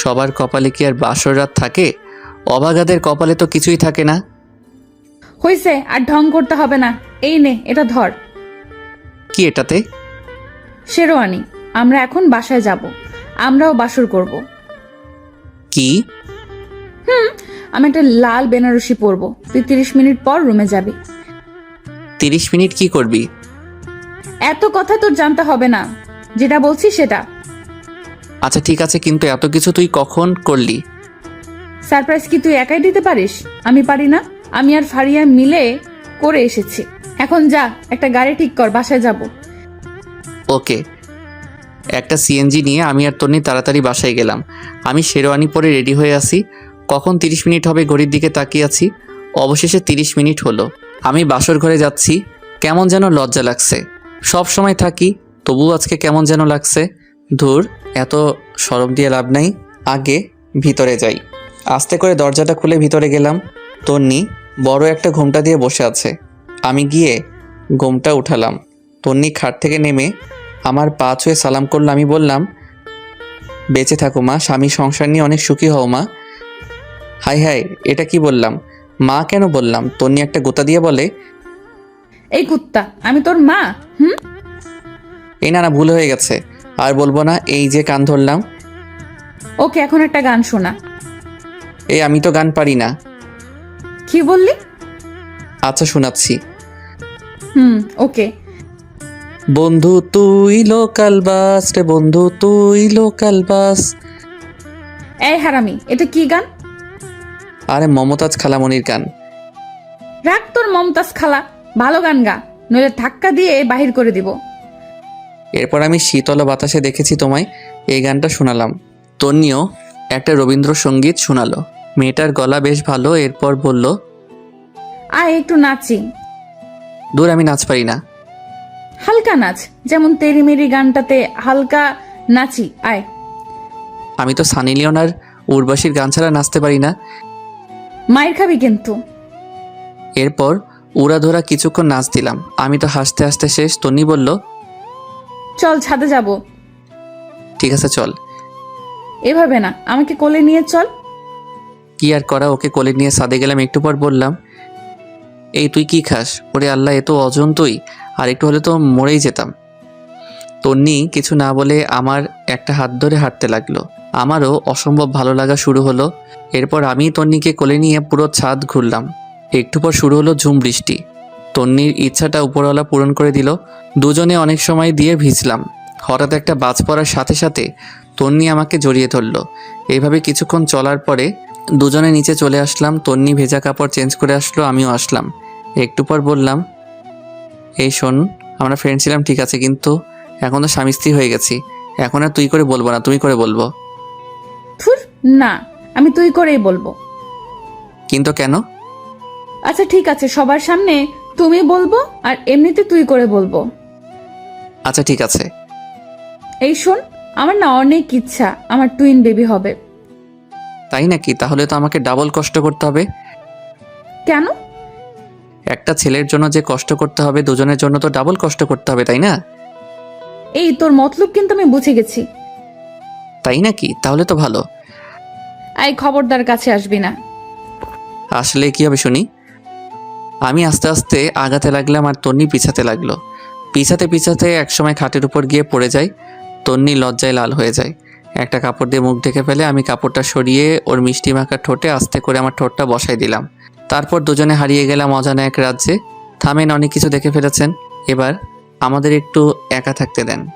সবার কপালে কি আর বাসর রাত থাকে? অভাগাদের কপালে তো কিছুই থাকে না। হইছে, আর ঢং করতে হবে না। এই নে, এটা ধর। কি এটাতে? শেরওয়ানি। আমরা এখন বাসায় যাব, আমরাও বাসর করব। কি? আমি একটা লাল বেনারসি পরবো, তুই 30 মিনিট পর রুমে যাবি। 30 মিনিট কি করবি? এত কথা তোর জানতে হবে না, যেটা বলছি সেটা। আচ্ছা ঠিক আছে, কিন্তু এত কিছু তুই কখন করলি? সারপ্রাইজ কি তুই একাই দিতে পারিস? আমি পারি না? আমি আর ফারিয়া মিলে করে এসেছি। এখন যা, একটা গাড়ি ঠিক কর, বাসায় যাব। ওকে। একটা সিএনজি নিয়ে আমি আর তন্নি তাড়াতাড়ি বাসায় গেলাম। আমি শেরওয়ানি পরে রেডি হয়ে আসি। কখন 30 মিনিট হবে ঘড়ির দিকে তাকিয়ে আছি। অবশেষে 30 মিনিট হলো। আমি বাসর ঘরে যাচ্ছি, কেমন যেন লজ্জা লাগছে। সব সময় থাকি, তবু আজকে কেমন যেন লাগছে। ধুর, এত শরম দিয়ে লাভ নাই, আগে ভিতরে যাই। আস্তে করে দরজাটা খুলে ভিতরে গেলাম। তন্নি বড় একটা ঘোমটা দিয়ে বসে আছে। আমি গিয়ে ঘোমটা উঠালাম। তন্নি খাট থেকে নেমে আমার পা ছুঁয়ে সালাম করলো। আমি বললাম, বেঁচে থাকো মা, স্বামী সংসার নিয়ে অনেক সুখী হও মা। হাই হাই, এটা কি বললাম? মা কেন বললাম? তন্নি একটা গোতা দিয়ে বলে, এই কুত্তা, আমি তোর মা? এই না না, ভুল হয়ে গেছে, আর বলবো না, এই যে কান ধরলাম। ওকে, এখন একটা গান শোনা। এই আমি তো গান পারি না। কি বললি? আচ্ছা শোনাচ্ছি। ওকে। বন্ধু তুই লোকাল বাস রে, বন্ধু তুই লোকাল বাস। এই হারামি, এটা কি গান? আরে মমতাজ খালামণির গান। রাখ তোর মমতাজ খালা, ভালো গান গা, নইলে ধাক্কা দিয়ে বাহির করে দিব। এরপর আমি শীতল বাতাসে দেখেছি তোমায় এই গানটা শোনালাম। তন্নিও একটা রবীন্দ্রসঙ্গীত শোনালো। মেয়েটার গলা বেশ ভালো। এরপর বলল, আয় একটু নাচি। দূর, আমি নাচ পারি না। হালকা নাচ, যেমন তেরি মেরি গানটাতে হালকা নাচি, আয়। আমি তো সানি লিওন আর উর্বশীর গান ছাড়া নাচতে পারি না। মায়ের খাবি কিন্তু। এরপর উড়াধরা কিছুক্ষণ নাচ দিলাম। আমি তো হাসতে হাসতে শেষ। তন্নি বলল, চল ছাদে যাব। ঠিক আছে চল। এভাবে না, আমাকে কোলে নিয়ে চল। কি আর করা, ওকে কোলে নিয়ে ছাদে গেলাম। একটু পর বললাম, এই তুই কি খাস? ওরে আল্লাহ, এ তো অজন তুই, আর একটু হলে তো মরেই যেতাম। তন্নি কিছু না বলে আমার একটা হাত ধরে হাঁটতে লাগলো। আমারও অসম্ভব ভালো লাগা শুরু হলো। এরপর আমি তন্নিকে কোলে নিয়ে পুরো ছাদ ঘুরলাম। একটু পর শুরু হলো ঝুম বৃষ্টি। তন্নির ইচ্ছাটা উপরওয়ালা পূরণ করে দিল। দুজনে অনেক সময় দিয়ে ভিজলাম। হঠাৎ একটা বাজ পড়ার সাথে সাথে তন্নি আমাকে জড়িয়ে ধরলো। এইভাবে কিছুক্ষণ চলার পরে দুজনে নিচে চলে আসলাম। তন্নি ভেজা কাপড় চেঞ্জ করে আসলো, আমিও আসলাম। একটু পর বললাম, এই শোন, আমরা ফ্রেন্ড ছিলাম ঠিক আছে, কিন্তু এখন তো স্বামী স্ত্রী হয়ে গেছি। এখন আর তুই করে বলবো না, তুমি করে বলবো। থুর, না, আমি তুই করেই বলবো। কিন্তু কেন? আচ্ছা ঠিক আছে, সবার সামনে তুমি বলবো আর এমনিতে তুই করে বলবো। আচ্ছা ঠিক আছে। এই শোন, আমার না অনেক ইচ্ছা আমার টুইন বেবি হবে। তাই নাকি? তাহলে তো আমাকে ডাবল কষ্ট করতে হবে। কেন? একটা ছেলের জন্য যে কষ্ট করতে হবে, দুজনের জন্য তো ডাবল কষ্ট করতে হবে, তাই না? এই তোর মতলব কিন্তু আমি বুঝে গেছি। তাই নাকি? তাহলে তো ভালো। এই খবরদার কাছে আসবি না। আসলে কি হবে শুনি। আমি আস্তে আস্তে আগাতে লাগলাম আর তন্নি পিছাতে লাগলো। পিছাতে পিছাতে একসময় খাটের উপর গিয়ে পড়ে যায়। তন্নি লজ্জায় লাল হয়ে যায়। একটা কাপড় দিয়ে মুখ ঢেকে ফেলে। আমি কাপড়টা সরিয়ে ওর মিষ্টি মাখা ঠোঁটে আস্তে করে আমার ঠোঁটটা বসাই দিলাম। তারপর দুজনে হারিয়ে গেলাম অজানা এক রাজ্যে। থামেন, অনেক কিছু দেখে ফেলেছেন, এবার আমাদের একটু একা থাকতে দেন।